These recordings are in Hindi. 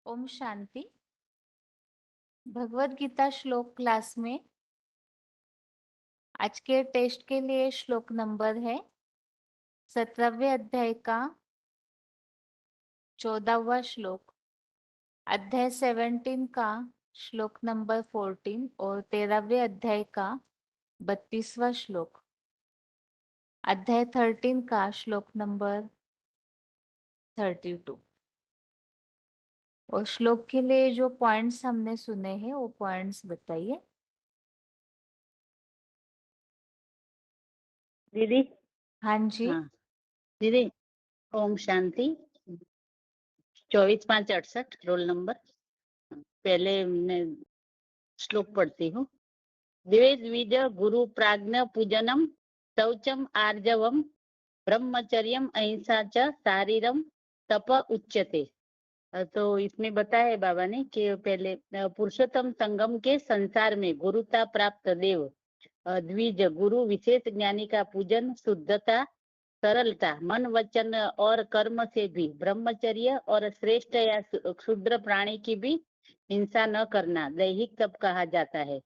ओम शांति। भगवत गीता श्लोक क्लास में आज के टेस्ट के लिए श्लोक नंबर है 17वें अध्याय का 14वां श्लोक, अध्याय 17 का श्लोक नंबर 14 और 13वें अध्याय का 32वां श्लोक, अध्याय 13 का श्लोक नंबर 32। और श्लोक के लिए जो पॉइंट्स हमने सुने हैं वो पॉइंट्स बताइए दीदी। हाँ जी। हाँ दीदी, ओम शांति। 24-5-68 roll number. पहले मैं श्लोक पढ़ती हूँ। द्वे द्विज गुरु प्राज्ञ पूजनम शौचम आर्जवम ब्रह्मचर्यम अहिंसा च शारीरम तप उच्यते। तो इसमें बताया है बाबा ने कि पहले पुरुषोत्तम संगम के संसार में गुरुता प्राप्त देव द्विज गुरु विशेष ज्ञानी का पूजन शुद्धता सरलता मन वचन और कर्म से भी ब्रह्मचर्य और श्रेष्ठ या क्षुद्र प्राणी की भी हिंसा न करना दैहिक तप कहा जाता है।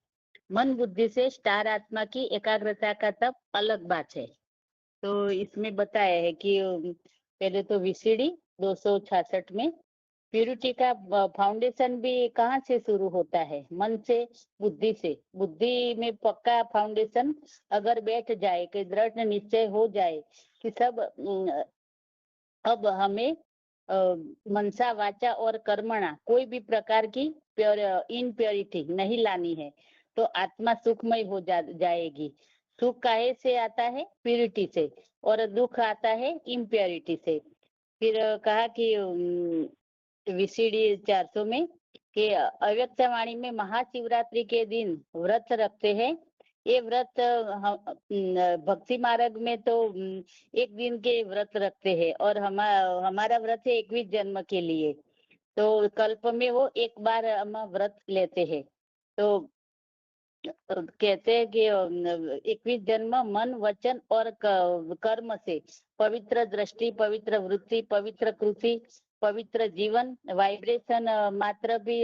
मन बुद्धि से स्टार आत्मा की एकाग्रता का तप अलग बात है। तो इसमें बताया है कि पहले तो विसीडी 266 में प्यूरिटी का फाउंडेशन भी कहाँ से शुरू होता है? मन से, बुद्धि से। बुद्धि में पक्का फाउंडेशन अगर बैठ जाए कि दृढ़ निश्चय हो जाए कि सब अब हमें मनसा वाचा और कर्मणा कोई भी प्रकार की इनप्योरिटी नहीं लानी है, तो आत्मा सुखमय हो जाएगी। सुख काहे से आता है? प्यूरिटी से, और दुख आता है इम्प्योरिटी से। फिर कहा कि विसीडी 400 में कि अव्यक्त वाणी में महाशिवरात्रि के दिन व्रत रखते हैं। ये व्रत भक्ति मार्ग में तो एक दिन के व्रत रखते हैं, और हमारा व्रत है 21 जन्म के लिए। तो कल्प में वो एक बार हम व्रत लेते हैं। तो कहते हैं कि 21 जन्म मन वचन और कर्म से पवित्र दृष्टि, पवित्र वृत्ति, पवित्र कृति, पवित्र जीवन, वाइब्रेशन मात्र भी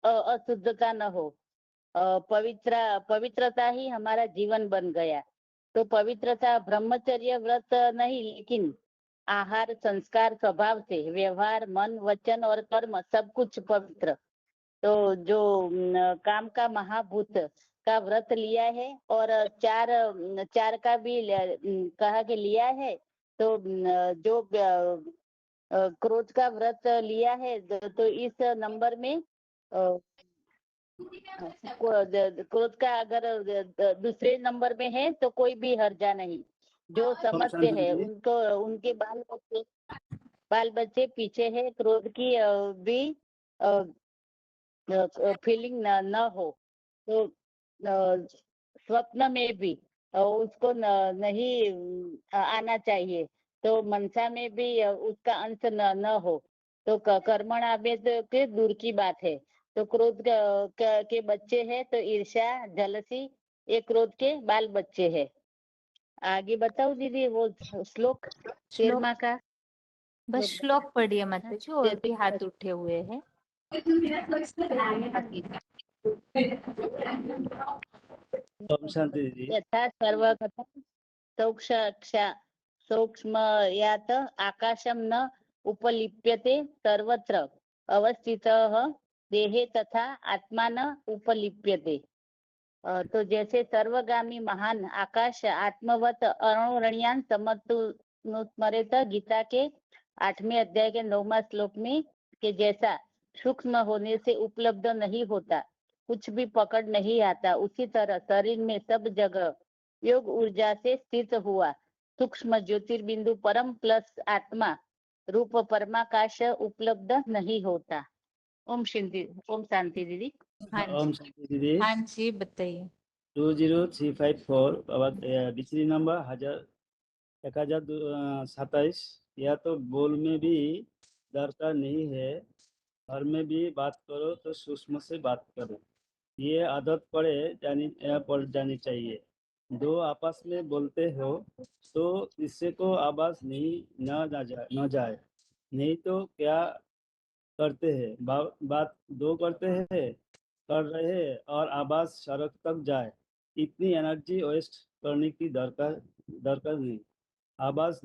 अशुद्धता न हो। पवित्रता ही हमारा जीवन बन गया। तो पवित्रता ब्रह्मचर्य व्रत नहीं, लेकिन आहार, संस्कार, स्वभाव से व्यवहार, मन वचन और कर्म सब कुछ पवित्र। तो जो काम का महाभूत का व्रत लिया है और चार का भी कहा कि लिया है। तो जो क्रोध का व्रत लिया है, तो इस नंबर में क्रोध का अगर दूसरे नंबर में है तो कोई भी हर्जा नहीं। जो समझते हैं उनको, उनके बाल बच्चे पीछे है, क्रोध की भी फीलिंग न हो। तो स्वप्न में भी उसको नहीं आना चाहिए। तो मनसा में भी उसका अंश न हो। तो कर्मणा में तो के दूर की बात है। तो क्रोध के बच्चे हैं, तो ईर्ष्या, जलसी, ये क्रोध के बाल बच्चे हैं। आगे बताओ दीदी वो श्लोक श्लोक 13 का। बस श्लोक पढ़िए माता जी, और भी हाथ उठे हुए हैं। ओम शांति दीदी। यथा सर्वगतं सूक्ष्मयात आकाशम न उपलिप्यते सर्वत्र अवस्थितः देहे तथा आत्मा न उपलिप्यते। तो जैसे सर्वगामी महान आकाश आत्मवत अणुरणियान समनुस्मरेत, गीता के 8वें अध्याय के 9वां श्लोक में कि जैसा सूक्ष्म होने से उपलब्ध नहीं होता, कुछ भी पकड़ नहीं आता, उसी तरह शरीर में सब जगह योग ऊर्जा से स्थित हुआ सूक्ष्म ज्योतिर्बिंदु परम प्लस आत्मा रूप परमाकाश उपलब्ध नहीं होता। ओम शांति दीदी। हाँ ओम जी, शांति दीदी। हाँ जी बताइए। 20354 बाबा बिजली नंबर 1027। या तो बोल में भी दरकार नहीं है, घर में भी बात करो तो सूक्ष्म से बात करो। ये आदत पड़ जानी चाहिए। दो आपस में बोलते हो तो इससे को आवाज नहीं न जाए, नहीं तो क्या करते हैं, बात दो करते हैं, कर रहे हैं और आवाज सड़क तक जाए, इतनी एनर्जी वेस्ट करने की दरकार नहीं। आवाज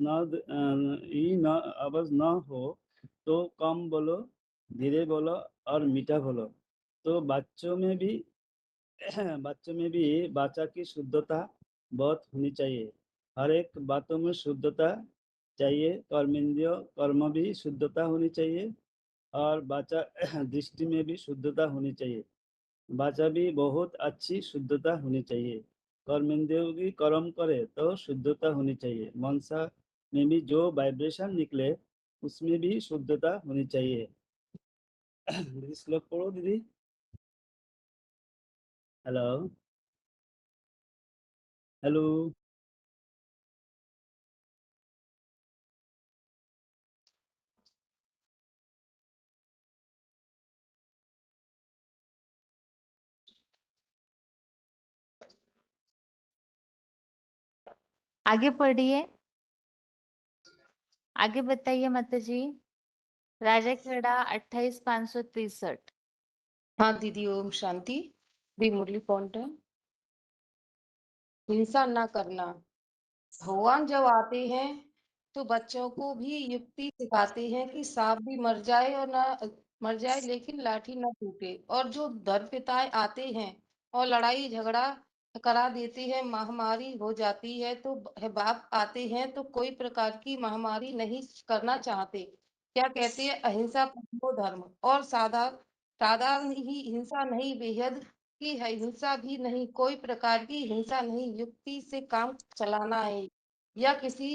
न हो तो कम बोलो, धीरे बोलो और मीठा बोलो। तो बच्चों में भी भाषा की शुद्धता बहुत होनी चाहिए। हर एक बातों में शुद्धता चाहिए। कर्मेंद्रिय कर्म भी शुद्धता होनी चाहिए और भाषा दृष्टि में भी शुद्धता होनी चाहिए। भाषा भी बहुत अच्छी शुद्धता होनी चाहिए। कर्मेंद्रियों की कर्म करे तो शुद्धता होनी चाहिए। मनसा में भी जो वाइब्रेशन निकले उसमें भी शुद्धता होनी चाहिए। दीदी श्लोक पढ़ो दीदी। Hello hello. आगे पढ़िए, आगे बताइए माता जी। राजा खेड़ा 28,563। हाँ दीदी, ओम शांति। दी मुरली पॉइंट है, हिंसा ना करना। भगवान जब आते हैं तो बच्चों को भी युक्ति सिखाते हैं कि सांप भी मर जाए और ना मर जाए लेकिन लाठी ना टूटे। और जो धर पिताएं आते हैं और लड़ाई झगड़ा करा देते हैं, महामारी हो जाती है, तो बाप आते हैं तो कोई प्रकार की महामारी नहीं करना चाहते। क्या कहते हैं? अहिंसा परमो धर्म। और साधारण ही हिंसा नहीं, बेहद की है हिंसा भी नहीं, कोई प्रकार की हिंसा नहीं, युक्ति से काम चलाना है या किसी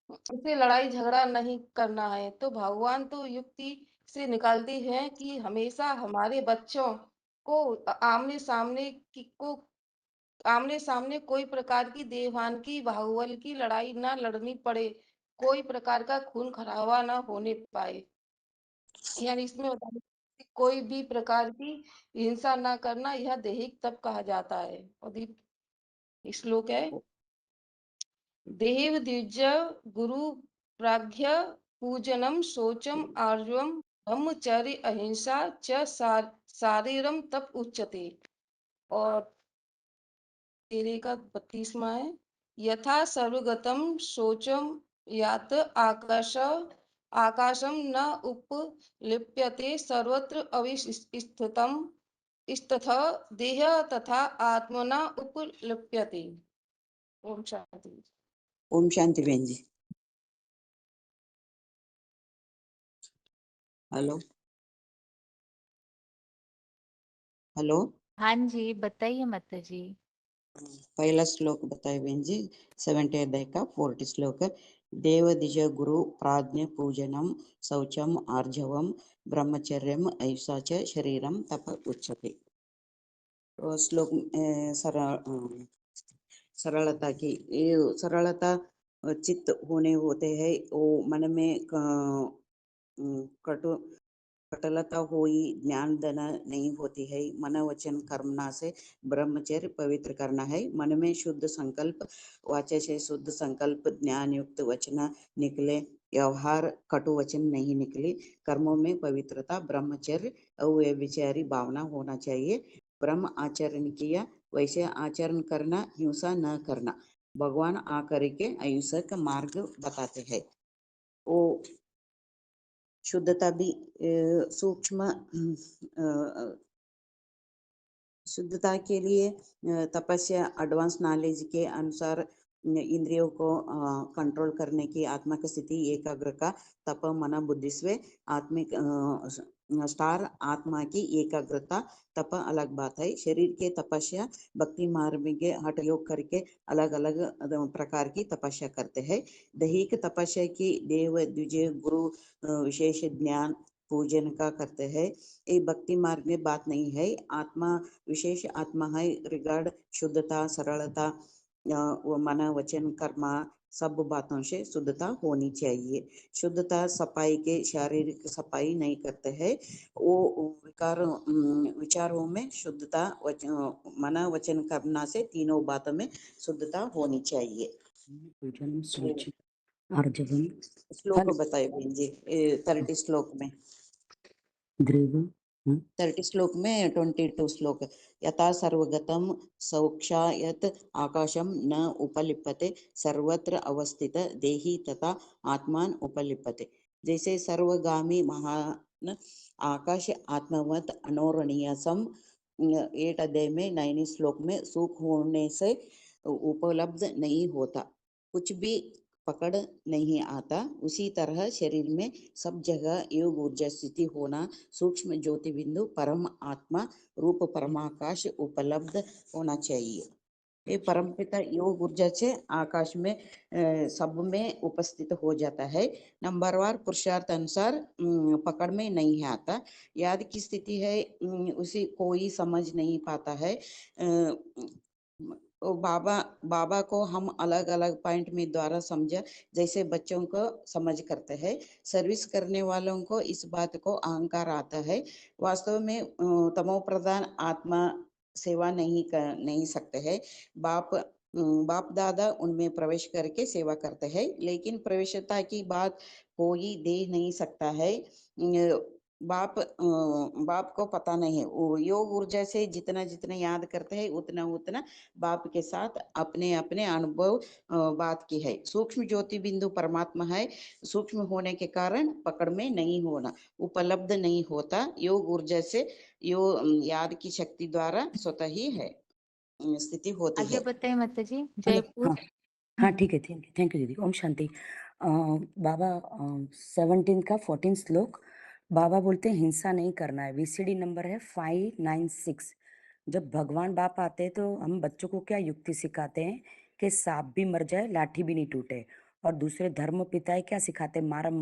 से लड़ाई झगड़ा नहीं करना है। तो भगवान तो युक्ति से निकालते हैं कि हमेशा हमारे बच्चों को आमने सामने कोई प्रकार की देवान की बाहुबल की लड़ाई ना लड़नी पड़े, कोई प्रकार का खून खराबा ना होने पाए। यानी इसमें बता दें कि कोई भी प्रकार की हिंसा ना करना, यह दैहिक तप कहा जाता है। और श्लोक है, देव द्विज गुरु प्राज्ञ पूजनम शौचम आर्जवम ब्रह्मचर्य अहिंसा च शारीरम तप उच्यते। और तेरे का 32वां है, यथा सर्वगतम शौचम यात आकाशम न उपलिप्यते सर्वत्र अविस्थितम स्तथा देह तथा आत्मना उपलिप्यते। ओम शांति। ओम शांति बहन जी। Hello hello. हाँ जी, बताइए माता जी। पहला श्लोक बताए बहन जी। 70 अध्याय का 40 श्लोक है। देव द्विज गुरु प्राज्ञ पूजनम शौचम आर्जवम ब्रह्मचर्यम अहिंसा च शरीरम तप उच्यते। तो श्लोक सरलता की, ये सरलता चित्त होने होते हैं। वो मन में कटलता हुई ज्ञान धन नहीं होती है। मन वचन कर्मणा से ब्रह्मचर्य पवित्र करना है। मन में शुद्ध संकल्प, वाचा से शुद्ध संकल्प, ज्ञान युक्त वचन निकले, व्यवहार कटु वचन नहीं निकले। कर्मों में पवित्रता, ब्रह्मचर्य और विचारी भावना होना चाहिए। ब्रह्म आचरण किया वैसे आचरण करना, हिंसा न करना। भगवान आकर के अहिंसा का मार्ग बताते हैं। वो शुद्धता भी सूक्ष्म शुद्धता के लिए तपस्या, एडवांस नॉलेज के अनुसार इंद्रियों को कंट्रोल करने की आत्मा की स्थिति, एकाग्र का तप, मन बुद्धि स्वे आत्मिक स्टार आत्मा की एकाग्रता तप अलग बात है। शरीर के तपस्या भक्ति मार्ग के हठ योग करके अलग अलग प्रकार की तपस्या करते हैं। दैहिक तपस्या की देव द्विज गुरु विशेष ज्ञान पूजन का करते हैं। ये भक्ति मार्ग में बात नहीं है। आत्मा विशेष आत्मा है। रिगार्ड शुद्धता, सरलता, वो मन वचन कर्म सब बातों से शुद्धता होनी चाहिए। शुद्धता सफाई के शारीरिक सफाई नहीं करते हैं। वो विचारों में शुद्धता, मन वचन कर्म से तीनों बातों में शुद्धता होनी चाहिए। श्लोक बताए बहन जी 30 श्लोक में। द्रेव 30 श्लोक में 22 श्लोक। यथा सर्वगतम सौक्षायत आकाशम न उपलिप्यते सर्वत्र अवस्थित देही तथा आत्मान उपलिप्यते। जैसे सर्वगामी महान आकाश आत्मवत अनोरणीयसम 8 अध्याय में 9 श्लोक में सुख होने से उपलब्ध नहीं होता, कुछ भी पकड़ नहीं आता। उसी तरह शरीर में सब जगह योग ऊर्जा स्थिति होना, सूक्ष्म ज्योति बिंदु परम आत्मा रूप परमाकाश उपलब्ध होना चाहिए। ये परमपिता योग ऊर्जा से आकाश में सब में उपस्थित हो जाता है। नंबरवार पुरुषार्थ अनुसार पकड़ में नहीं आता। याद की स्थिति है उसे कोई समझ नहीं पाता है। तो बाबा को हम अलग अलग पॉइंट में द्वारा समझा, जैसे बच्चों को समझ करते हैं। सर्विस करने वालों को इस बात को अहंकार आता है। वास्तव में तमो प्रधान आत्मा सेवा नहीं सकते हैं। बाप दादा उनमें प्रवेश करके सेवा करते हैं, लेकिन प्रवेशता की बात कोई दे नहीं सकता है। बाप को पता नहीं है। योग ऊर्जा से जितना जितना याद करते हैं उतना उतना बाप के साथ अपने अपने अनुभव बात की है। सूक्ष्म ज्योति बिंदु परमात्मा है। सूक्ष्म होने के कारण पकड़ में नहीं होना, उपलब्ध नहीं होता। योग ऊर्जा से याद की शक्ति द्वारा स्वतः ही है स्थिति होती आगे है। बताइए माता जी। हाँ जयपुर। हाँ ठीक है, थैंक यू दीदी। ओम शांति। बाबा 17 का 14 श्लोक बाबा बोलते हैं हिंसा नहीं करना है। VCD नंबर है 596। जब भगवान बाप आते हैं तो हम बच्चों को क्या युक्ति सिखाते हैं कि सांप भी मर जाए लाठी भी नहीं टूटे, और दूसरे धर्म पिताएं क्या सिखाते हैं, मारम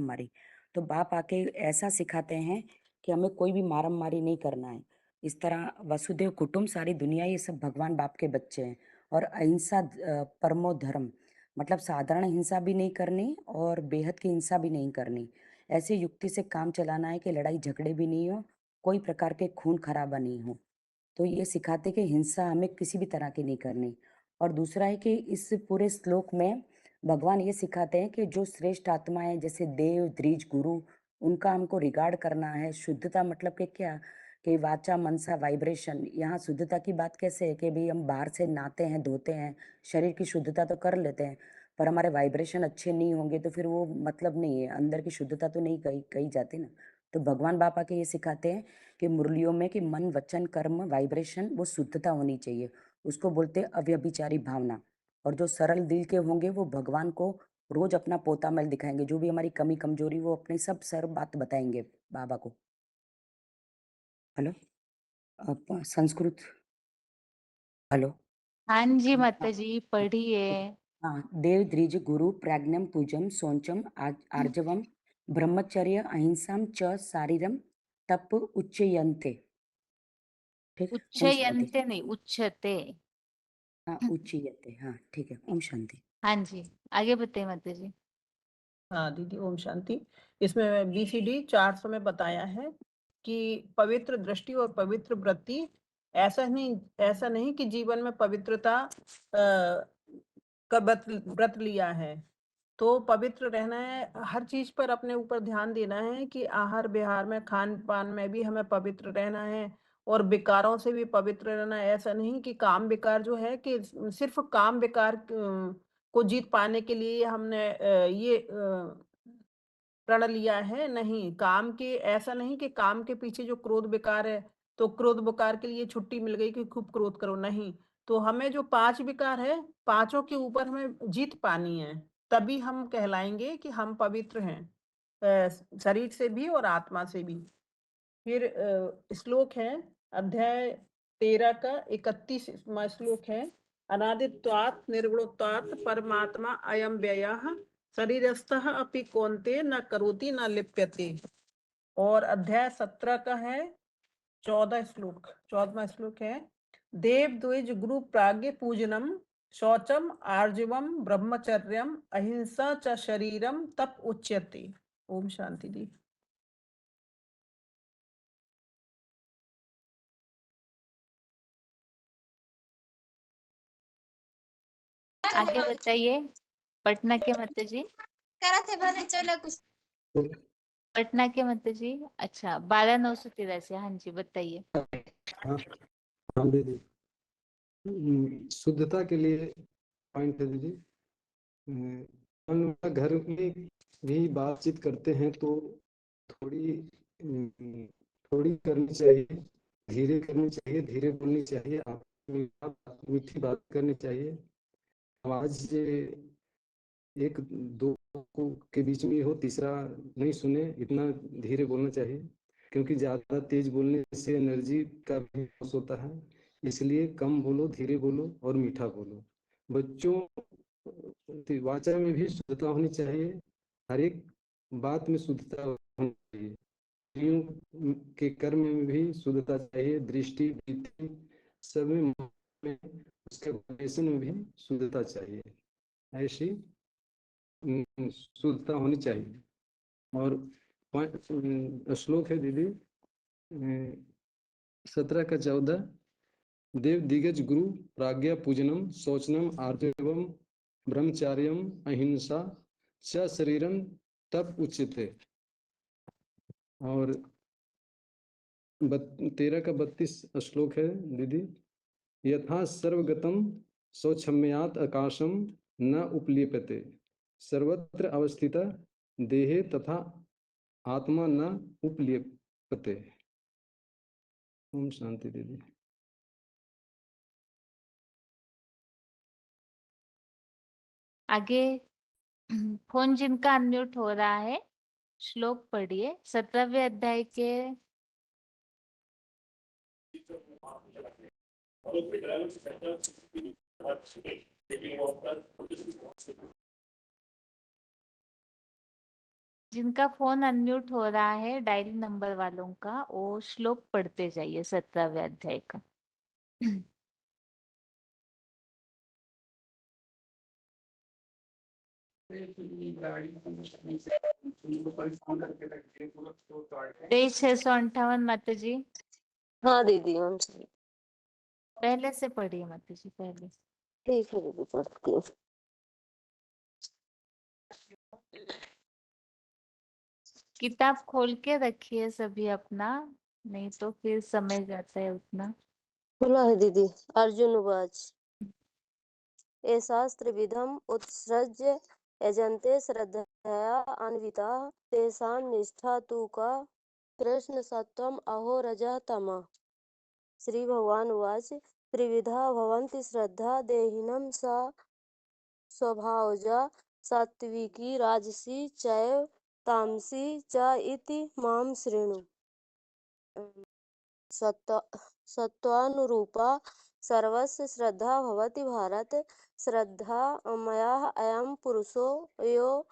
मारी। तो बाप आके ऐसा सिखाते हैं कि हमें कोई भी मारम मारी नहीं करना है। इस तरह वसुदेव कुटुंब सारी दुनिया ये सब भगवान बाप के बच्चे हैं। और अहिंसा परमो धर्म, मतलब साधारण हिंसा भी नहीं करनी और बेहद की हिंसा भी नहीं करनी। ऐसी युक्ति से काम चलाना है कि लड़ाई झगड़े भी नहीं हो, कोई प्रकार के खून खराबा नहीं हो। तो ये सिखाते कि हिंसा हमें किसी भी तरह की नहीं करनी। और दूसरा है कि इस पूरे श्लोक में भगवान ये सिखाते हैं कि जो श्रेष्ठ आत्मा है जैसे देव द्विज गुरु, उनका हमको रिगार्ड करना है। शुद्धता मतलब कि क्या, कि वाचा मनसा वाइब्रेशन। यहाँ शुद्धता की बात कैसे है कि भाई हम बाहर से नहाते हैं धोते हैं, शरीर की शुद्धता तो कर लेते हैं, पर हमारे वाइब्रेशन अच्छे नहीं होंगे तो फिर वो मतलब नहीं है, अंदर की शुद्धता तो नहीं कही जाती ना। तो भगवान बापा के ये सिखाते हैं कि मुरलियों में कि मन वचन कर्म वाइब्रेशन वो शुद्धता होनी चाहिए। उसको बोलते हैं अव्यभिचारी भावना। और जो सरल दिल के होंगे वो भगवान को रोज अपना पोता मैल दिखाएंगे, जो भी हमारी कमी कमजोरी वो अपनी सब सर्व बात बताएंगे बाबा को। हेलो, संस्कृत। हेलो। हाँ जी हाँ माता जी पढ़िए। हाँ, देव द्विज गुरु प्राज्ञम पूजम सोचम आर्जवम ब्रह्मचर्य अहिंसाम च शारीरम तप उच्चयन्ते। ठीक। ओम शांति। उच्चयन्ते नहीं, उच्चते। हाँ उच्चयते, हाँ ठीक है। ओम शांति। हाँ जी आगे बताइए माता जी। हाँ दीदी, ओम शांति। इसमें BCD 400 में बताया है कि पवित्र दृष्टि और पवित्र वृत्ति, ऐसा नहीं कि जीवन में पवित्रता का व्रत लिया है तो पवित्र रहना है। हर चीज पर अपने ऊपर ध्यान देना है कि आहार विहार में, खान पान में भी हमें पवित्र रहना है और विकारों से भी पवित्र रहना है। ऐसा नहीं कि काम विकार जो है कि सिर्फ काम विकार को जीत पाने के लिए हमने ये प्रण लिया है। नहीं, काम के ऐसा नहीं कि काम के पीछे जो क्रोध विकार है तो क्रोध विकार के लिए छुट्टी मिल गई कि खूब क्रोध करो, नहीं। तो हमें जो 5 विकार है, पांचों के ऊपर हमें जीत पानी है, तभी हम कहलाएंगे कि हम पवित्र हैं, शरीर से भी और आत्मा से भी। फिर श्लोक है अध्याय 13 का 31वां श्लोक है। अनादित्वात् निर्गुणत्वात् परमात्मा अयम व्ययः शरीरस्थः अपि कौन्तेय न करोति न लिप्यते। और अध्याय 17 का है 14वां श्लोक है। देव द्विज गुरु प्राज्ञ पूजनम शौचम आर्जवम ब्रह्मचर्यम अहिंसा च शरीरम तप उच्यते। ओम शांति दी। आगे बताइए पटना के माता जी। बोलो। पटना के माता जी। अच्छा, 12,983। हाँ जी, बताइए। हाँ हाँ दीदी, शुद्धता के लिए पॉइंट है दीदी। हम घर में भी बातचीत करते हैं तो थोड़ी थोड़ी करनी चाहिए, धीरे करनी चाहिए, धीरे बोलनी चाहिए, मीठी बात करनी चाहिए। आवाज एक दो के बीच में हो, तीसरा नहीं सुने, इतना धीरे बोलना चाहिए, क्योंकि ज्यादा तेज बोलने से एनर्जी का भी लॉस होता है। इसलिए कम बोलो, धीरे बोलो और मीठा बोलो। बच्चों वाचा में भी शुद्धता होनी चाहिए, हर एक बात में शुद्धता होनी चाहिए। स्त्रियों के कर्म में भी शुद्धता चाहिए, दृष्टि रीति सब में, उसके वचन में भी शुद्धता चाहिए। ऐसी शुद्धता होनी चाहिए। और श्लोक है दीदी 17 का 14। देव दिग्गज गुरु प्राज्ञा पूजनम शौचनम आर्जवम ब्रह्मचार्यम अहिंसा च शरीरम तप उच्यते। और 13 का 32 श्लोक है दीदी, यथा सर्वगतम स्वच्छम्यात आकाशम न उपलिप्यते सर्वत्र अवस्थित देहे तथा आत्मा न उपलिप्यते। ओम शांति दीदी। आगे फोन जिनका अनम्यूट हो रहा है, श्लोक पढ़िए 17वें अध्याय के। जिनका फोन अनम्यूट हो रहा है डायल नंबर वालों का, वो श्लोक पढ़ते जाइए 17वें अध्याय का। पेज 658 माता जी। हाँ दीदी, हम सही। पहले से पढ़िए माता जी, पहले से। ठीक है दीदी, पढ़ती हूँ। किताब खोल के रखिए सभी अपना, नहीं तो फिर समय जाता है उतना। खुला है दीदी। अर्जुन उवाच ये शास्त्र विधम उत्सृज्य यजन्ते श्रद्धया अन्विताः तेषां निष्ठा तु का कृष्ण सत्वम अहो रजः तमः। श्री भगवान उवाच त्रिविधा भवन्ति श्रद्धा देहिनं सा स्वभावजा सात्विकी राजसी चैव तामसी च इति मां शृणु। सत्वानुरूपा सर्वस्य श्रद्धा भवति भारत। श्रद्धा मया अयं पुरुषो यो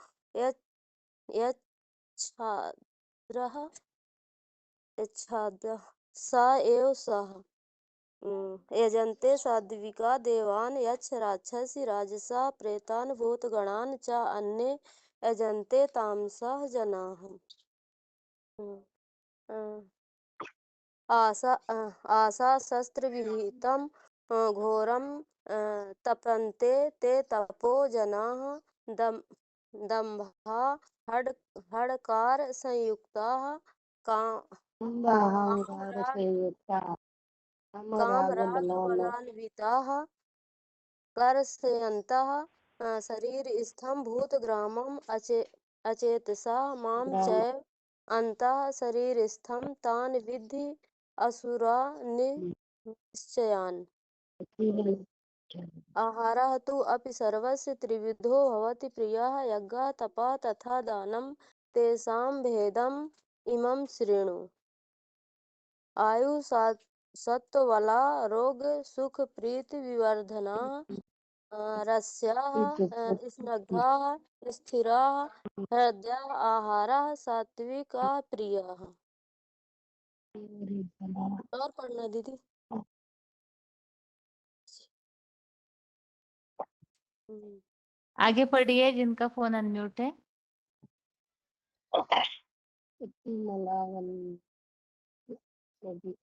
यच्छाद्रः स एव सः। यजन्ते साध्विका देवान् यच्छ राक्षसी राजसा प्रेतान् भूतगणान् च अन्ये यजन्ते तामसः जनाः। आशा शस्त्र विहितं घोरं तपन्ते ते तपो जनाः दम्भा हडकार संयुक्ताः कामरागबलान्विताः कर्षयन्तः शरीरस्थं भूतग्रामम् अचेतसा मां चैव अन्तः शरीरस्थं तान् विद्धि असुरा निश्चयान्। आहारः तु अपि सर्वस्य त्रिविधो भवति प्रियः यज्ञः तपः तथा दानं तेषां भेदम् इमं शृणु। आयु सत्त्वबला रोग सुख प्रीति विवर्धनाः रस्याः स्निग्धाः स्थिराः हृदयाः आहाराः सात्विकाः प्रियाः। और पढ़ना दीदी। आगे पढ़िए जिनका फोन अनम्यूट है।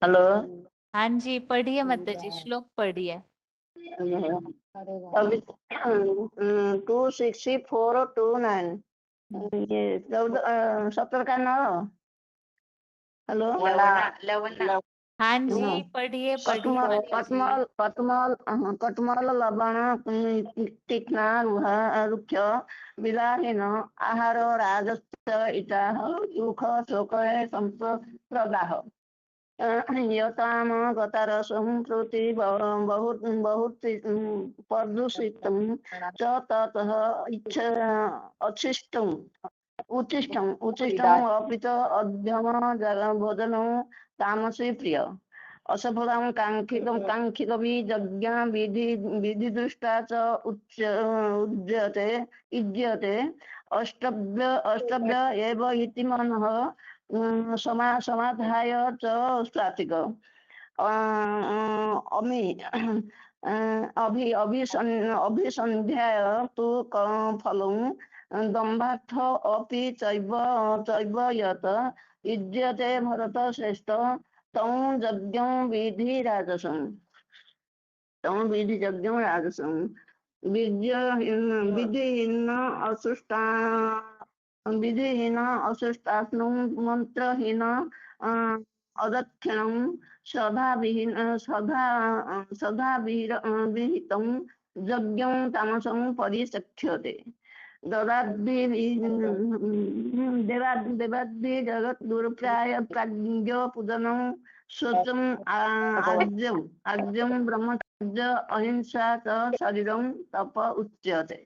हेलो। हाँ जी, पढ़िए माता जी, श्लोक पढ़िए। अभी 264 29 ये 17 का 9। हेलो। हाँ जी, पढ़िए पढ़िए कटमल कटमल कटमल लवण तीक्ष्ण रुक्ष विलाहिन आहार राजस्य इताः सुख शोक संप्रदाह यताम गतारसं प्रति बहुत प्रदूषितं च ततः अच्छिष्टम् उच्छिष्टम् अपि च अध्यम भोजनं तामसी प्रिय असफलं काङ्क्षित यज्ञ विधि दृष्टा च युज्यते अष्टभ्य एव इति मनः समाधाय च सात्विक अभिसन्ध्याय तु फलं दम्भार्थ अपि चैव यत् युज्यते भरतश्रेष्ठ तं यज्ञं विधि राजसं विधिहीन असुष्टास्नु मंत्रहीन अदक्षिणं सदाविहितं यज्ञं तामसं परिचक्ष्यते देवाद्भि जगद्गुरुप्राय प्राज्ञ पूजनं शौचम् आर्जं ब्रह्मचर्य अहिंसा च शरीरं तप उच्यते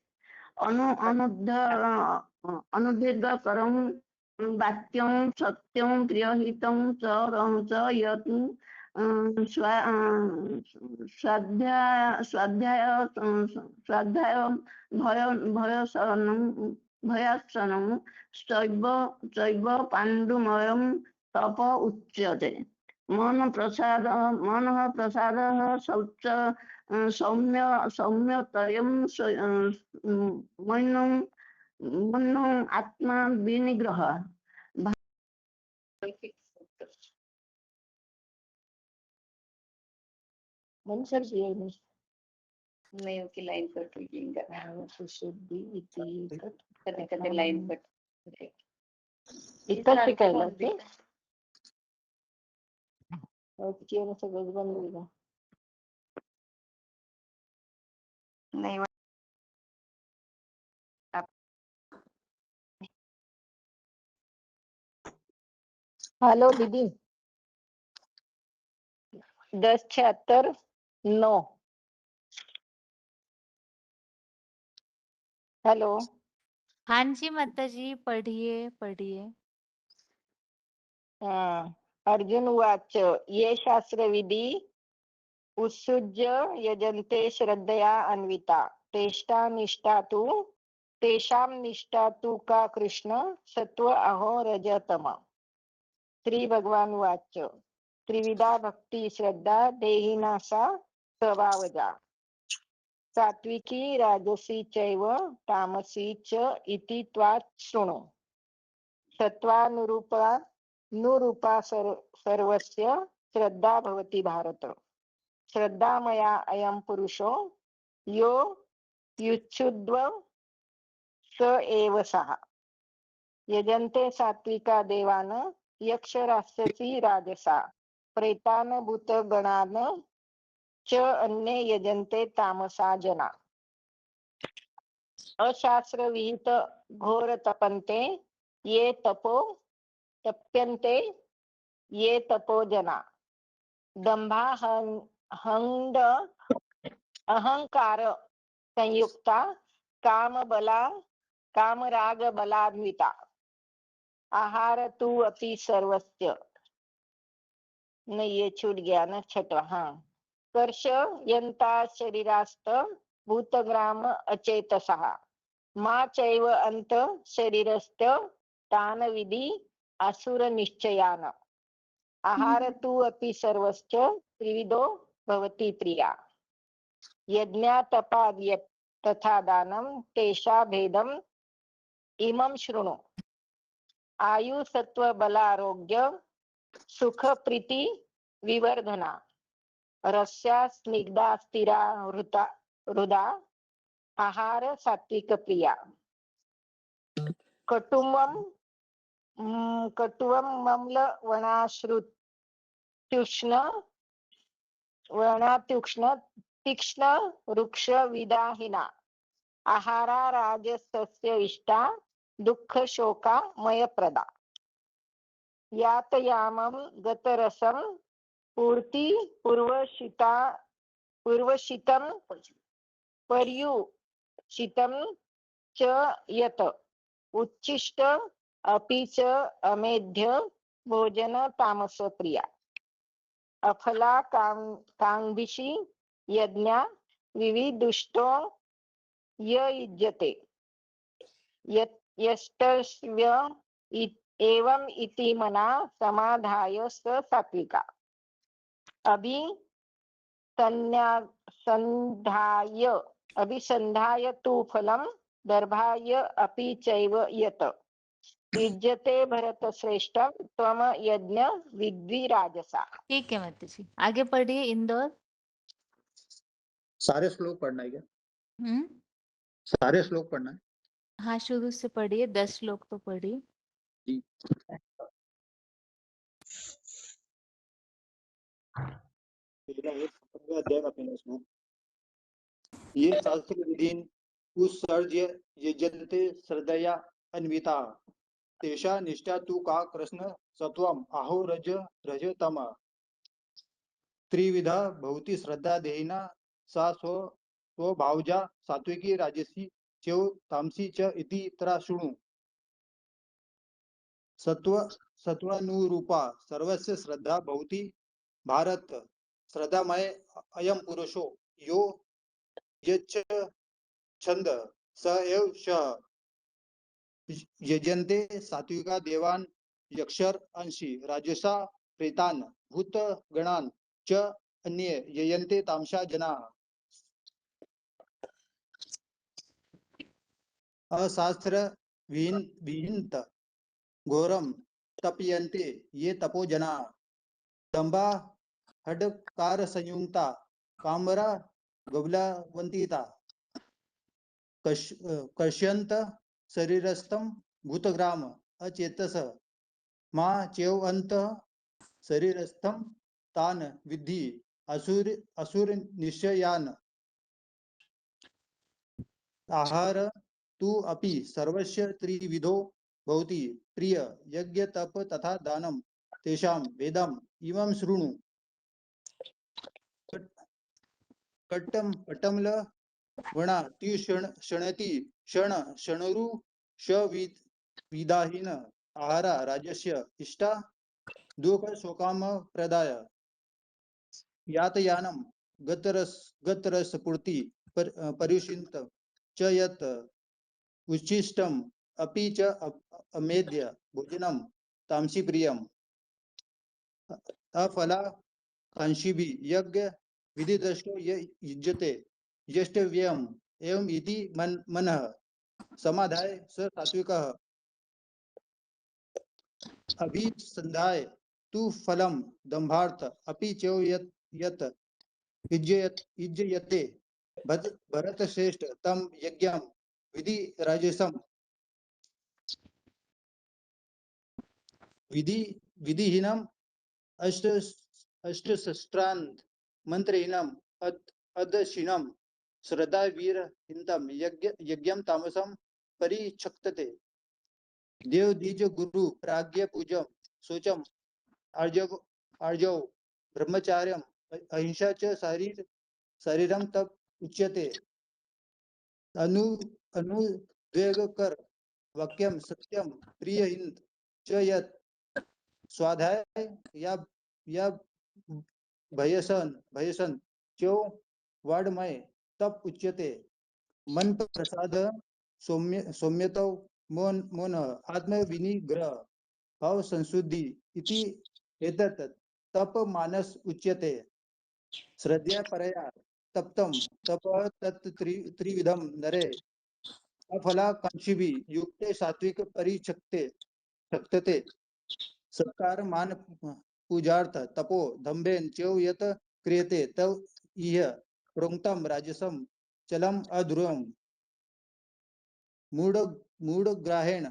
अनुद्वेगकरं वाक्यं सत्यं प्रियहितं च यत् स्वाध्याय भयासनं चैव पाण्डुमयं तप उच्यते मनः प्रसादः शौच सौम्यतयं मन्नं आत्मा विनिग्रह नहीं उसकी लाइन कट हुई शुद्धि कधी लाइन कट इतर शिकायला ते सगळं बंद होईल नाही हेलो दीदी 1076 9 हेलो हाँ जी माता जी, पढ़िए पढ़िए अर्जुन उवाच ये शास्त्रविधी उत्सृज्य यजन्ते श्रद्धया अन्विता तेषां निष्ठा तु का कृष्ण सत्व अहो रजतम श्री भगवान उवाच त्रिविधा भक्ति श्रद्धा देहिना सा स्वभावजा सात्विकी राजसी चैव तामसी च इति त्वात् शृणु सत्त्वानुरूपा सर्वस्य श्रद्धा भवति भारत श्रद्धामया अयं पुरुषो यो युच्छुद्व स एव सः यजन्ते सात्विका देवान यक्ष राक्षसी राजसा प्रेतान भूतगणान च अन्ये यजन्ते तामसा जना अशास्त्र विहित घोर तपन्ते ये तप्यन्ते ये तपो जना दंभाहंड अहंकार संयुक्ता कामराग बलान्विता आहार तु अपि सर्वस्य नहीं ये छूट गया ना छठवा हाँ कर्ष यंता शरीरास्त भूतग्राम अचेतसः मा चैव अंत शरीरस्त तान विधि असुर निश्चयान आहार तु अपि सर्वस्य त्रिविधो भवति प्रिया यज्ञा तपाद्य तथा दानं तेषा भेदम इमं शृणु आयु सत्व बलारोग्य सुख प्रीति विवर्धना रस्या स्निग्धा स्थिरा हृदा आहार सात्विक प्रिया कटुवम मम्ल वनात्युष्ण तीक्ष्ण वृक्ष विदाहिना आहारा राजसस्य इष्टा दुःख शोका मयप्रदा यातयामं गतरसं पूर्ति पूर्वशितं पर्युषितं च यत उच्छिष्ट अपि च अमेध्य भोजन तामस प्रिया अफला कांक्षी यज्ञा विविदुष्टो युज्यते यष्टव्य एवं इति मना समाधाय स सात्विका अभिसंधाय तु फलं दर्भाय अपि चैव यत युज्यते भरत श्रेष्ठ त्वम यज्ञ विद्वि राजसा। ठीक है माता जी, आगे पढ़िए। इंदौर। सारे श्लोक पढ़ना है क्या? हम्म, सारे श्लोक पढ़ना है? हाँ शुरू से पढ़िए, 10 श्लोक तो पढ़िए। जी। अध्याय का पहला श्लोक। ये शास्त्र विधीन उत्सर्ज्य यजन्ते श्रद्धया अन्विता तेषा निष्ठा तु का कृष्ण सत्वम आहो रजतम त्रिविधा भवति श्रद्धा देहिना सा स्वभावजा सात्विकी राजसी च तामसी च इति तरा शृणु। सत्वानुरूपा सर्वस्य श्रद्धा भवति भारत श्रद्धामय अयम पुरुषो यो यच्च छंद स एव शः यजन्ते सात्विका देवान् यक्षर अंशी राजसा प्रेतान् भूत गणान् च अन्ये यजन्ते तामसा जनाः अशास्त्र विहित घोरम तपयन्ते ये तपो जनाः दंभा हडकार संयुक्ता कामरा गबलावंतिता कश्यंत शरीरस्थम भूतग्राम अचेतस मां चेवंत शरीरस्थम तान विद्धि असुर निश्चयान आहार तु अपि सर्वस्य त्रिविधो भवति प्रिय यज्ञ तप तथा दानम तेषां वेदम इमं शृणु। कट्टमल वणा शणति शणरु विदाहीन आहारा राजस्य इष्टा दुःख शोकाम प्रदाय यातयानम गतरस पूर्ति पर्युषित च यत उच्छिष्टम अपि च अमेध्य भोजनम तामसी प्रियम अफला कांक्षिभि यज्ञ विधिदृष्टो युज्यते यष्टव्यम एवं इति मनः समाधाय स सात्विकः अभिसंधाय तु फलम दंभार्थ अपि च यत युज्यते भरत श्रेष्ठ तम यज्ञम विधि राजसम विधिहीनम अष्टशस्त्रांत मंत्रहीनम अदशिनम श्रद्धा वीर हिंतम यज्ञम तामसम परिचक्षते देव द्विज गुरु प्राज्ञ पूजम शोचम आर्जव ब्रह्मचार्यम अहिंसा च शरीरम तप उच्यते अनुद्वेगकर वाक्यम सत्यम प्रिय हिंद च यत स्वाध्याय या भयसन चो वाडमय तप उच्यते मन प्रसाद सौम्यतो मोन आत्म विनिग्रह भाव संशुद्धि इति एतत् तप मानस उच्यते श्रद्धया परया तप्तम तप तत् त्रिविधम नरे अफलाकांक्षिभि युक्ते सात्विक परिचक्षते सत्कार मान पूजार्थ तपो दंभेन चेव यत क्रियते तव इह प्रोक्तम राजसम चलम अध्रुवम मूढ़ग्राहेण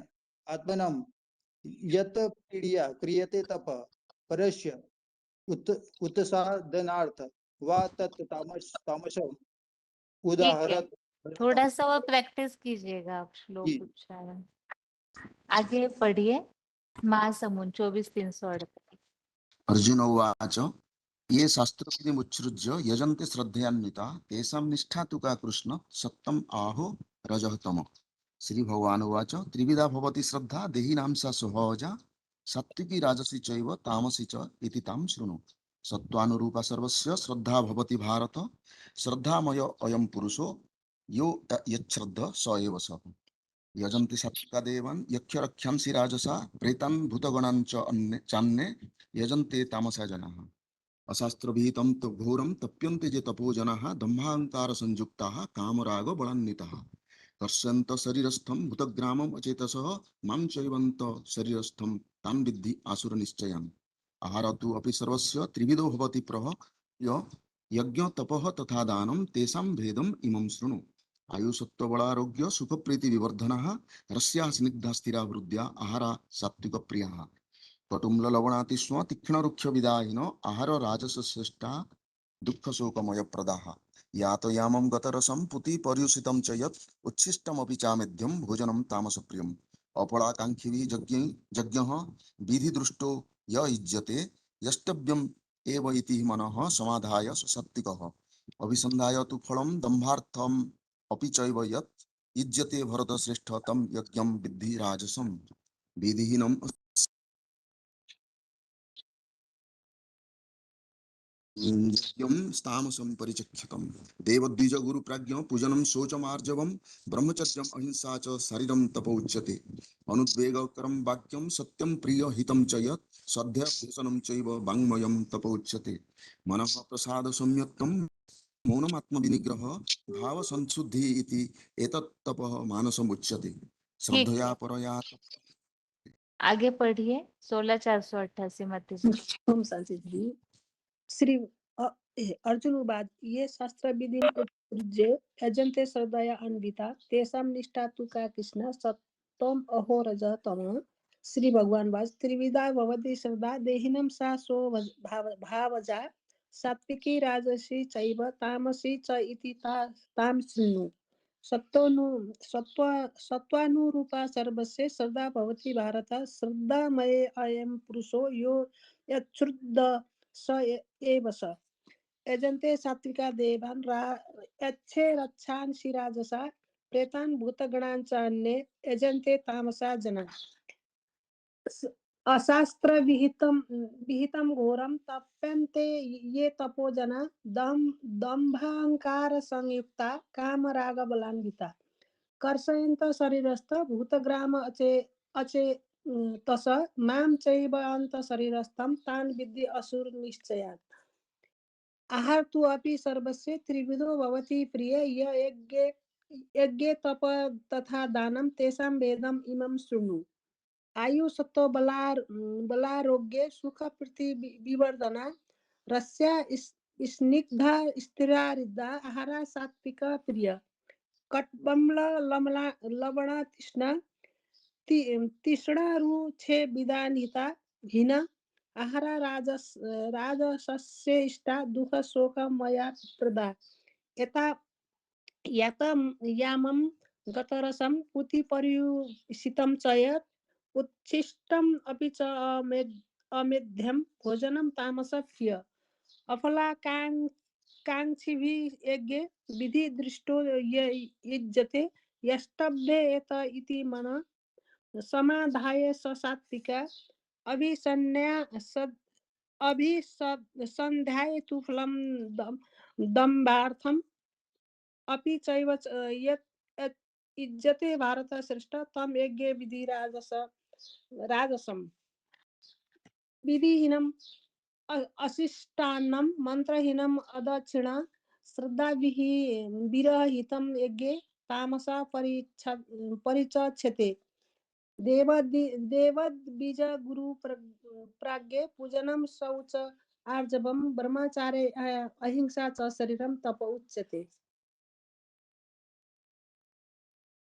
आत्मनं यत् पीडिया क्रियते तप परस्य उत्साधनार्थ वा तत् तामसम ठीक है, उदाहरत थोड़ा सा वो प्रैक्टिस कीजिएगा आप श्लोक जी। उच्चारण। आगे पढ़िए महासमुंद 24-338। अर्जुन उवाच ये शास्त्रविधिमुत्सृज्य यजन्ते श्रद्धयान्विता तेषां निष्ठा तु का कृष्ण सत्तम आहो रजः तम। श्री भगवान उवाच त्रिविधा भवति श्रद्धा देहिनां सा स्वभावजा सात्विकी राजसी चैव तामसी च इति तां शृणु। सत्त्वानुरूपा सर्वस्य श्रद्धा भवति भारत श्रद्धामय अयं पुरुषो यो यच्छ्रद्ध स एव सः। यजन्ति सात्विका देवान् यक्षरक्षांसि राजसा प्रेतान् भूतगणान् च चान्ये यजन्ते तामसा जनाः। अशास्त्रविहितं तु घोरं तप्यन्ते जे तपो जनाः दम्भाहंकार संयुक्ताः कामरागबलान्विताः। कर्षन्त शरीरस्थं भूतग्रामम् अचेतसः मां चैवन्त शरीरस्थं तान् विद्धि आसुर निश्चयान्। आहार तु अपि सर्वस्य त्रिविधो भवति प्रह यज्ञ तपः तथा दानं तेषां भेदम् इमं शृणु। आयुसत्वबलारोग्य सुखप्रीति विवर्धनः रस्याः स्निग्धा स्थिरा वृद्ध्या आहारा सात्विकप्रियाः। कटुम्ल लवणातिष्ण तीक्ष्णरुक्ष विदायिन आहार राजसश्रेष्ठा दुःखशोकमय प्रदाः। यातयामं गतरसं पुति पर्युषितं च यत् उच्छिष्टमपि चामेध्यं भोजनं तामसप्रियम्। अपराकाङ्क्षिभिः यज्ञः विधिदृष्टो य युज्यते यष्टव्यम् एव इति मनः समाधाय सात्विकः। अभिसन्धाय तु फलं दम्भार्थम् अपि चैव यत् युज्यते भरतश्रेष्ठ तं यज्ञं विद्धि राजसम्। विधिहीनं यज्ञं तामसं परिचक्षितम्। देवद्विज गुरुप्राज्ञ पूजनं शौचमार्जवं ब्रह्मचर्यम् अहिंसा च शरीरं तप उच्यते। अनुद्वेगकरं वाक्यं सत्यं प्रिय हितं च यत् श्रद्धया चैव वाङ्मयं तप उच्यते। मनः प्रसाद संयत्तं मौनमात्मविनिग्रह भाव संशुद्धि इति एतत् तपः मानसम् उच्यते। ठीक श्रद्धया है, परया आगे पढ़िए 16-488 मध्य जी। ओम शांति जी। श्री अर्जुन उवाच ये शास्त्र विधिं उत्सृज्य यजन्ते श्रद्धया अन्विता तेषां निष्ठा तु का कृष्ण सत्त्वम् अहो रजः तमः। श्री भगवान वाच त्रिविधा भवति श्रद्धा देहिनं सा भावजा सात्विकी राजसी चैव तामसी च इति तां शृणु। सत्त्वानुरूपा सर्वस्य श्रद्धा भवति भारत श्रद्धामये अयं पुरुषो यो यच्छ्रद्ध स एव स। यजन्ते सात्विका देवान् यच्छे रक्षांसि राजसा प्रेतान् भूतगणान् च अन्ये यजन्ते तामसा जना। अशास्त्र विहितं घोरं तप्यन्ते ये तपो जना दम्भाहंकार संयुक्ता कामरागबलान्विता। कर्षयन्त शरीरस्थ भूतग्राम अचे तस मां चैव अन्त शरीरस्थं तान् विद्धि असुर निश्चयात्। आहार तु अपि सर्वस्य त्रिविधो भवति प्रिय यज्ञे तप तथा दानं तेषां वेदम् इमं शृणु। आयु सत्व बलारोग्ये सुख प्रीति विवर्धना रस्या स्निग्धा स्थिरारिद्धा आहारा सात्विक प्रिय। कट्बम्ल लवणा तृष्णा तीक्ष्णरुचे विदानिता हीन आहारा राजसस्य इष्टा दुःख शोकमया प्रदा। यामं गतरसं पुति पर्युषितं च यत् उच्छिष्टम् अपि च अमेध्यं भोजनं तामसप्रिय। अफलाकाङ्क्षिभिः यज्ञे विधिदृष्टो युज्यते यष्टव्ये एत इति मनः समाधाय स सात्विका। अभिसन्ध्याय तु फलं दम्भार्थम् अपि चैव यत् युज्यते भारत श्रेष्ठ तं यज्ञे विधि राजसम्। विधिहीनम् अशिष्टान्नं मंत्रहीनम् अदक्षिणा विरहितं यज्ञे तामसा परिचक्षते। देवद्विज गुरु प्राज्ञे पूजनं शौच आर्जवं ब्रह्मचार्य अहिंसा च शरीरं तप उच्यते।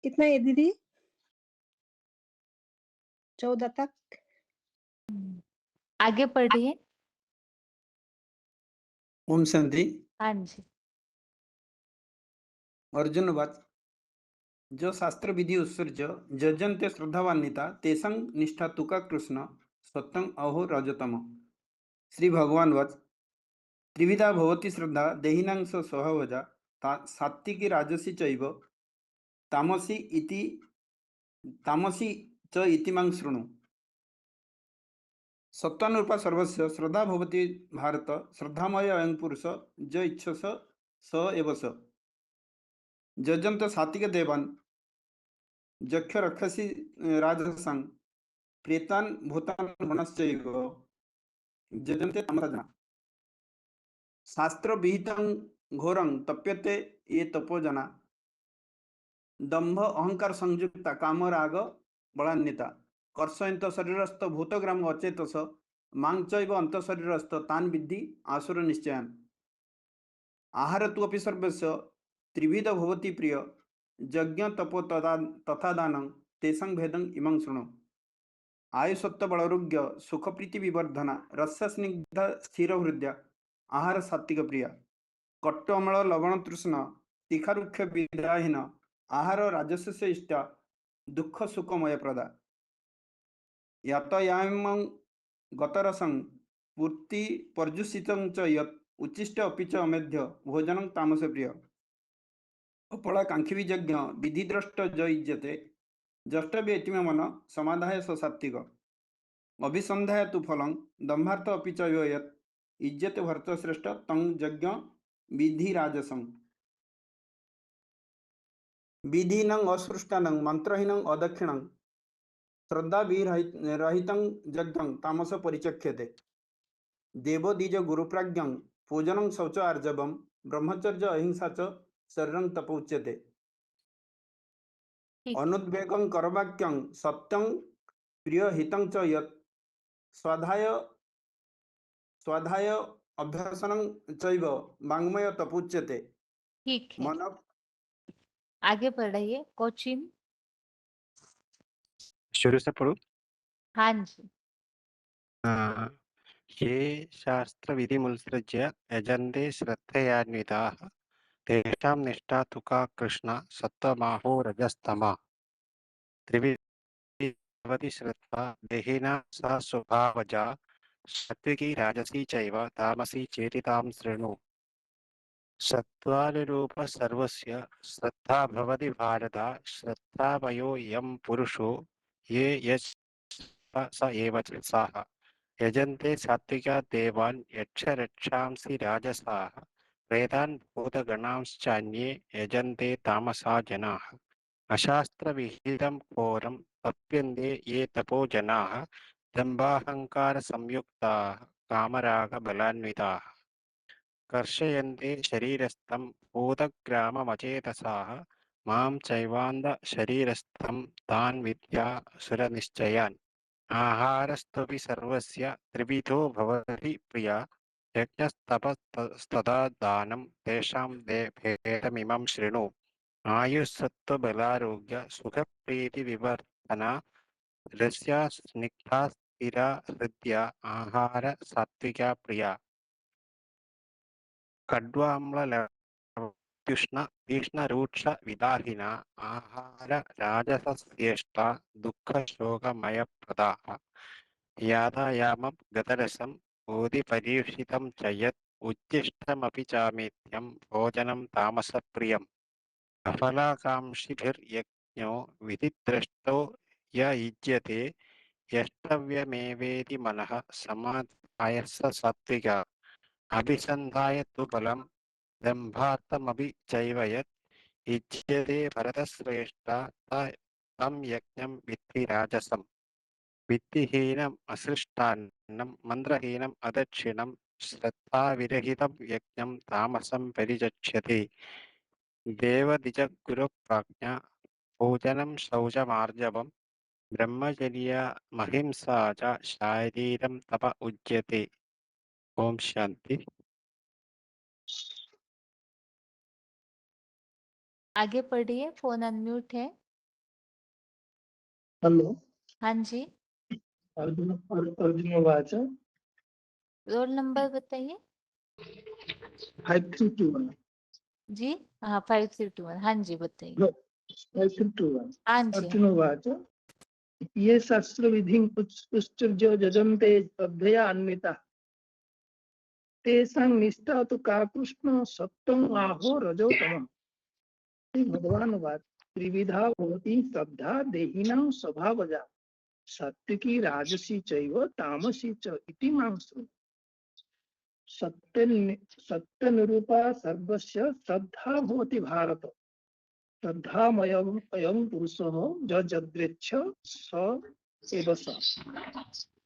इतना है दीदी। 14 तक। आगे पढ़िए। ओम शांति। हाँ जी। अर्जुनवाच जो शास्त्र विधि उत्सर्ज जजन्ते श्रद्धावान्विता तेषां निष्ठा तुका कृष्ण सत्यं अहो रजतम। श्री भगवान वच त्रिविधा भवति श्रद्धा देहिनां स स्वभावजा सात्विकी राजसी चैव तामसी च इति मां शृणु। सत्वानुरूपा सर्वस्य श्रद्धा भवति भारत श्रद्धामय अयं पुरुष ज इच्छस स एव स जजन्त सात्विक देवान् जक्ष रक्षसी राजसां प्रेतान् भूतान् गणश्चैव जजन्ते तमसा शास्त्र विहितं घोरं तप्यते ये तपो जना दंभ अहंकार संयुक्ता कामराग बलान्विता कर्षयन्त शरीरस्थ भूतग्राम अचेतस मां चैव अंतशरीरस्थ तान् विद्धि आसुर निश्चयान्। आहार तु अपि सर्वस्य त्रिविध भवति प्रिय यज्ञ तपो तथा दानं तेषां भेदं इमं शृणु। आयुसत्व बलारोग्य सुख प्रीति विवर्धना रस्य स्निग्ध स्थिर हृदय आहार सात्विक प्रिया कट्ट अम्ल लवण तृष्ण तीखारुक्ष विदाहीन आहार राजस्य इष्टा दुख सुखमय प्रदा यातयामं गतरसं पूर्ति पर्युषितं च यत् उच्छिष्ट अपि च अमेध्य भोजनं तामस प्रिय अपला कांक्षी यज्ञ विधिद्रष्ट जयुज्यते जष्टव्य इतिमे मन समाधाय स सात्विक अभिसंधाय तु फलं दंभार्थ अपि च यत् इज्यते भरतश्रेष्ठ तं यज्ञ विधिराजसं विधिनं असृष्टानं मंत्रहीनं अदक्षिणं श्रद्धा रहितं यज्ञं तामस परिचक्ष्यते देवदीज गुरुप्राज्ञं पूजनं शौच आर्जवं ब्रह्मचर्य अहिंसा च शरीरं तप उच्यते अनुद्वेगं करवाक्यं सत्यं प्रियहितं च यत् स्वाध्याय अभ्यासनं चैव वाङ्मय तपोच्यते। ठीक है, मन आगे पढ़िए। कोचिन। शुरू से पढ़ू। हाँ जी। ये शास्त्र विधिमुत्सृज्य यजन्ते श्रद्धयान्विताः तेषां निष्ठा तुका कृष्ण सत्त्वमाहो रजस्तमः त्रिविधि श्रद्धा देहिना सा स्वभावजा सात्विकी राजसी चैव तामसी चेति तां शृणु। सत्त्वानुरूप सर्वस्य श्रद्धा भवति भारत श्रद्धामयो यं पुरुषो ये यस् स एव च सः यजन्ते सात्विका देवान् यक्ष रक्षांसि राजसाः प्रेतान् भूतगणांश्चान्ये यजन्ते तामसा जनाः अशास्त्रविहितं घोरं तप्यन्ते ये तपो जनाः दम्भाहङ्कारसंयुक्ताः कामरागबलान्विताः कर्षयन्ते शरीरस्थं भूतग्राममचेतसाः मां चैवान्ध शरीरस्थं तान् विद्या सुरनिश्चयान्। आहारस्त्वपि सर्वस्य त्रिविधो भवति प्रिया यज्ञस्तपस्तथा दानं तेषां भेदमिमं शृणु। आयुस्सत्त्वबलारोग्य सुखप्रीतिविवर्धना रस्या स्निग्धा स्थिरा हृद्या आहार सात्विका प्रिया कड्वाम्ललवणोत्युष्ण तीक्ष्णरूक्ष विदाहिना आहार राजसस्येष्टा दुःखशोकमयप्रदाः यातायामं गतरसं बोधिपरीक्षितं च यत् उच्छिष्टमपि चामेत्यं भोजनं तामसप्रियम् अफलाकाङ्क्षिभिर्यज्ञो विधिद्रष्टो य युज्यते यष्टव्यमेवेति मनः समाधाय स सात्विका अभिसन्धाय तु फलं दम्भार्थमपि चैव यत् युज्यते भरतश्रेष्ठ तं यज्ञं विद्धि राजसम् वित्तिहीनम् असृष्टान्नं मन्त्रहीनम् अदक्षिणं श्रद्धाविरहितं यज्ञं तामसं परिचक्ष्यते देवदिजगुरुप्राज्ञा भोजनं शौचमार्जवं ब्रह्मचर्यमहिंसा च शारीरं तप उच्यते। ओम शांति। आगे पढ़िए। फोन अनम्यूट है। हेलो। हाँ जी। अर्जुन उवाच रोल नंबर बताइए 5321 जी। हाँ 5321, हाँ जी बताइए। 5321 हाँ जी अर्जुन उवाच ये शास्त्र विधिं उत्सृज्य जजन्ते श्रद्धया अन्विता तेषां निष्ठा तु का कृष्ण सत्त्वम् आहो रजो तमः। श्री भगवान उवाच त्रिविधा भवति श्रद्धा देहिनां स्वभावजा सात्विकी राजसी चैव तामसी च इति मां शृणु। सत्यनिरूपा सर्वस्य श्रद्धा भवति भारत श्रद्धामयम् अयं पुरुषः यजद्रेच्छ स एव स।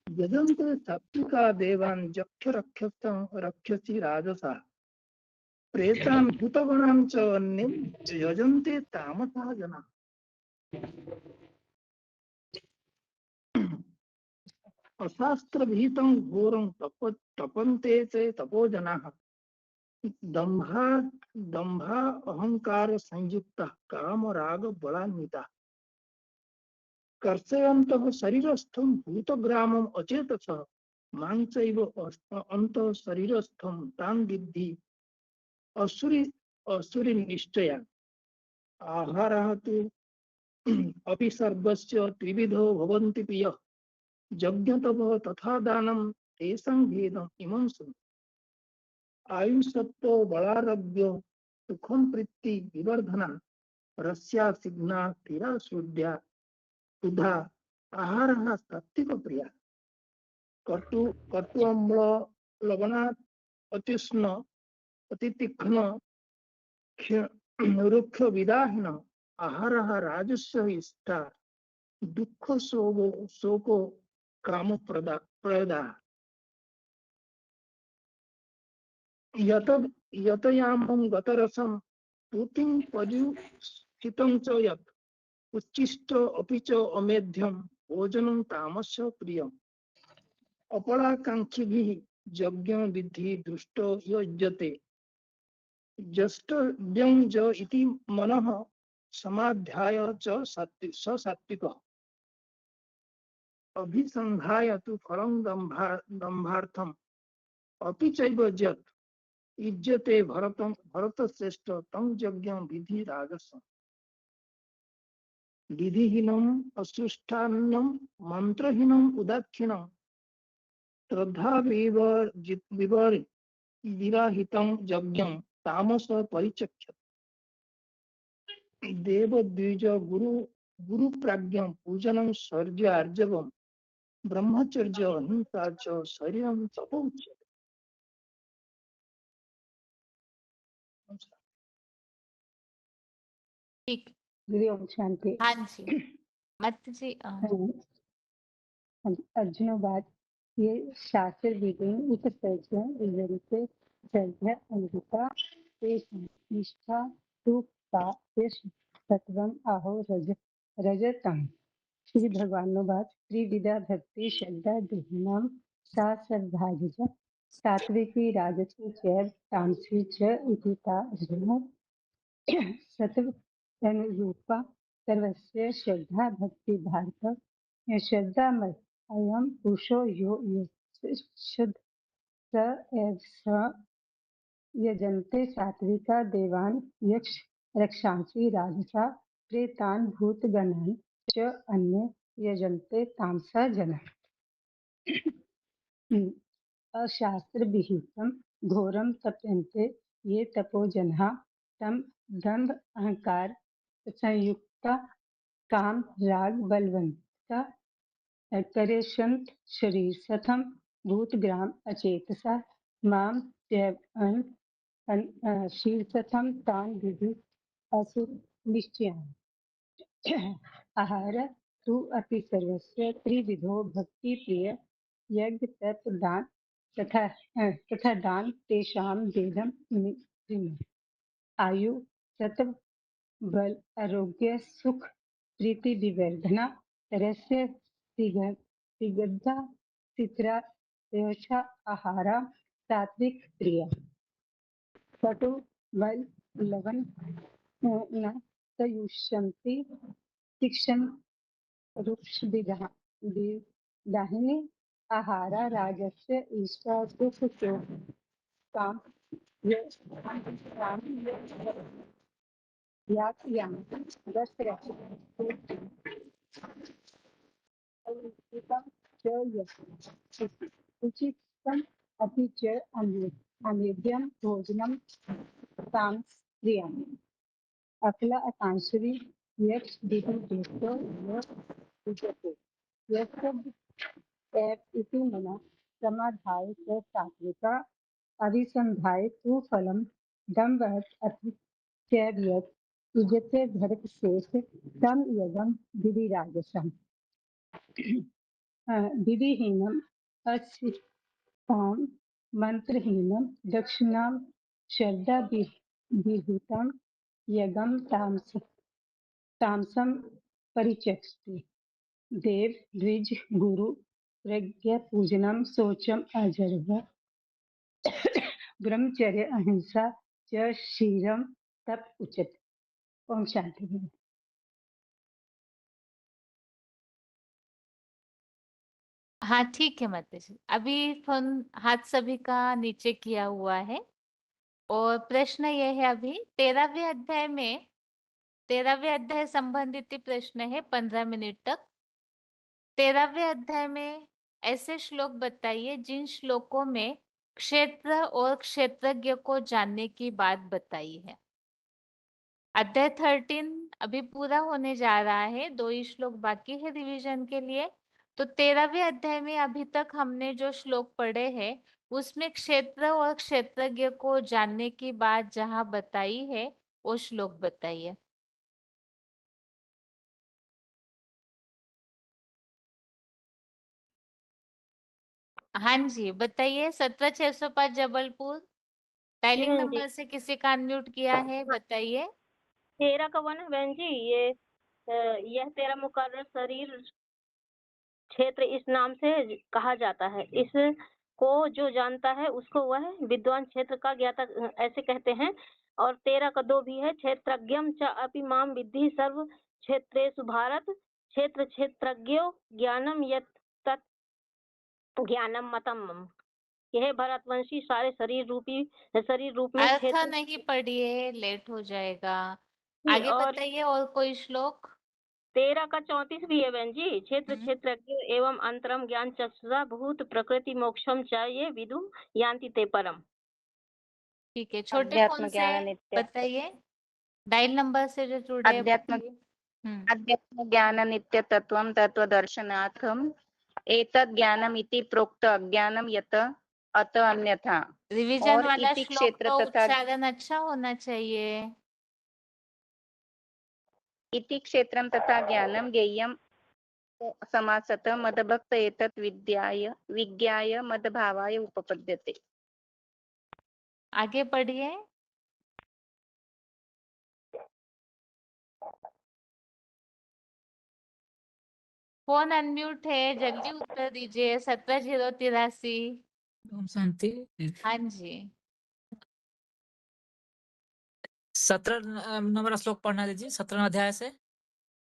यजन्ते सात्विका देवान् यक्ष रक्षसि राजसा प्रेतान् भूतगणान् च अन्ये यजन्ते तामसा जनाः। अशास्त्र विहितं घोरं तपन्ते च तपो जनाः दम्भा अहंकार संयुक्तः काम राग बलान्विताः कर्षयन्तः शरीरस्थं भूतग्रामम् अचेतसः मां चैव अन्तः शरीरस्थं तान् विद्धि असुरी निश्चया। आहारः तु अपि सर्वस्य त्रिविधो भवन्ति प्रिय यज्ञतपः तथा दानं तेषां भेदम् इमं शृणु। आयुषत्व बलारभ्य सुखम प्रीति विवर्धना रस्या सिग्ना स्थिरा शुद्ध्या सुधा आहारः सात्विक प्रिया कटु अम्ल लवणात् अतिष्ण अतितीक्ष्ण रुक्ष विदाहिन आहारः राजस्य इष्टा दुःख शोको काम प्रदा यतयामं गतरसं पूतिं पर्युषितं च यत् उच्छिष्ट अपि च अमेध्यं भोजनं तामस्य प्रियम्। अपराकांक्षिभिः यज्ञं विद्धि दृष्टो युज्यते जष्टव्यं ज इति मनः समाध्याय च सात्विकः। अभिसंधाय तु फलं दम्भार्थम् अपि चैव यत् युज्यते भरतश्रेष्ठ तं यज्ञं विधि राजसम्। विधिहीनम् असृष्टान्नं मंत्रहीनम् उदाक्षिणं श्रद्धा विरहितं यज्ञं तामस परिचक्षत। देवद्विज गुरु प्राज्ञं पूजनं शौर्य आर्जवम् ब्रह्मचर्य अहिंसा च शरीरं तपोच्यते। ठीक। दीदी ओम शांति। हाँ जी मत जी अर्जुन बात ये शास्त्र विधि उपसर्ग इजंते श्रद्धा अंगिता निष्ठा तु का तत्वम आहो रजतम। श्री भगवान बात त्रिविधा भक्ति श्रद्धा देहिनां सा श्रद्धाज सात्विकी राजसी च तामसी च इति ता सत्व अनुरूपा सर्वस्य श्रद्धा भक्ति भारत श्रद्धा मत अयम पुरुषो यो शुद्ध स एव स यजन्ते सात्विका देवान् यक्ष रक्षांसि राजसा प्रेतान् भूतगणान् च अन्ये यजन्ते तामसा जनाः। अशास्त्र विहितं घोरं तप्यन्ते ये तपो जनाः तम दंभ अहंकार संयुक्ता काम राग बलवंता करेशंत शरीर सथम भूतग्राम अचेतसा माम शीर्षथम तान विधि असुर निश्चयान्। आहार तु अपि सर्वस्य त्रिविधो भक्ति प्रिय यज्ञ तप दान तथा दान तेषां भेदम् इमं। आयु सत्व बल आरोग्य सुख प्रीति विवर्धना रस्य सिगद्धा सित्रा योषा आहारा सात्विक प्रिय कटु बल लवण न तयुष्यन्ति तीक्ष्ण रुक्ष दाहिने आहारा राजस्य ईश्वर सुख शोक काम उचितम अपि च अमेध्यम भोजनम ताम क्रियम अकला आकांक्षी यक्ष दिति देशो उच्यते यस्य इति मना समाधाय च सात्विका अभिसंधाय तु फलम दम्भः अतिचर्यत युजते भरत शेष तम यदम विधिराजसम विधिहीनम अशिष्टाम मंत्रहीनम दक्षिणाम श्रद्धा विहितम यगम तामसम परिचक्षते देव द्विज गुरु प्रज्ञा पूजनम शौचम अजर्व ब्रह्मचर्य अहिंसा च शीलम तप उचित। ओम शांति। हाँ ठीक है माता जी, अभी फोन हाथ सभी का नीचे किया हुआ है और प्रश्न ये है अभी 13वें अध्याय संबंधित प्रश्न है 15 मिनट तक। 13वें अध्याय में ऐसे श्लोक बताइए जिन श्लोकों में क्षेत्र और क्षेत्रज्ञ को जानने की बात बताई है। अध्याय 13 अभी पूरा होने जा रहा है, 2 ही श्लोक बाकी है रिवीजन के लिए। तो 13वें अध्याय में अभी तक हमने जो श्लोक पढ़े हैं उसमें क्षेत्र और क्षेत्रज्ञ को जानने की बात जहां बताई है वो श्लोक बताइए। हाँ जी बताइए। 17605 जबलपुर डायलिंग नंबर से किसी का अनम्यूट किया है, बताइए। 13 का 1 है बहन जी। यह तेरा मुकर्रर शरीर क्षेत्र इस नाम से कहा जाता है। इसको जो जानता है उसको वह विद्वान क्षेत्र का ज्ञाता ऐसे कहते हैं। और 13 का 2 भी है। क्षेत्रज्ञम च अपि माम विद्धि सर्व क्षेत्रेषु भारत क्षेत्र क्षेत्रज्ञो ज्ञानम यत् तत् ज्ञानम मतम। यह भरतवंशी सारे शरीर रूप में अर्थ क्षेत्र नहीं पढ़िए, लेट हो जाएगा। जी, आगे और बताइए और कोई श्लोक। 13 का 34 भी है बहन जी। क्षेत्र क्षेत्रज्ञ एवं अंतरम ज्ञान चक्षुषा भूत प्रकृति मोक्षम च ये विदु यान्ति ते परम। ठीक है, छोटे अध्यात्म फोन से ज्ञान नित्य बताइए। डायल नंबर से जो जुड़े हैं, अध्यात्म बताइए। अध्यात्म ज्ञान नित्य तत्वम तत्वदर्शनार्थम एतद् ज्ञानम इति प्रोक्त अज्ञानम यत अत अन्यथा। रिवीजन और वाला इति श्लोक क्षेत्र का तथा उच्चारण अच्छा होना चाहिए। इति क्षेत्रम तथा ज्ञानम ज्ञेयम समासत मदभक्त एतत् विज्ञाय मदभावाय उपपद्यते। आगे पढ़िए। फोन अनम्यूट है, जल्दी उत्तर दीजिए। 17083। ओम शांति। हाँ जी 17 नंबर श्लोक पढ़ना दीजिए, 17 अध्याय से।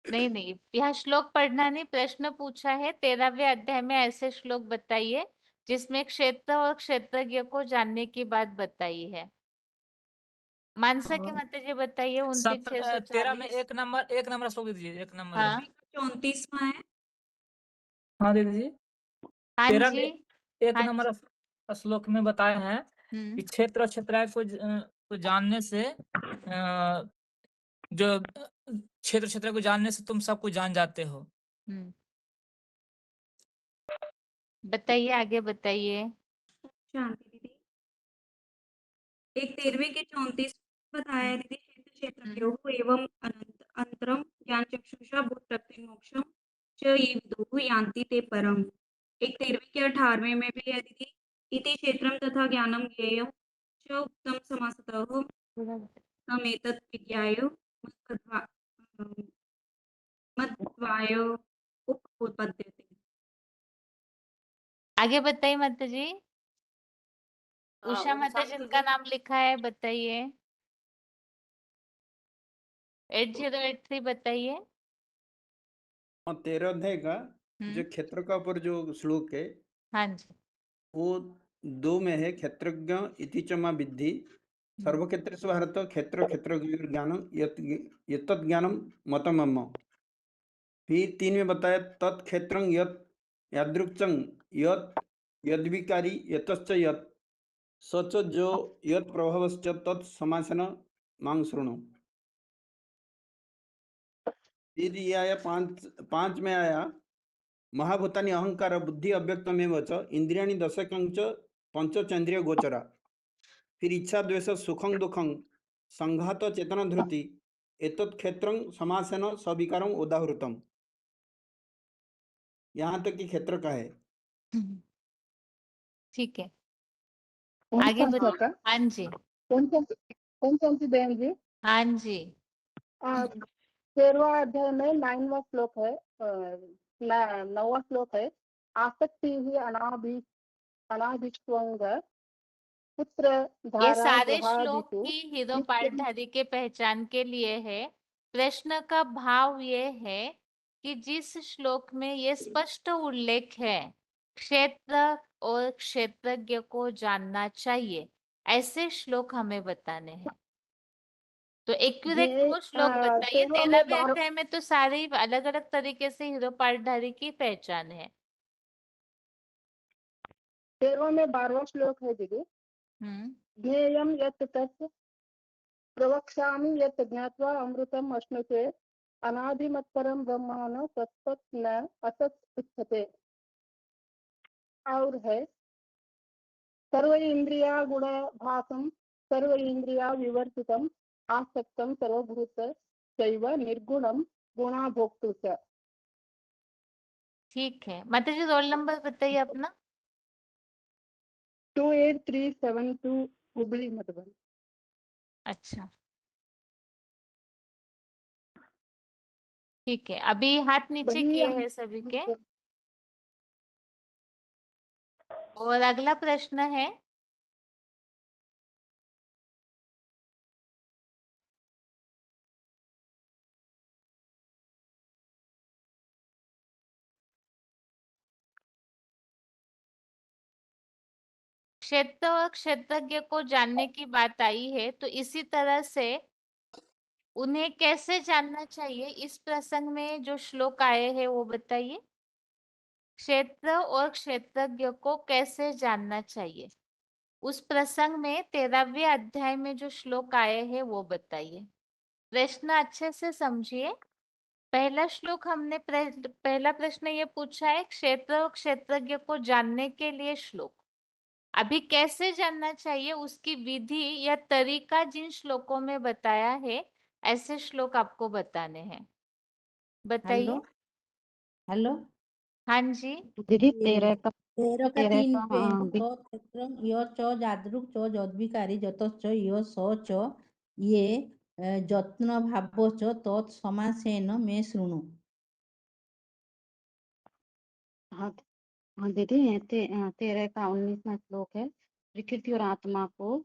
नहीं, यह श्लोक पढ़ना नहीं, प्रश्न पूछा है 13वें अध्याय में ऐसे श्लोक बताइए जिसमें क्षेत्र और क्षेत्रज्ञ को जानने की बात बताई है। मानसा के माता जी बताइए। 13 में 29640। एक नंबर श्लोक दीजिए, एक नंबर। हाँ 34वां है। हाँ दे दीजिए। हाँ 13 जी में एक हाँ नंबर श्लोक में बताया है कि क्षेत्र और क्षेत्रज्ञ को जानने से जो क्षेत्र क्षेत्र को जानने से तुम सब कुछ जान जाते हो। बताइए, आगे बताइए। शांति दीदी। एक 13वें के 34 बताया है दीदी। क्षेत्र क्षेत्रज्ञोः एवं अंतरम ज्ञान चक्षुषा भूत प्रकृति मोक्षम च ये विदुः यान्ति ते परम। एक 13वें के 18वें में भी है दीदी। इति क्षेत्रम तथा ज्ञानम ज्ञेयं च उत्तम समासतः तमेतत् विज्ञाय मद्भावाय उपपद्यते। आगे बताइए माता जी। उषा माता जिनका नाम लिखा है बताइए। 8083 बताइए। 13 अध्याय का जो क्षेत्र का ऊपर जो श्लोक है हाँ जी। वो 2 में है, क्षेत्रज्ञ इति च मा विद्धि सर्वक्षेत्रेषु भारत क्षेत्र ज्ञानम यत्तत् ज्ञानम मतम मम। फिर 3 में बताया तत्क्षेत्रं यत् यादृक्चं यत् यद्विकारी यतश्च यत् सच जो यत् प्रभावश्च तत् समासन मांग शृणु। फिर ये आया 5 में आया महाभूतानि अहंकार बुद्धि अव्यक्तमेव च इंद्रियाणि दशकं च पंचचंद्रिय गोचरा। फिर इच्छा द्वेष सुखं दुखं संघात चेतना धृति एतत् क्षेत्रं समासेन सविकारं उदाहृतम। यहाँ तक कि क्षेत्र का है। ठीक है, कौन आगे कौन सा बताइए। का? हाँ जी। कौन सी बहन जी? हाँ जी। 13वां अध्याय में 9वां श्लोक है, 9वां श्लोक है। आसक्ति ही अनाभिष्वंग पुत्र ये धारा सारे श्लोक गृहादिषु ही हीरो पाठधारी के पहचान के लिए है। प्रश्न का भाव ये है कि जिस श्लोक में ये स्पष्ट उल्लेख है क्षेत्र और क्षेत्रज्ञ को जानना चाहिए, ऐसे श्लोक हमें बताने हैं। तो एक्यूरेट ये वो श्लोक बताइए। 13वां में 13वें अध्याय में तो सारे ही अलग अलग तरीके से हीरो पाठधारी की पहचान है। 13वां में 12वां श्लोक है दीदी। ज्ञेयं यत् तत् प्रवक्ष्यामि यत् ज्ञात्वा अमृतम् अश्नुते अनादिमत्परं ब्रह्माण तत्तत् न असत् उच्यते। और है सर्व इंद्रिया गुणभासं सर्व इंद्रिया विवर्तितम् आसक्तं सर्वभूत चैव निर्गुणं गुणाभोक्तु च। ठीक है, माता जी रोल नंबर बताइए अपना। 28372 हुबली मधुबन। अच्छा, ठीक है, अभी हाथ नीचे किए हैं सभी के। और अगला प्रश्न है क्षेत्र और क्षेत्रज्ञ को जानने की बात आई है, तो इसी तरह से उन्हें कैसे जानना चाहिए, इस प्रसंग में जो श्लोक आए हैं वो बताइए। क्षेत्र और क्षेत्रज्ञ को कैसे जानना चाहिए, उस प्रसंग में 13वें अध्याय में जो श्लोक आए हैं वो बताइए। प्रश्न अच्छे से समझिए। पहला श्लोक हमने पहला प्रश्न ये पूछा है क्षेत्र और क्षेत्रज्ञ को जानने के लिए श्लोक। अभी कैसे जानना चाहिए उसकी विधि या तरीका जिन श्लोकों में बताया है, ऐसे श्लोक आपको बताने हैं। बताइए। हेलो। हाँ जी दीदी। 13 का 3 पे हाँ, तो क्षेत्रं यो च जादृक् च जद्विकारी जतश्च यो स च ये जत्न भावो च तत् समासेन मे शृणु। हाँ हाँ दीदी, ये 13 का 19वां श्लोक है। प्रकृति और आत्मा को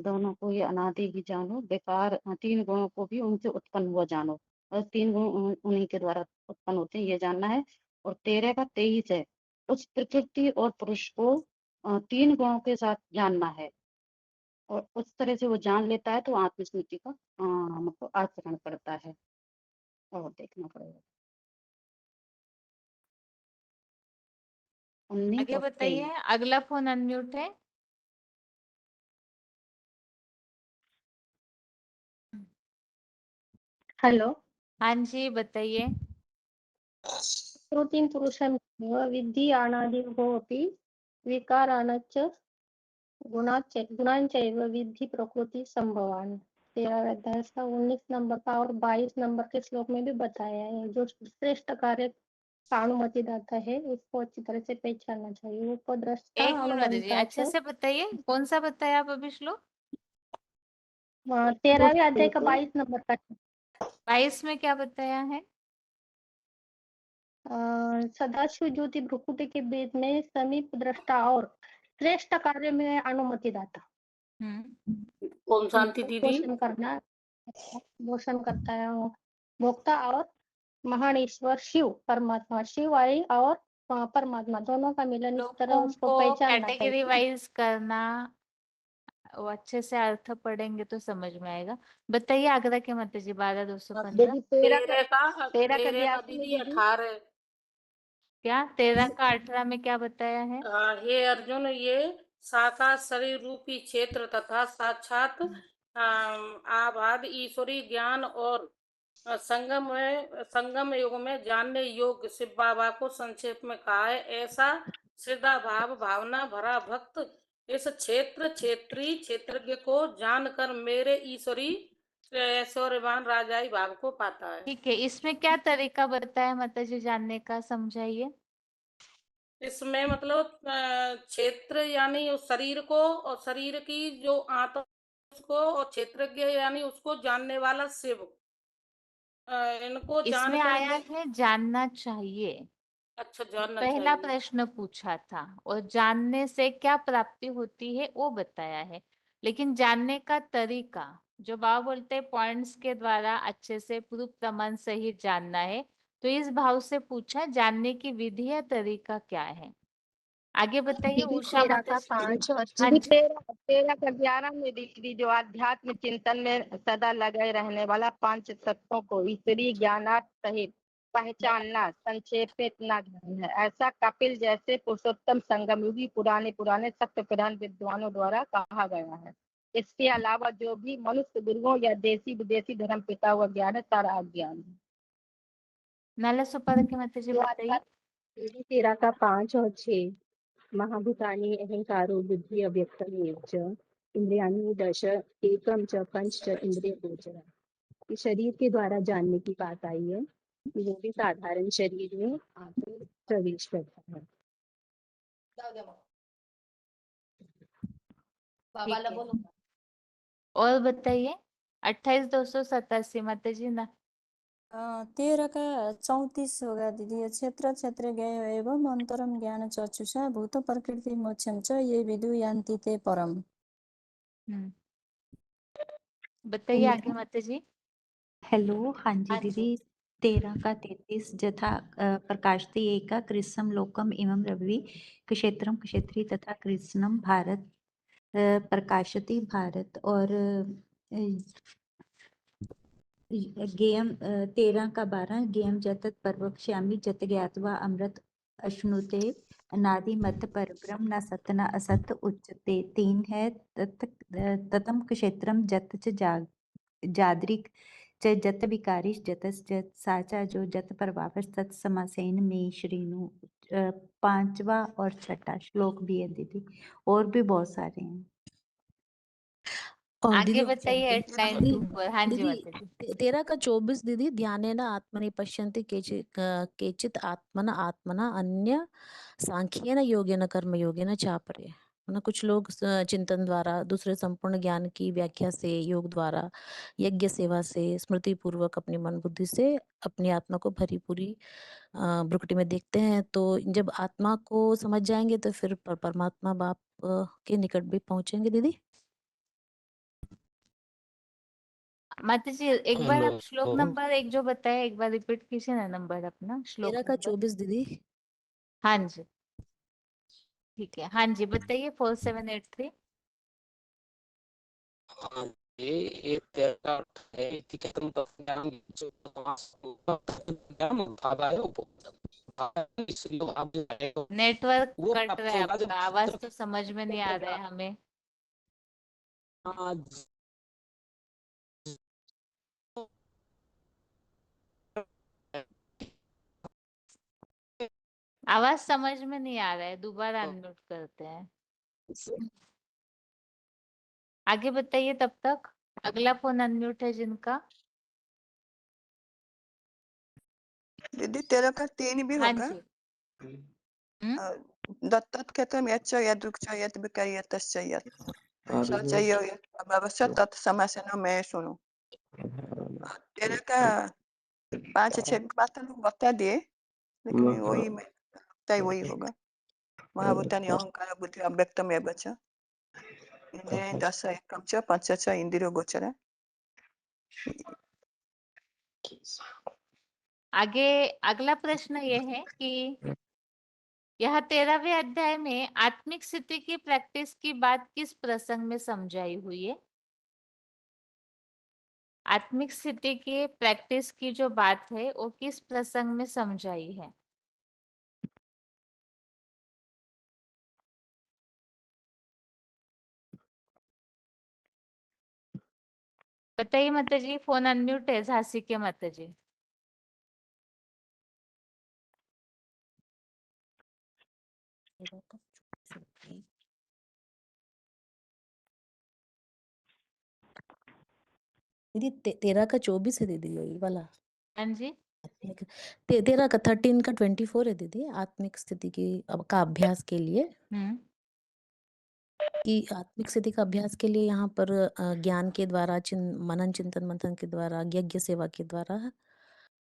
दोनों को ये अनादि ही जानो, बेकार 3 गुणों को भी उनसे उत्पन्न हुआ जानो, और 3 गुण उन्हीं के द्वारा उत्पन्न होते हैं, ये जानना है। और 13 का 23 है, उस प्रकृति और पुरुष को 3 गुणों के साथ जानना है, और उस तरह से वो जान लेता है तो आत्मस्मृति का मतलब आचरण करता है। और देखना पड़ेगा 19 आगे और 23। बताइए। अगला फोन अनम्यूट है। हेलो। हाँ जी बताइए। श्रुतिं पुरुषं विद्धि अनादिभोऽपि विकारानश्च गुणांचैव विद्धि प्रकृति संभवान। 13 अध्याय का 19 नंबर का और 22 नंबर के श्लोक में भी बताया है। जो श्रेष्ठ कार्य का अनुमति दाता है उसको अच्छी तरह से पहचानना चाहिए। उपद्रष्टा एक मिनट माता जी, अच्छे अनुमंता से बताइए कौन सा बताया आप अभी श्लोक। 13वें अध्याय का 22 नंबर का 22 में क्या बताया है। सदाशिव ज्योति भ्रुकुटी के वेद में समीप दृष्टा और श्रेष्ठ कार्य में अनुमति दाता। ओम शांति दीदी। पोषण करना, पोषण करता है भोक्ता और महान ईश्वर शिव परमात्मा, शिव आई और परमात्मा दोनों का मिलन, इस तरह लोगों उसको को पहचानना कैटेगरी चाहिए। वाइज करना, वो अच्छे से अर्थ पढ़ेंगे तो समझ में आएगा। बताइए आगरा के माता जी 12,215। दीदी 13 का तेरह का 13 दिया का आपने दीदी दीदी। 18। क्या 13 का 18 में क्या बताया है? हे अर्जुन, ये साकार शरीर रूपी क्षेत्र तथा साक्षात आभाद ईश्वरी ज्ञान और संगम युग में जानने योग्य शिव बाबा को संक्षेप में कहा है। ऐसा श्रद्धा भाव भावना भरा भक्त इस क्षेत्रज्ञ को जानकर मेरे ईश्वरी ऐश्वर्यवान राजाई भाव को पाता है। ठीक है, इसमें क्या तरीका बताया माता जी जानने का, समझाइए। इसमें मतलब क्षेत्र यानी उस शरीर को और शरीर की जो आत्मा उसको, और क्षेत्रज्ञ यानी उसको जानने वाला शिव, इनको इसमें जानकर आया है जानना चाहिए। अच्छा जानना पहला चाहिए। प्रश्न पूछा था और जानने से क्या प्राप्ति होती है वो बताया है, लेकिन जानने का तरीका जो बाबा बोलते हैं पॉइंट्स के द्वारा अच्छे से प्रूफ प्रमाण सहित जानना है, तो इस भाव से पूछा जानने की विधि या तरीका क्या है। आगे बताइए दीदी उषा 13 माता का जी। 5 और हाँ दीदी जी, 13 का 11 में दीदी जो आध्यात्म चिंतन में सदा लगे रहने वाला 5 तत्वों को ईश्वरीय ज्ञानार्थ सहित पहचानना संक्षेप में इतना ज्ञान है। ऐसा कपिल जैसे पुरुषोत्तम संगम युगी पुराने सत्य प्रधान विद्वानों द्वारा कहा गया है। इसके अलावा जो भी मनुष्य गुरुओं या देशी विदेशी धर्म पिता हुआ ज्ञान है सारा अज्ञान है। नाला सुपारा के माता जी बताइए। दीदी 13 का 5 और 6 महाभूतानि अहंकारो बुद्धि अव्यक्तम च इंद्रियाणि दश एकम च पंच च इंद्रिय गोचर। इस शरीर के द्वारा जानने की बात आई है कि वो भी साधारण शरीर में आकर प्रवेश करता है। ठीक है, और बताइए 28,287 माता जी ना। 13 का 34 होगा दीदी। क्षेत्र ज्ञेय एवं अंतरम ज्ञान चक्षुषा भूत प्रकृति मोक्षम च ये विदुयान्ति ते परम। बताइए आगे माता जी। हेलो, हाँ जी हाँ जी। दीदी। 13 का 33 जथा प्रकाशते एका कृष्णम लोकम इमं रवि क्षेत्रम क्षेत्री तथा कृष्णम भारत प्रकाशति भारत। और गेयम 13 का 12 गेयम जतत परवक्ष्यामि जत ज्ञात्वा अमृत अश्नुते अनादि मत परब्रह्म न सत न असत उच्यते। 3 है ततम क्षेत्रम जत च जादृक च जत विकारिश जतस जत साचा जो जत प्रभावस तत् समासेन में श्रीनु। 5वां और 6वां श्लोक भी है दीदी, और भी बहुत सारे हैं। और आगे दीदी बताइए 892 पर। हाँ जी माता जी। 13 का 24 दीदी ध्यानेन आत्मनि पश्यन्ति केचित् आत्मना अन्य सांख्येन योगेन कर्म योगेन चापरे। कुछ लोग चिंतन द्वारा दूसरे संपूर्ण ज्ञान की व्याख्या से, योग द्वारा, यज्ञ सेवा से, स्मृति पूर्वक अपनी मन बुद्धि से अपनी आत्मा को भरी पूरी भ्रुकुटी में देखते हैं। तो जब आत्मा को समझ जाएंगे तो फिर परमात्मा बाप के निकट भी पहुंचेंगे दीदी। माता जी एक बार आप श्लोक नंबर 1 जो बताया एक बार रिपीट कीजिए ना, नंबर अपना श्लोक 13 का नंबर। 24 दीदी। हाँ जी ठीक है। हाँ जी बताइए 4783। हाँ जी, ये 13 अर्थ है इति केतम तत्ज्ञानम ज्ञानम भावाय उपपदम। इसलिए आप जो जाएगा नेटवर्क वो कट प्राप्त रहा है होगा आपका, जब आवाज तो समझ में नहीं आ रहा है हमें। आवाज समझ में नहीं आ रहा है, दोबारा अनम्यूट करते हैं। आगे बताइए तब तक। अगला फोन अनम्यूट है जिनका। दीदी 13 का 3 भी हाँ होगा। जी। दत्तत कहते यच्च यदृक्ष यत् विकारी यतश्च यत् सच अवश्य तत् समासेन में सुनो। 13 का 5 6 बात तो लोग बता दिए, लेकिन वही में लगता है वही होगा। महाभूतानि अहंकार बुद्धि अव्यक्तम एव च इंद्रियाणि दश एकम च पंच च इंद्रियो गोचर। आगे अगला प्रश्न ये है कि यह 13वें अध्याय में आत्मिक स्थिति की प्रैक्टिस की बात किस प्रसंग में समझाई हुई है? आत्मिक स्थिति की प्रैक्टिस की जो बात है वो किस प्रसंग में समझाई है? बताइए माता जी, फोन अनम्यूट है झांसी के माता जी। दीदी 13 का 24 है दीदी, यही वाला। हाँ जी। 13 का 13 का 24 है दीदी, आत्मिक स्थिति की का अभ्यास के लिए। कि आत्मिक स्थिति का अभ्यास के लिए यहाँ पर ज्ञान के द्वारा, मनन चिंतन मंथन के द्वारा, यज्ञ सेवा के द्वारा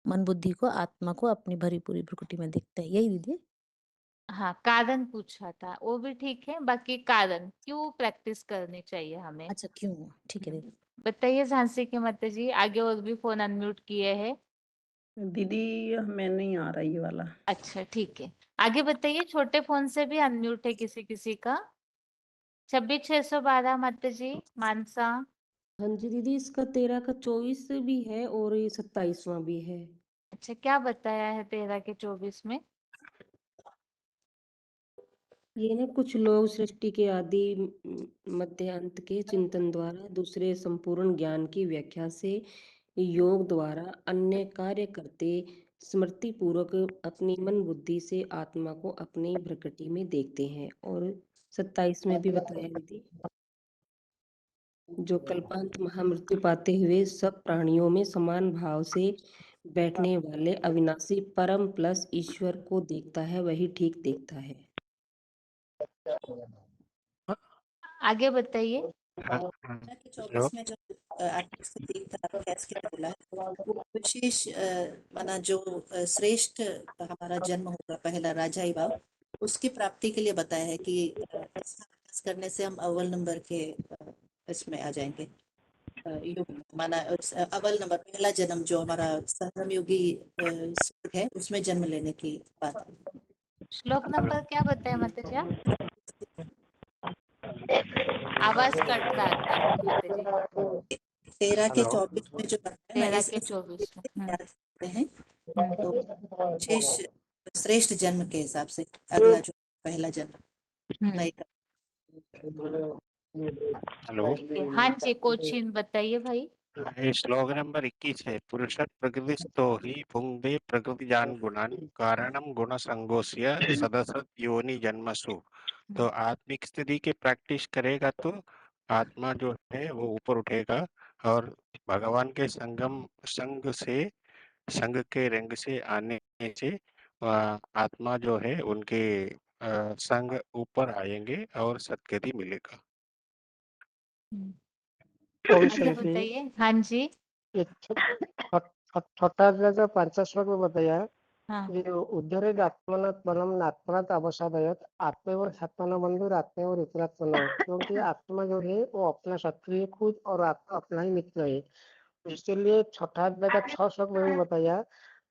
मन बुद्धि को, आत्मा को अपनी भरी पूरी प्रकृति में दिखता है, यही दीदी। हाँ, कारण पूछा था, वो भी ठीक है, बाकी कारण क्यों प्रैक्टिस करनी चाहिए हमें? अच्छा, क्यों? ठीक है दीदी। बताइए झांसी की माता जी, आगे और भी फोन अनम्यूट किए हैं। दीदी हमें नहीं आ रहा ये वाला। अच्छा ठीक है, आगे बताइए। छोटे फोन से भी अनम्यूट है किसी किसी का। 26,612 माता जी, मानसा। हाँ जी दीदी, इसका 13 का 24 भी है और ये 27वां भी है। अच्छा, क्या बताया है 13 के 24 में? ये ना कुछ लोग सृष्टि के आदि मध्य अंत के चिंतन द्वारा दूसरे संपूर्ण ज्ञान की व्याख्या से योग द्वारा अन्य कार्य करते स्मृति पूर्वक अपनी मन बुद्धि से आत्मा को अपनी प्रकृति में देखते हैं। और 27 में भी बताया दीदी, जो कल्पांत महामृत्यु पाते हुए सब प्राणियों में समान भाव से बैठने वाले अविनाशी परम प्लस ईश्वर को देखता है, वही ठीक देखता है। आगे बताइए। 24 में जो आत्मिक स्थिति का अभ्यास के लिए बोला है, वो विशेष माना जो श्रेष्ठ हमारा जन्म होगा पहला राजाई भाव, उसकी प्राप्ति के लिए बताया है कि इसका अभ्यास करने से हम अव्वल नंबर के इसमें आ जाएंगे, युग माना अव्वल नंबर, पहला जन्म जो हमारा संगम योगी स्वर्ग है उसमें जन्म लेने की बात है। श्लोक नंबर क्या बताया माता जी आप? आवाज कट रहा था आपकी माता जी। 13 के 24 में जो बताया ना, 13 इस के 24 में। हैं तो विशेष श्रेष्ठ जन्म के हिसाब से अगला जो पहला जन्म नए का। हेलो। हाँ जी, कोचिन बताइए भाई। ये श्लोक नंबर 21 है। पुरुष प्रकृतिस्थो हि पुंगवे प्रकृतिजान गुणान कारणम गुण संगोस्य सदसत योनि जन्मसु। तो आत्मिक स्थिति की प्रैक्टिस करेगा तो आत्मा जो है वो ऊपर उठेगा और भगवान के संग के रंग से आने से आत्मा जो है उनके संग ऊपर आएंगे और सदगति मिलेगा। आगे बताइए। हाँ जी। छोटा जो 5 श्लोक में बताया है, हाँ। उद्धरेद आत्मनात् परम नात्मनात् अवसादयत आत्मेवर आत्मना बंधुर आत्मेवर इतरात्मना, क्योंकि आत्मा जो है वो अपना शत्रु खुद और अपना ही मित्र है। इसलिए छठा अध्याय का 6 श्लोक में भी बताया,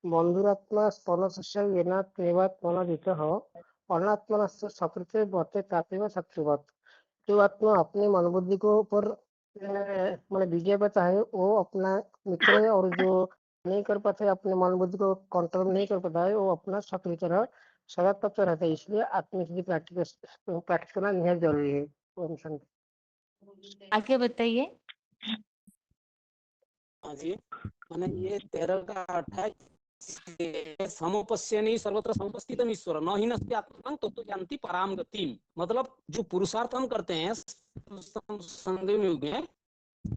बंधुरात्मा स्तनस्य येना त्वेवात् मनोदितः अनात्मनस्य शत्रुते बते तातेव शत्रुवत्। जो आत्मा अपने मन बुद्धि को ऊपर मतलब विजय पाता है वो अपना मित्र है, और जो नहीं कर पाता है, अपने मन बुद्धि को कंट्रोल नहीं कर पाता है, वो अपना शत्रु की तरह सदा तत्पर रहता है। इसलिए आत्मिक की प्रैक्टिस करना निहायत जरूरी है। ओम शांति। आगे बताइए। हाँ जी, मैंने ये 13 का 28 समुपस्यनि सर्वत्र समुपस्थितम ईश्वर न ही नस्ति आत्मनं ततो जानति पराम गतिम। मतलब जो पुरुषार्थ हम करते हैं संगम युग में,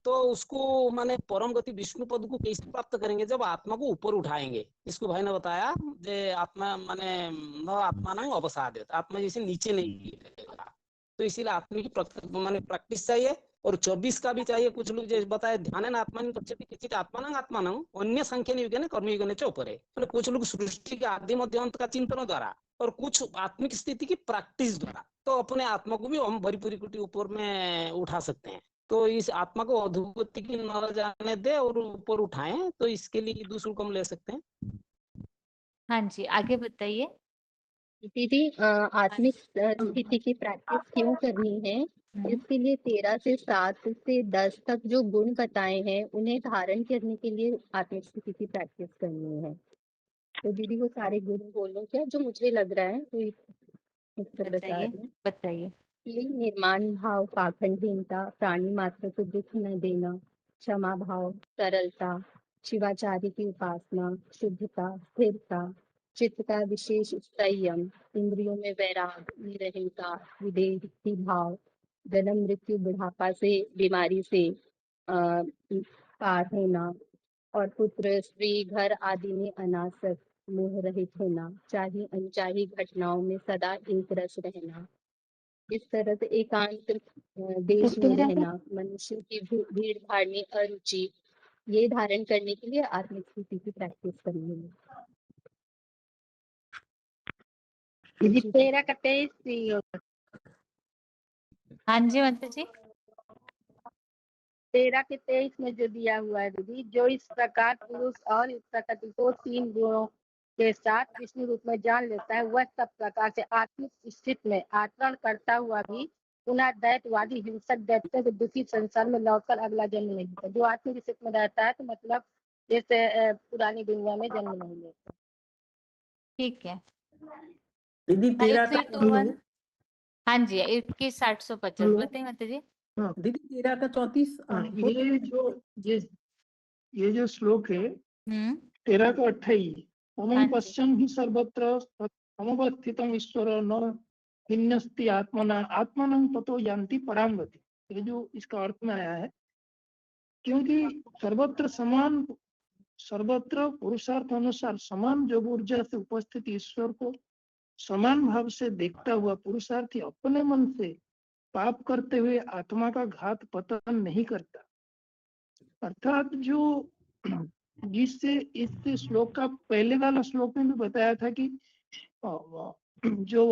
तो उसको माने परम गति विष्णु पद को कैसे प्राप्त करेंगे? जब आत्मा को ऊपर उठाएंगे। इसको भाई ने बताया जे आत्मा माने न आत्मा न अवसादेत, आत्मा जैसे नीचे नहीं गिरेगा। तो इसीलिए आत्मा की माने प्रैक्टिस चाहिए। और 24 का भी चाहिए। कुछ लोग जैसे बताए ध्यान आत्मा पश्यति आत्मा अन्य संख्या युगेन कर्मयुगेन च उपरे। कुछ लोग सृष्टि के आदि मध्य अंत का चिंतन द्वारा और कुछ आत्मिक स्थिति की प्रैक्टिस द्वारा तो अपने आत्मा को भी हम भरी पूरी कुटी ऊपर में उठा सकते हैं। तो इस आत्मा को अधोगति की न जाने दे और ऊपर उठाएं, तो इसके लिए दूसरों को हम ले सकते हैं। हाँ जी, आगे बताइए। दीदी आत्मिक स्थिति की प्रैक्टिस क्यों करनी है? इसके लिए 13 से 7 से 10 तक जो गुण बताए हैं उन्हें धारण करने के लिए आत्मिक स्थिति की प्रैक्टिस करनी है। तो दीदी वो सारे गुण बोलो क्या जो मुझे लग रहा है तो इस पर बता बताइए रही हूँ। बताइए। कि निर्माण भाव, पाखंडहीनता, प्राणी मात्र को दुख न देना, क्षमा भाव, सरलता, शिवाचार्य की उपासना, शुद्धता, स्थिरता, चित्त का विशेष संयम, इंद्रियों में वैराग, निरहंता, विदेही भाव, जन्म मृत्यु बुढ़ापा से बीमारी से पार होना, और पुत्र स्त्री घर आदि में अनासक्त, मोह रहित होना, चाहे अनचाही घटनाओं में सदा एक रस रहना, इस तरह से एकांत देश में रहना, मनुष्य की भीड़ भाड़ में अरुचि, ये धारण करने के लिए आत्मिक स्थिति की प्रैक्टिस करनी है। दीदी 13 का 23 हाँ जी माता जी। 13 के 23 में जो दिया हुआ है दीदी, जो इस प्रकार पुरुष और इस प्रकृति को 3 गुणों के साथ विष्णु रूप में जान लेता है, वह सब प्रकार से आत्मिक स्थिति में आचरण करता हुआ भी पुनः दैत्यवादी हिंसक दैत्यों के दुखी संसार में लौटकर अगला जन्म नहीं लेता। जो आत्मिक स्थिति में रहता है तो मतलब जैसे पुरानी दुनिया में जन्म नहीं लेता। ठीक है। दीदी 13 का 5321। हाँ जी, 21 750। हेलो। बताइए माता जी। हाँ, दीदी 13 का 34 ये जो श्लोक है 13 का 28, हाँ तमं जी। पश्यन् हि सर्वत्र समवस्थितम् ईश्वर न भिन्नस्ति आत्मना आत्मनं ततो यान्ति परां गति। ये जो इसका अर्थ में आया है, क्योंकि सर्वत्र पुरुषार्थ अनुसार समान योग ऊर्जा से उपस्थित ईश्वर को समान भाव से देखता हुआ पुरुषार्थी अपने मन से पाप करते हुए आत्मा का घात पतन नहीं करता। अर्थात जो जिससे इस श्लोक का पहले वाला श्लोक में भी बताया था कि जो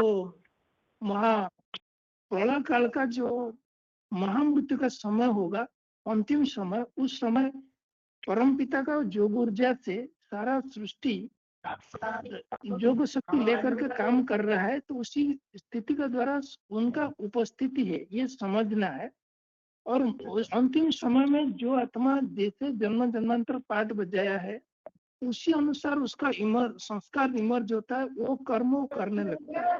प्रलय काल का जो महामृत्यु का समय होगा, अंतिम समय, उस समय परमपिता का योग ऊर्जा से सारा सृष्टि योग शक्ति लेकर के काम कर रहा है, तो उसी स्थिति का द्वारा उनका उपस्थिति है ये समझना है। और अंतिम समय में जो आत्मा जैसे जन्म जन्मांतर पाठ बजाया है उसी अनुसार उसका संस्कार इमर्ज होता है, वो कर्म करने लगता है।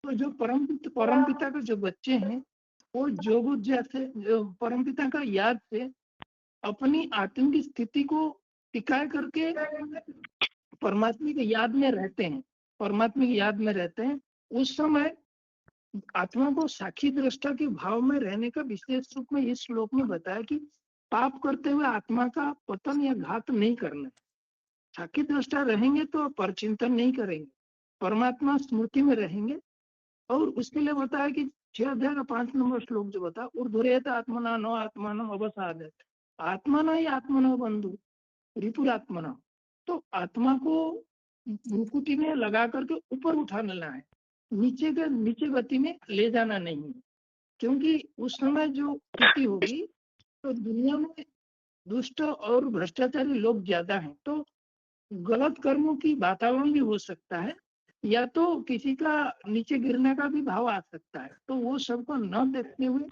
तो जो परमपिता के जो बच्चे हैं वो योग ऊर्जा से परमपिता का याद से अपनी आत्मिक स्थिति को टिकाए करके परमात्मा की याद में रहते हैं, परमात्मा की याद में रहते हैं। उस समय आत्मा को साक्षी दृष्टा के भाव में रहने का विशेष रूप में इस श्लोक में बताया कि पाप करते हुए आत्मा का पतन या घात नहीं करना। साक्षी दृष्टा रहेंगे तो परचिंतन नहीं करेंगे, परमात्मा स्मृति में रहेंगे। और उसके लिए बताया कि 6 अध्याय का 5 नंबर श्लोक जो बता, ऊर्ध्वरेत आत्मना न आत्मानम अवसादत, आत्मना ही आत्मना बंधु रिपुरात्मना। तो आत्मा को मुकुटी में लगा करके ऊपर उठाना है, नीचे गति में ले जाना नहीं। क्योंकि उस समय जो स्थिति होगी तो दुनिया में दुष्ट और भ्रष्टाचारी लोग ज्यादा हैं, तो गलत कर्मों की वातावरण भी हो सकता है, या तो किसी का नीचे गिरने का भी भाव आ सकता है। तो वो सबको न देखते हुए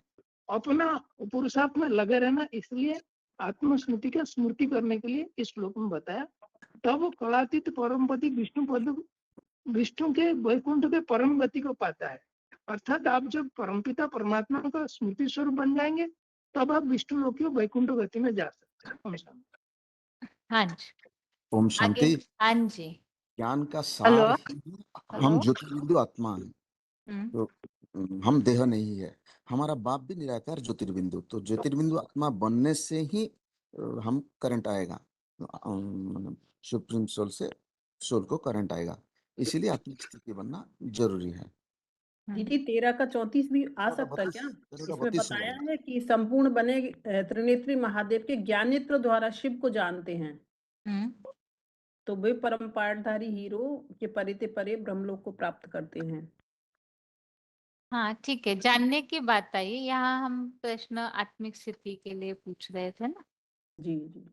अपना पुरुषार्थ में लगे रहना, इसलिए आत्मस्मृति का स्मृति करने के लिए इस श्लोक में बताया। तब कलातीत परमपति विष्णु के वैकुंठ के परम गति को पाता है। अर्थात आप जब परमपिता परमात्मा का स्मृति स्वरूप बन जाएंगे तब आप विष्णु लोक वैकुंठ गति में जा सकते हैं। हाँ जी। ओम आगे। शांति। हाँ जी। ज्ञान का सार ही हम हेलो। ज्योतिर्बिंदु आत्मा है, तो हम देह नहीं है। हमारा बाप भी निराकार ज्योतिर्बिंदु, तो ज्योतिर्बिंदु आत्मा बनने से ही हम करंट आएगा, सुप्रीम सोल से सोल को करंट आएगा, इसीलिए आत्मिक स्थिति बनना जरूरी है। दीदी 13 का 34 भी आ सकता है क्या? इसमें बताया है कि संपूर्ण बने त्रिनेत्री महादेव के ज्ञानेत्र द्वारा शिव को जानते हैं, तो वे परम पाठधारी हीरो के परिते परे ब्रह्मलोक को प्राप्त करते हैं। हाँ ठीक है, जानने की बात आई। यहाँ हम प्रश्न आत्मिक स्थिति के लिए पूछ रहे थे ना। जी जी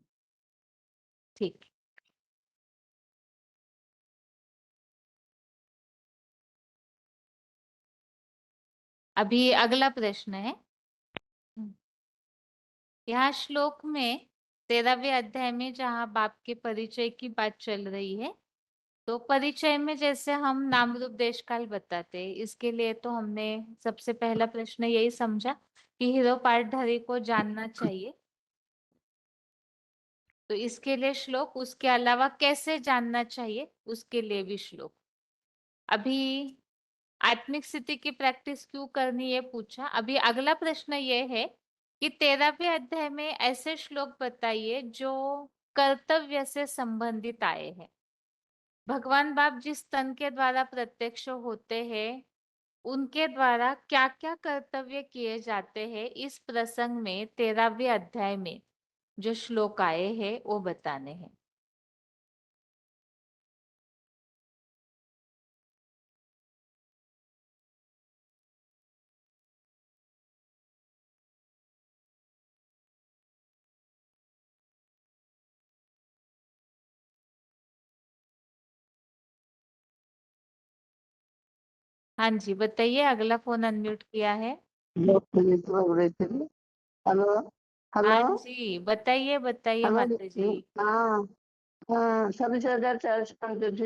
ठीक। अभी अगला प्रश्न है। यहाँ श्लोक में 13वें अध्याय में जहाँ बाप के परिचय की बात चल रही है, तो परिचय में जैसे हम नाम रूप देश काल बताते हैं, इसके लिए तो हमने सबसे पहला प्रश्न यही समझा कि हीरो पाठधारी को जानना चाहिए। तो इसके लिए श्लोक, उसके अलावा कैसे जानना चाहिए उसके लिए भी श्लोक। अभी आत्मिक स्थिति की प्रैक्टिस क्यों करनी ये पूछा। अभी अगला प्रश्न ये है कि 13वें अध्याय में ऐसे श्लोक बताइए जो कर्तव्य से संबंधित आए हैं। भगवान बाप जिस तन के द्वारा प्रत्यक्ष होते हैं, उनके द्वारा क्या क्या कर्तव्य किए जाते हैं, इस प्रसंग में 13वें अध्याय में जो श्लोक आए हैं वो बताने हैं। हाँ जी बताइए, अगला फोन अनम्यूट किया है। हेलो हेलो हाँ जी बताइए बताइए हेलो माता जी। हाँ हाँ, सभी सरदार चर्च पंडित जो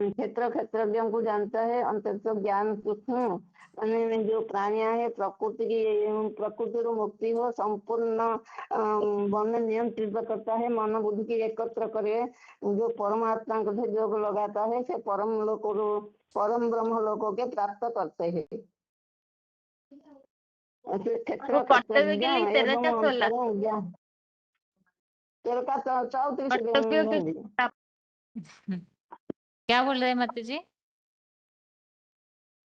क्षेत्र क्षेत्रज्ञों को जानता है, अंतर्गत ज्ञान सूक्ष्म અને जो प्राणियां है प्रकृति मुक्ति हो संपूर्ण वन नियंत्रित करता है, मन बुद्धि की एकत्र करे, जो परमात्मा को योग लगाता है से परम ब्रह्म लोकों के प्राप्त करते हैं। क्षेत्र कर्तव्य के लिए तेरह एवं का 16 अंतरंग ज्ञान 34 कर्तव्यों के क्या बोल रहे हैं माता जी?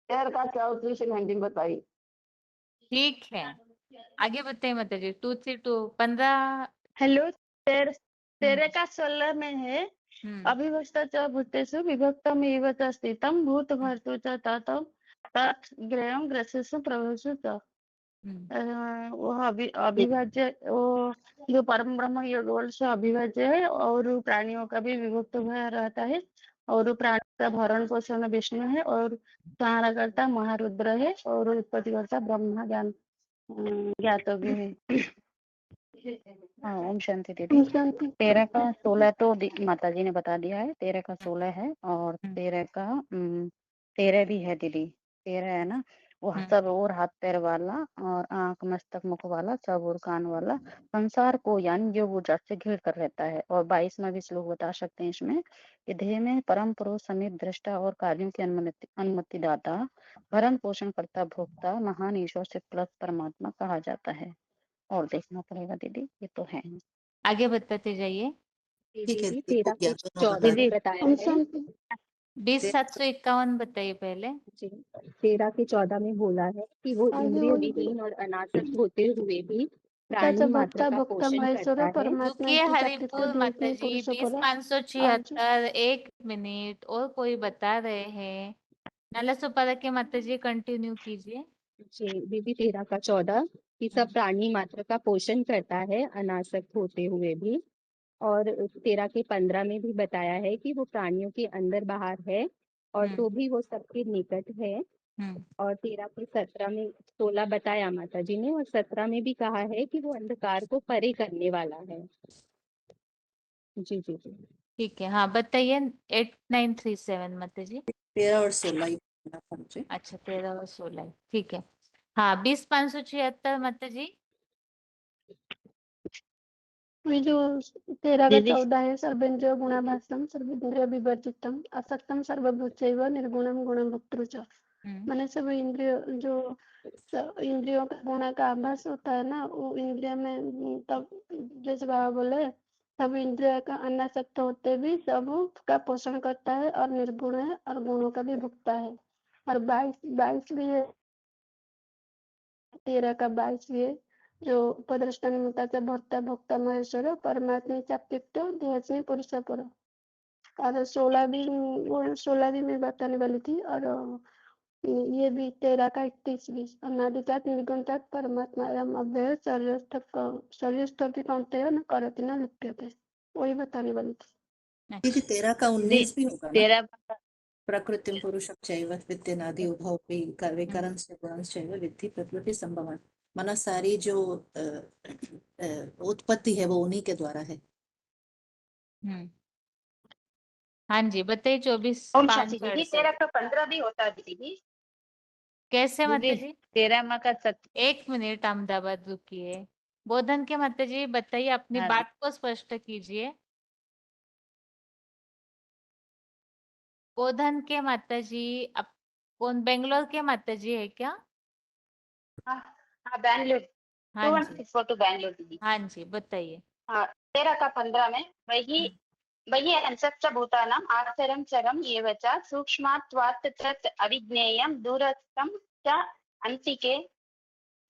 34 बताइए। ठीक है आगे बताइए माता जी। 232 हेलो 13 का 16 में है अभिवस्था च भूतेषु विभक्तमिव च स्थितं भूत भर्तु च ततं तत् ग्रहं ग्रसेषु प्रभुषु च। वो अभिभाज्य, वो जो परम ब्रह्म योग से अभिभाज्य है और प्राणियों का भी विभक्त हुआ रहता है, और प्राणी का भरण पोषण विष्णु है, और संहारकर्ता महारुद्र है, और उत्पत्तिकर्ता ब्रह्मा ज्ञातव्य है। हाँ ओम शांति दीदी। 13 का 16 तो माता जी ने बता दिया है, 13 का 16 है, और 13 का 13 भी है दीदी। 13 है ना, वो सब और हाथ पैर वाला और आंख मस्तक मुख वाला सब और कान वाला संसार को यानी जो वो जड़ से घिर कर रहता है। और 22 में भी श्लोक बता सकते हैं इसमें कि देह में परम पुरुष समीप दृष्टा और कार्यों की अनुमति दाता भरण पोषण करता भोक्ता महान ईश्वर से प्लस परमात्मा कहा जाता है। और देखना पड़ेगा दीदी, ये तो है। आगे बताते जाइए। ठीक है, 13 के 14 में बताया है। 20,751 बताइए पहले। 13 के 14 में बोला है कि वो इंद्रिय विहीन और अनासक्त होते हुए भी प्राणी मात्र का पोषण करता है। रुकिए हरिपुर माता जी। 20,576 1 मिनट। और कोई बता रहे हैं? नाला सुपारा के माता जी कंटिन्यू कीजिए। जी दीदी 13 का 14 कि सब प्राणी मात्र का पोषण करता है अनासक्त होते हुए भी। और 13 के 15 में भी बताया है कि वो प्राणियों के अंदर बाहर है और तो भी वो सबके निकट है। और 13 के 17 में 16 बताया माता जी ने, और 17 में भी कहा है कि वो अंधकार को परे करने वाला है। जी जी जी ठीक है। हाँ बताइए 8937 माता जी। 13 और 16। अच्छा 13 और 16 ठीक है। हाँ 20,576 माता जी। जो 13 का 14 है सर्वेन्द्रिय गुणाभासम सर्वेन्द्रिय विवर्जितम असक्तम सर्वभूतैव निर्गुणम गुणभोक्तृ च। माने सब इंद्रिय जो इंद्रियों का गुण का आभास होता है ना, वो इंद्रिय में तब जैसे बाबा बोले सब इंद्रिय का अनासक्त होते भी सब का पोषण करता है और निर्गुण है और गुणों का भी भुगता है। और 22 भी है, 13 का 22 भी है जो उपद्रष्टा निमित्ताचा भोक्ता भोक्ता महेश्वर परमात्मा चाप्युक्त देहस्मी पुरुष पर। और 16 भी मैं बताने वाली थी। और ये भी 13 का 31 भी अनादिकात निर्गुणतात परमात्मा एवं अव्यय शरीरस्थ भी कौनते न करति न लिप्यते, वही बताने वाली थी। 13 का 19 भी होगा ना? प्रकृतिं पुरुषं चैव विद्यनादि उभौपि विकरणस्य गुणश्चैव विद्धि प्रकृति संभवान्। माना सारी जो उत्पत्ति है वो उन्हीं के द्वारा है। हाँ जी बताइए। 24 ओम 5 शांति दीदी। 13 का 15 भी होता है दीदी। कैसे माता दीदी जी? 13 माँ का 1 मिनट अहमदाबाद रुकिए। बोधन के माता जी बताइए, अपनी हाँ बात को स्पष्ट कीजिए। बोधन के माता जी कौन बेंगलोर के माता जी है क्या? हाँ हाँ बैंगलोर। हाँ जी 2164 टू बैंगलोर दीदी। हाँ जी बताइए। हाँ 13 का 15 में वही अंसप्त भूतानाम आचरम चरम एव च सूक्ष्मात्वात् तत् अविज्ञेयम दूरस्थम च अंतिके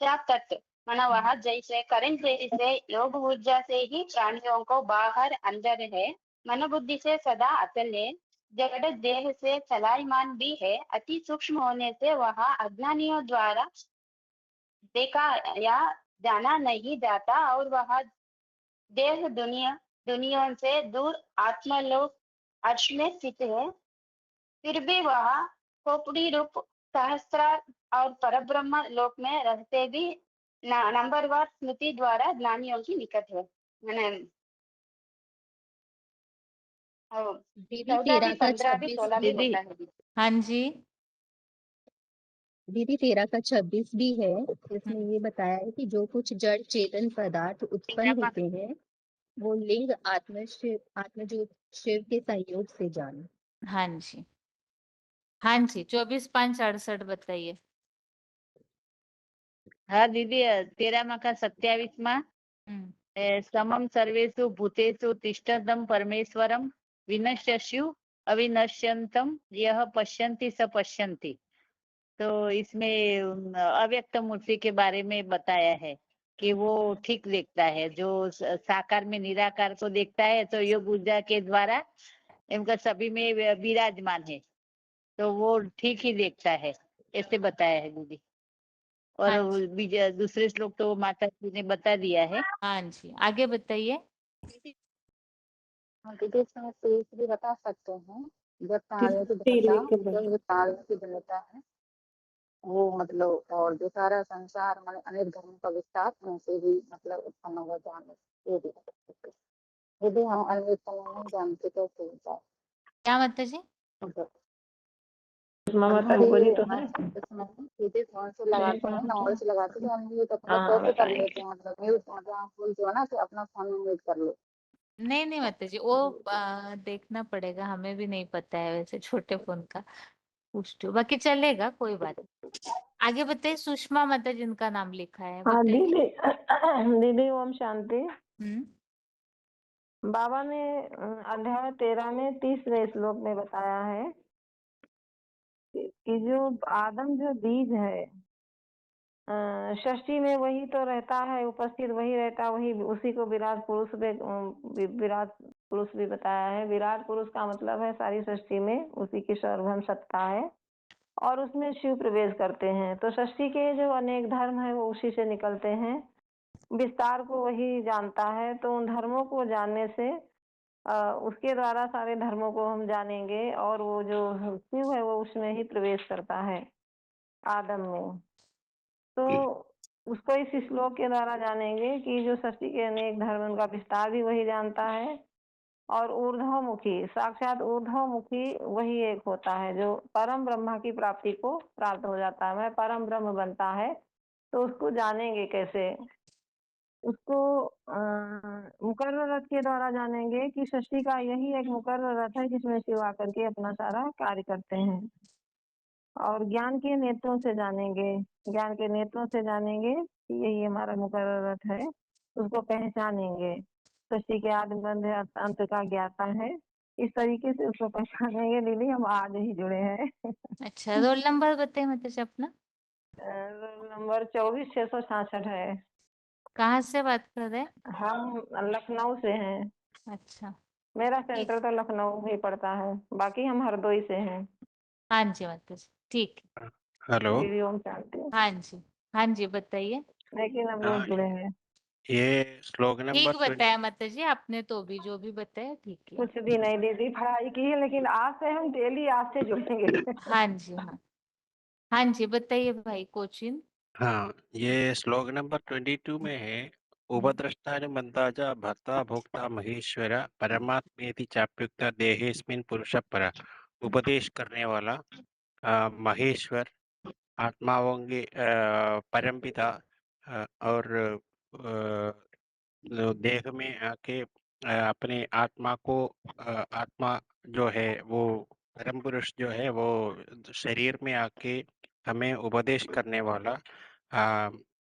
च तत्। मनवः जैसे करंट से योग ऊर्जा से ही प्राणियों को बाहर अंदर है, मनोबुद्धि से सदा अचल है, जड़ देह से चलायमान भी है, अति सूक्ष्म होने से वह अज्ञानियों द्वारा देखा या जाना नहीं जाता और वह देह दुनिया से दूर आत्मलोक अर्श में स्थित है। फिर भी वह खोपड़ी रूप सहस्त्रार और परब्रह्म लोक में रहते भी नंबरवार स्मृति द्वारा ज्ञानियों की निकट है। मैंने दीदी 14 13 भी का 15 भी 26 16 भी दीदी होता है दीदी। हाँ जी दीदी 13 का 26 भी है। इसमें ये बताया है कि जो कुछ जड़ चेतन पदार्थ उत्पन्न होते हैं वो लिंग आत्म शिव के संयोग से जाने। हाँ जी हाँ जी 24 5 68 बताइए। हाँ दीदी 13 माँ का 27 माँ समम सर्वेषु भूतेषु तिष्ठतं परमेश्वरम विनश्यस्यु अविनश्यंतम यह पश्यन्ति स पश्यन्ति। तो इसमें अव्यक्त मूर्ति के बारे में बताया है कि वो ठीक देखता है, जो साकार में निराकार को देखता है तो योग ऊर्जा के द्वारा इनका सभी में विराजमान है, तो वो ठीक ही देखता है, ऐसे बताया है दीदी। और दूसरे श्लोक तो माता जी ने बता दिया है। हाँ जी आगे बताइए। दीदी इसमें तेज भी बता सकते हैं। जब प्राणियों की जो प्राणियों की भिन्नता है वो मतलब, और जो सारा संसार अनेक धर्मों का विस्तार उनसे भी मतलब उत्पन्न हुआ जाने ये भी यदि हम अनेक नहीं जानते तो होता है। क्या माता जी? माता बोली तो है। सीधे फोन से लगाते हैं, नंबर से लगाते हैं, हम ये तो अपना कैसे कर लेते हैं, मतलब म्यूट मतलब बोल जो है ना कि अपना फोन में म्यूट कर लो। नहीं माता जी वो देखना पड़ेगा, हमें भी नहीं पता है वैसे छोटे फोन का, पूछती हूँ, बाकी चलेगा कोई बात नहीं। आगे बताइए। सुषमा माता जिनका नाम लिखा है हाँ बताइए। दीदी दीदी ओम शांति। बाबा ने अध्याय 13 में 30वें श्लोक में बताया है कि जो आदम जो बीज है षष्ठी में वही तो रहता है, उपस्थित वही रहता, वही उसी को विराट पुरुष भी बताया है। विराट पुरुष का मतलब है सारी सृष्टि में उसी की सर्वभौम सत्ता है और उसमें शिव प्रवेश करते हैं। तो सृष्टि के जो अनेक धर्म है वो उसी से निकलते हैं, विस्तार को वही जानता है। तो उन धर्मों को जानने से उसके द्वारा सारे धर्मों को हम जानेंगे और वो जो शिव है वो उसमें ही प्रवेश करता है आदम में। तो उसको इस श्लोक के द्वारा जानेंगे कि जो सृष्टि के अनेक धर्म उनका विस्तार भी वही जानता है और ऊर्ध्वमुखी साक्षात ऊर्ध्वमुखी वही एक होता है जो परम ब्रह्मा की प्राप्ति को प्राप्त हो जाता है, वह परम ब्रह्म बनता है। तो उसको जानेंगे कैसे? उसको मुकर्रर रथ के द्वारा जानेंगे कि सृष्टि का यही एक मुकर्रर रथ है जिसमें शिव आकर के अपना सारा कार्य करते हैं। और ज्ञान के नेत्रों से जानेंगे, ज्ञान के नेत्रों से जानेंगे कि यही हमारा मुकर्रर रथ है, उसको पहचानेंगे। सृष्टि के आदि मध्य अंत का ज्ञाता है, इस तरीके से उसको पहचानेंगे। दीदी हम आज ही जुड़े हैं। अच्छा रोल नंबर बताइए मतलब अपना। रोल नंबर 24666 है। कहाँ से बात कर रहे हैं? हम लखनऊ से हैं। अच्छा मेरा सेंटर तो लखनऊ ही पड़ता है, बाकी हम हरदोई से हैं। हाँ जी माता जी ठीक है। हेलो दीदी ओम शांति। हाँ जी बताइए। लेकिन हम लोग जुड़े हैं। ये श्लोक ठीक नंबर 20। बताया माता जी आपने, तो भी जो भी बताया ठीक है। कुछ भी नहीं दीदी, पढ़ाई की है, लेकिन आज से हम डेली आज से जुड़ेंगे। हाँ जी, हाँ हाँ जी, बताइए भाई कोचिन। हाँ, ये श्लोक नंबर 22 में है। उपद्रष्टानुबन्धाचा भर्ता भोक्ता महेश्वर परमात्मेति चाप्युक्ता देहेस्मिन् पुरुष पर। उपदेश करने वाला महेश्वर आत्मा होंगे, परमपिता, और देह में आके अपने आत्मा को, आत्मा जो है वो परम पुरुष जो है वो शरीर में आके हमें उपदेश करने वाला,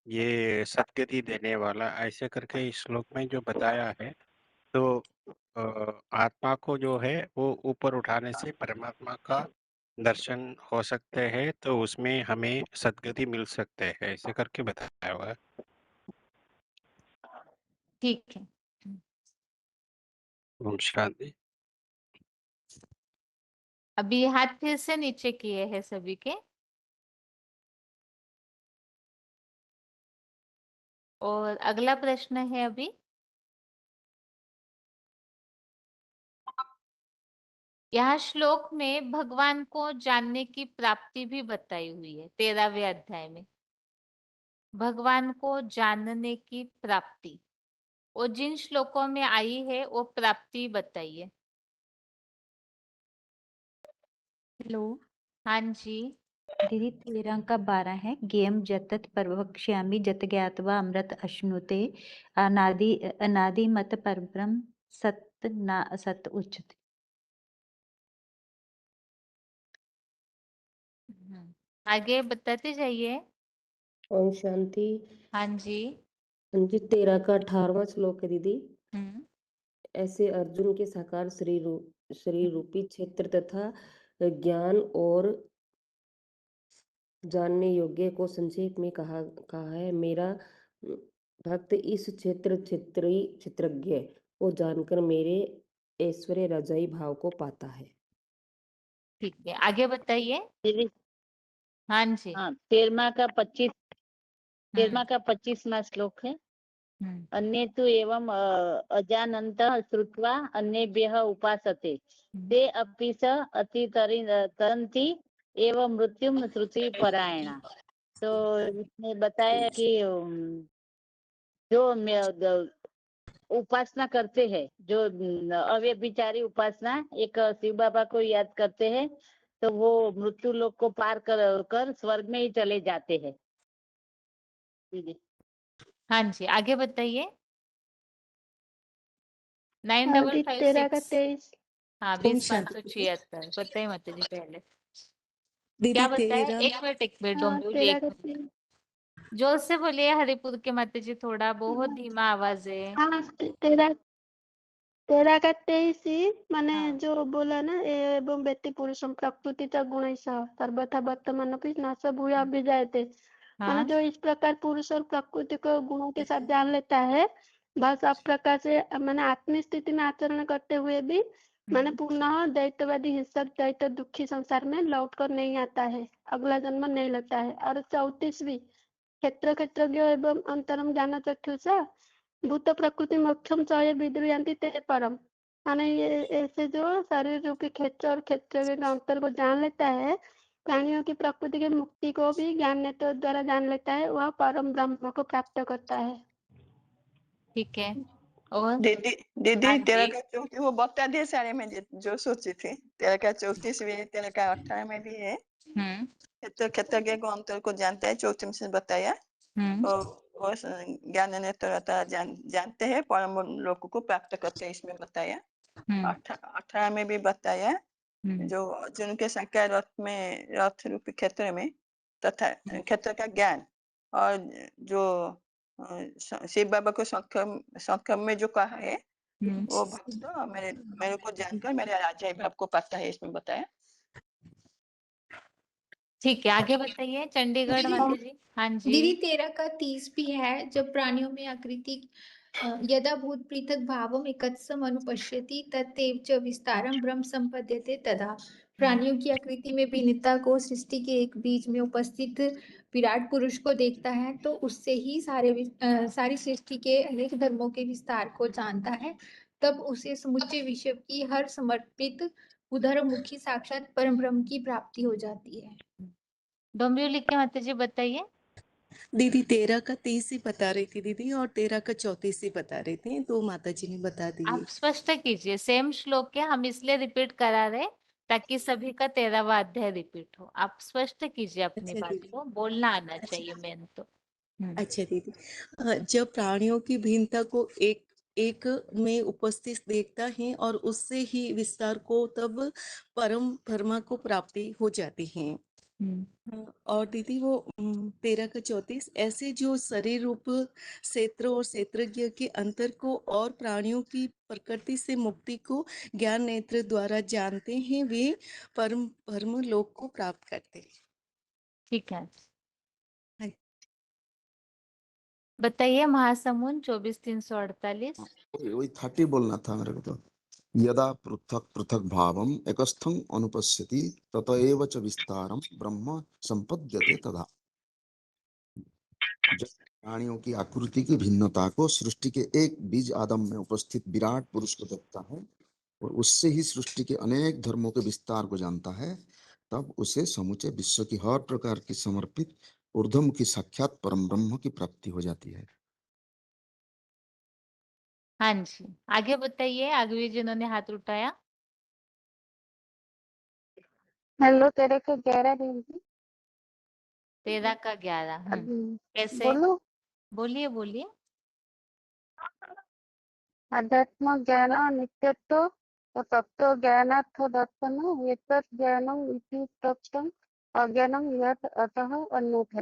ये सद्गति देने वाला, ऐसे करके इस श्लोक में जो बताया है। तो आत्मा को जो है वो ऊपर उठाने से परमात्मा का दर्शन हो सकते हैं, तो उसमें हमें सद्गति मिल सकते हैं, ऐसे करके बताया हुआ है। ठीक है। ओम शांति। अभी हाथ फिर से नीचे किए हैं सभी के, और अगला प्रश्न है अभी। यहाँ श्लोक में भगवान को जानने की प्राप्ति भी बताई हुई है 13वें अध्याय में। भगवान को जानने की प्राप्ति, और जिन श्लोकों में आई है वो प्राप्ति बताइए। हेलो हाँ जी। दीदी, 13 का 12 है। ज्ञेयं यत्तत् प्रवक्ष्यामि यत् ज्ञात्वा अमृत अश्नुते अनादिमत परब्रह्म सत् न असत् उच्यते। आगे बताते जाइए। ओम शांति। हाँ जी। हाँ जी, 13 का 18वां श्लोक है दीदी। हम्म। ऐसे अर्जुन के साकार शरीर रूपी क्षेत्र तथा ज्ञान और जानने योग्य को संक्षेप में कहा है। मेरा भक्त इस क्षेत्रज्ञ को जानकर मेरे ऐश्वर्य रजाई भाव को पाता है। ठीक है, आगे बताइए। दीदी हाँ जी। हाँ, 13वां का 25वां श्लोक है। अन्ये तु एवं अजानन्तः श्रुत्वा अन्येभ्यः उपासते ते अपि स अतितरन्ति एवं मृत्युम श्रुति परायणा। तो इसने बताया कि जो उपासना करते हैं, जो अव्यभिचारी उपासना, एक शिव बाबा को याद करते हैं, तो वो मृत्यु लोक को पार कर स्वर्ग में ही चले जाते हैं। दीदी हाँ जी, आगे बताइए। हाँ जी, 13 का 9556। 23। हाँ, ओम 20,576 बताइए माता जी पहले। दीदी क्या बताया? 13। एक मिनट हाँ, डोंबिवली, 13 एक का मिनट। 23। जोर से बोलिए हरिपुर के माता जी, थोड़ा बहुत धीमा आवाज है। हाँ, 13 का 23 माने जो बोला ना, एवं व्यक्ति पुरुषम प्रकृतिचा गुणैः सर्वथा वर्तमानपि नाश भूय अभिजायते। माने जो इस प्रकार पुरुष और प्रकृति को गुणों के साथ जान लेता है, वह सब प्रकार से माने आत्मिक स्थिति में आचरण करते हुए भी माने पुनः दैत्यवादी हिंसक दैत्य दुखी संसार में लौट कर नहीं आता है, अगला जन्म नहीं लगता है। और 34वीं क्षेत्रज्ञ एवं अंतरम ज्ञान चक्षुषा भूत प्रकृति मोक्षम च विदुर्यान्ति ते परम। माने ये ऐसे जो शरीर रूपी क्षेत्र और क्षेत्र के अंतर को जान लेता है, प्राणियों की प्रकृति की मुक्ति को भी ज्ञान नेत्र द्वारा जान लेता है, वह परम ब्रह्म को प्राप्त करता है। ठीक है। और दीदी हाँ दीदी जी। 13 का 34 वो बता दिए सारे में जो सोची थी। 13 का 34 भी है, 13 का 18 में भी है। क्षेत्रज्ञ को अंतर को जानता है, 34 से बताया। और वो ज्ञान नेत्र जानते हैं, परम लोक को प्राप्त करते हैं, इसमें बताया। 18 में भी बताया, जो अर्जुन के साकार रथ रूपी क्षेत्र में तथा क्षेत्र का ज्ञान, और जो शिव बाबा को संख्यम में जो कहा है, वो भक्त मेरे को जानकर मेरे राजा भाव को पाता है, इसमें बताया। ठीक है, आगे बताइए चंडीगढ़ माता जी। हाँ जी। दीदी 13 का 30 भी है, जब प्राणियों में आकृति यदा भूत पृथक भावम एकत्सम अनुपश्यति तत्तेव च विस्तारम ब्रह्म संपद्यते तदा। प्राणियों की आकृति में भिन्नता को सृष्टि के एक बीज में उपस्थित विराट पुरुष को देखता है तो उससे ही सारी सृष्टि के अनेक धर्मों के विस्तार को जानता है। तब उसे समुच्चय विश्व की हर समर्पित उधरमुखी साक्षात परम ब्रह्म की प्राप्ति हो जाती है। डोंबिवली के माता जी बताइए। दीदी 13 का 30 ही बता रही थी दीदी, और 13 का 34 ही बता रही थी, तो माता जी ने बता दिए। आप स्पष्ट कीजिए, सेम श्लोक है, हम इसलिए रिपीट करा रहे ताकि सभी का 13वां अध्याय रिपीट हो। आप स्पष्ट कीजिए अपनी अच्छा बात दीदी। को, बोलना आना अच्छा चाहिए मेन तो। अच्छा दीदी, जब प्राणियों की भिन्नता को एक एक में उपस्थित देखता है और उससे ही विस्तार को तब परम ब्रह्म को प्राप्ति हो जाती है। और दीदी वो 13 का 34 ऐसे जो शरीर रूप क्षेत्र और क्षेत्रज्ञ के अंतर को और प्राणियों की प्रकृति से मुक्ति को ज्ञान नेत्र द्वारा जानते हैं, वे परम ब्रह्म लोक को प्राप्त करते हैं। ठीक है, हाँ। बताइए महासमुन 24,348। वही 30 बोलना था मेरे को। तो यदा पृथक पृथक भावम एकस्थं अनुपश्यति ततएव च विस्तारम ब्रह्म संपद्यते तदा। जब प्राणियों की आकृति की भिन्नता को सृष्टि के एक बीज आदम में उपस्थित विराट पुरुष को देखता है और उससे ही सृष्टि के अनेक धर्मों के विस्तार को जानता है, तब उसे समुचे विश्व की हर प्रकार की समर्पित ऊर्ध्वमुखी साक्षात परम ब्रह्म की प्राप्ति हो जाती है। हाँ जी, आगे बताइए, आगे भी जिन्होंने हाथ उठाया। हेलो, तेरे को 11 दीदी। 13 का 11। कैसे? बोलो। बोलिए बोलिए। अध्यात्म ज्ञान नित्यत्व तत्व ज्ञानार्थ दर्शन एतत् ज्ञानम इति तत्वम अज्ञानम यत् अतः अन्यथा।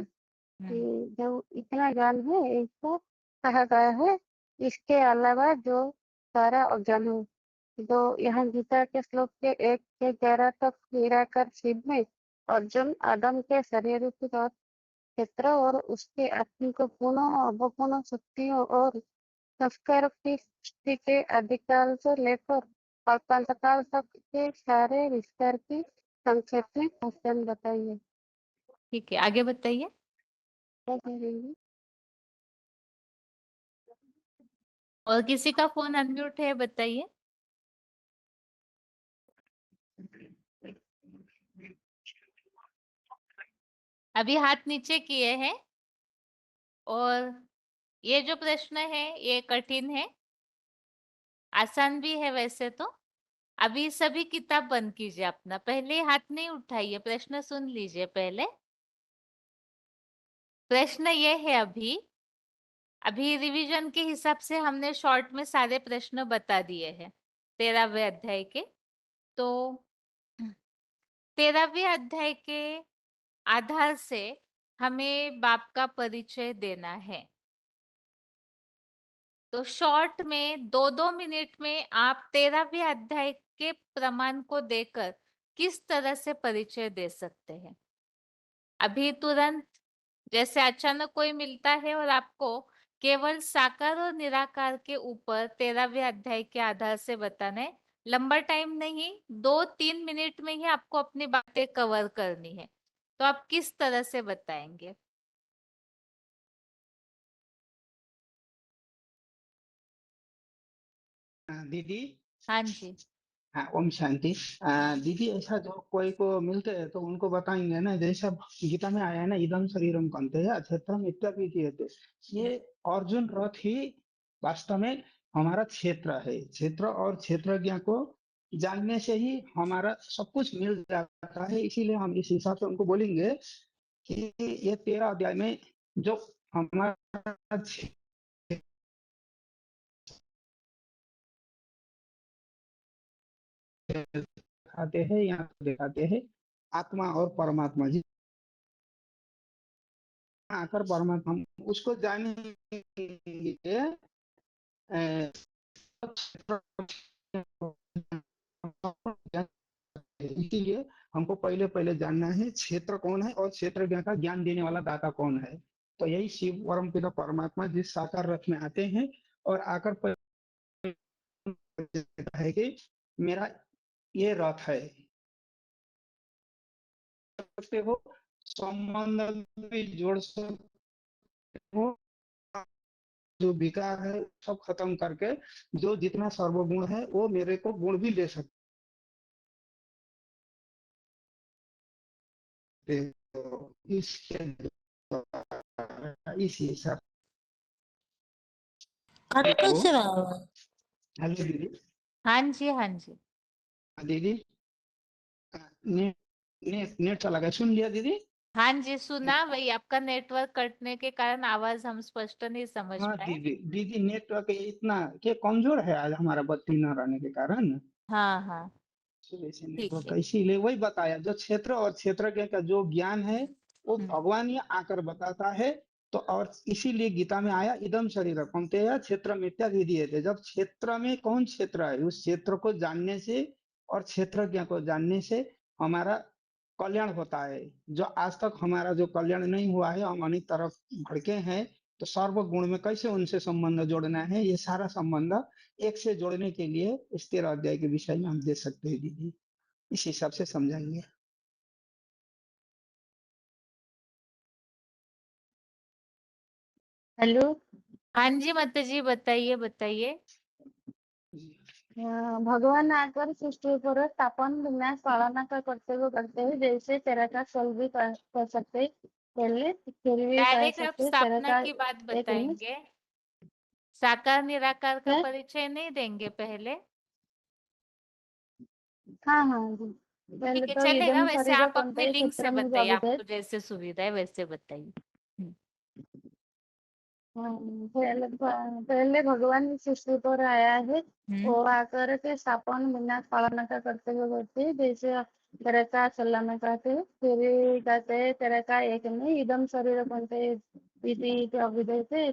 जो इतना ज्ञान है इसको कहा गया है, इसके अलावा जो सारा अज्ञान है। जो यहाँ गीता के श्लोक के 1 से 11 तक निराकर शिव में अर्जुन आदम के शरीर क्षेत्र और उसके आत्मिक गुणों अवगुण शक्तियों और संस्कार की सृष्टि के आदिकाल से लेकर कल्पांतकाल तक के सारे विस्तार की संक्षेप में क्वेश्चन बताइए। ठीक है, आगे बताइए। और किसी का फोन अनम्यूट है, बताइए। अभी हाथ नीचे किए हैं। और ये जो प्रश्न है ये कठिन है, आसान भी है वैसे तो। अभी सभी किताब बंद कीजिए अपना, पहले हाथ नहीं उठाइए, प्रश्न सुन लीजिए पहले। प्रश्न ये है, अभी रिवीजन के हिसाब से हमने शॉर्ट में सारे प्रश्न बता दिए हैं 13वें अध्याय के। तो 13वें अध्याय के आधार से हमें बाप का परिचय देना है। तो शॉर्ट में 2-2 मिनट में आप 13वें अध्याय के प्रमाण को देकर किस तरह से परिचय दे सकते हैं। अभी तुरंत जैसे अचानक कोई मिलता है और आपको केवल साकार और निराकार के ऊपर 13वें अध्याय के आधार से बताना है, लंबा टाइम नहीं, 2-3 मिनट में ही आपको अपनी बातें कवर करनी है, तो आप किस तरह से बताएंगे? दीदी। हाँ जी। हाँ, ओम शांति। दीदी, ऐसा जो कोई को मिलते हैं तो उनको बताएंगे ना, जैसा गीता में आया है ना, इदम शरीरम कौन्तेय क्षेत्रम इत्यादि। ये अर्जुन रथ ही वास्तव में हमारा क्षेत्र है। क्षेत्र और क्षेत्रज्ञ को जानने से ही हमारा सब कुछ मिल जाता है। इसीलिए हम इस हिसाब से उनको बोलेंगे कि ये 13 अध्याय में जो हमारा दिखाते हैं, यहाँ दिखाते हैं आत्मा और परमात्मा जी आकर परमात्मा हम उसको जानेंगे। इसीलिए हमको पहले पहले जानना है क्षेत्र कौन है और क्षेत्र का ज्ञान देने वाला दाता कौन है। तो यही शिव परम पिता परमात्मा जिस साकार रथ में आते हैं और आकर देता है कि मेरा ये रथ है। सकते हो संबंध भी जोड़ सकते हो, जो विकार है सब खत्म करके जो जितना सर्वगुण है वो मेरे को गुण भी दे सकते हो। इसके इस हिसाब। हेलो दीदी। हाँ जी, हाँ जी दीदी नेट नेट चला गया, सुन लिया दीदी? हाँ जी, सुना। वही आपका नेटवर्क कटने के कारण आवाज हम स्पष्ट नहीं समझ हाँ पाए। दीदी नेटवर्क इतना के कमजोर है आज हमारा, बत्ती न रहने के कारण। हाँ हाँ सुबह से ठीक नेटवर्क, है। इसीलिए वही बताया जो क्षेत्र और क्षेत्रज्ञ का जो ज्ञान है वो भगवान ही आकर बताता है। तो और इसीलिए गीता में आया इदम शरीर कौन्तेय क्षेत्र मिथ्या विधीयते। जब क्षेत्र में कौन क्षेत्र है उस क्षेत्र को जानने से और क्षेत्रज्ञ को जानने से हमारा कल्याण होता है। जो आज तक हमारा जो कल्याण नहीं हुआ है, हम अनेक तरफ भड़के हैं, तो सर्व गुण में कैसे उनसे संबंध जोड़ना है, ये सारा संबंध एक से जोड़ने के लिए इस 13 अध्याय के विषय में हम दे सकते हैं दीदी। इस हिसाब से समझाएंगे। हेलो। हाँ जी माता जी, बताइए बताइए। भगवान आकर सृष्टि पर स्थापन विनाश पालना का करते हुए जैसे तेरा का चल भी कर सकते, पहले फिर भी कह डायरेक्ट आप सकते तेरा स्थापना का की बात एक मिनट। बताएंगे, साकार निराकार का है? परिचय नहीं देंगे पहले? हाँ हाँ जी। पहले ठीक है, तो चलेगा। इदम वैसे शरीर आप अपनी कौन्तेय लिंक से क्षेत्र में जो बताइए, अभिधेय। आपको जैसे सुविधा है वैसे बताइए। पहले भगवान सृष्टि पर आया है, वो आकर के स्थापन विनाश पालना का करते हुए करते जैसे तेरे का चलना कहते हैं, फिर कहते हैं तेरे का एक नहीं इदम शरीर बनते इति अभिधेय से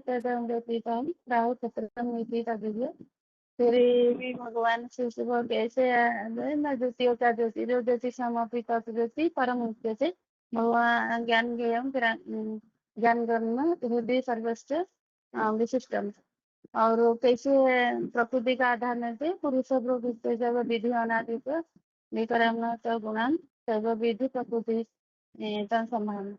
राहु क्षेत्र फिर भी भगवान सृष्टि पर कैसे न ज्योतियों का ज्योति जो ज्योति समापित ज्योति परम मुख्य से भगवान ज्ञान ज्ञेयम ज्ञान कर्म हृदय सर्वस्व विशिष्टम। और वो कैसे प्रकृति का आधार में से पुरुष प्रकृति जब विधि अनादि विक्रम गुणान सर्व विधि प्रकृति समान।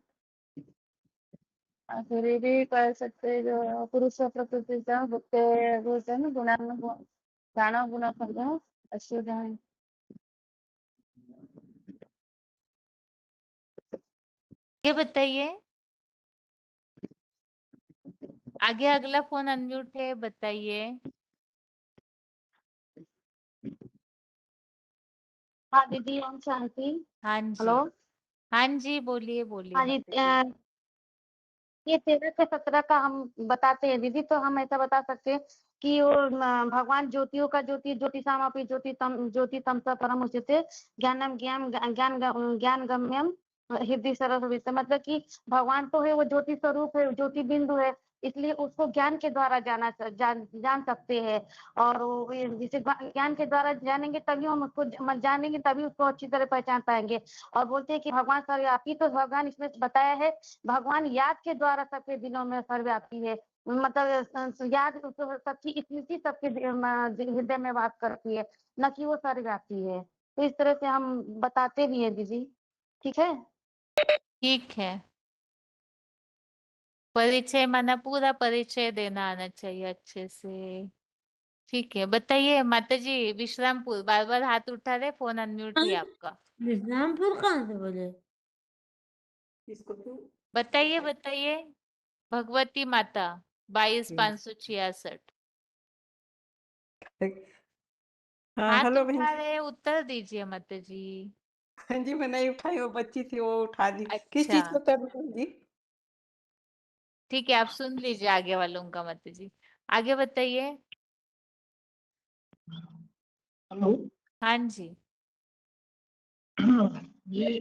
फिर भी कह सकते जो पुरुष प्रकृति का भूतन गुणान प्राण गुण संग्रह अशुद्ध है। ये बताइए आगे। अगला फोन अनम्यूट है, बताइए। हाँ दीदी ओम शांति। हाँ जी। हेलो। हाँ जी, बोलिए बोलिए हाँ जी माता जी। ये 13 से 17 का हम बताते हैं दीदी, तो हम ऐसा बता सकते हैं कि वो भगवान ज्योतियों का ज्योति ज्योतिषामपि ज्योति तमसा परम उच्यते ज्ञानम ज्ञान गम्यम हृदय सरस्वती। मतलब कि भगवान तो है, वो ज्योति स्वरूप है, ज्योति बिंदु है, इसलिए उसको ज्ञान के द्वारा जान सकते हैं। और जिसे ज्ञान के द्वारा जानेंगे तभी हम उसको जानेंगे, तभी उसको अच्छी तरह पहचान पाएंगे। और बोलते हैं कि भगवान सर्वव्यापी, तो भगवान इसमें बताया है भगवान याद के द्वारा सबके दिलों में सर्वव्यापी है। मतलब याद सबकी स्मृति सबके हृदय में वास करती है, न कि वो सर्वव्यापी है। तो इस तरह से हम बताते भी हैं दीदी। ठीक है। ठीक है। परिचय माना पूरा परिचय देना आना चाहिए अच्छे से। ठीक है, बताइए माता जी। विश्रामपुर, बार बार हाथ उठा रहे, फोन अनम्यूट है आपका। विश्रामपुर कहाँ से बोले? बताइए बताइए। भगवती माता 22,566। हाँ हाथ हेलो बहन उठा जी। रहे, उत्तर दीजिए माता जी। हाँ जी, मैं नहीं उठाई, वो बच्ची थी वो उठा दी। किस अच्छा चीज को कर रही जी? ठीक है, आप सुन लीजिए आगे वालों का माता जी। आगे बताइए। हेलो। हाँ जी। ये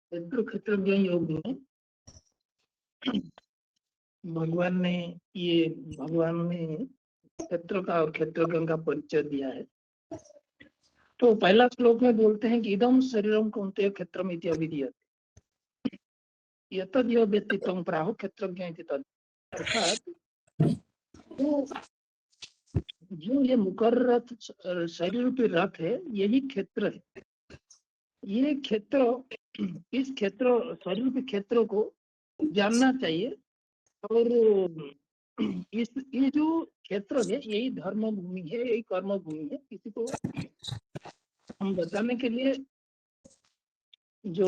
क्षेत्रज्ञ योग में भगवान ने क्षेत्र का और क्षेत्रज्ञ का परिचय दिया है। तो पहला श्लोक में बोलते हैं कि इदम शरीरम कौन्तेय क्षेत्रम इति अभिधीयते यतद्यो व्यक्तित्वं प्राहुः क्षेत्रज्ञ इति तत्। अर्थात तो जो ये मुकर्रर शरीर रूपी रथ है, यही क्षेत्र है। ये क्षेत्र, इस क्षेत्र शरीर रूपी क्षेत्रों को जानना चाहिए। और ये जो क्षेत्र है, यही धर्म भूमि है, यही कर्म भूमि है। किसी को हम बताने के लिए, जो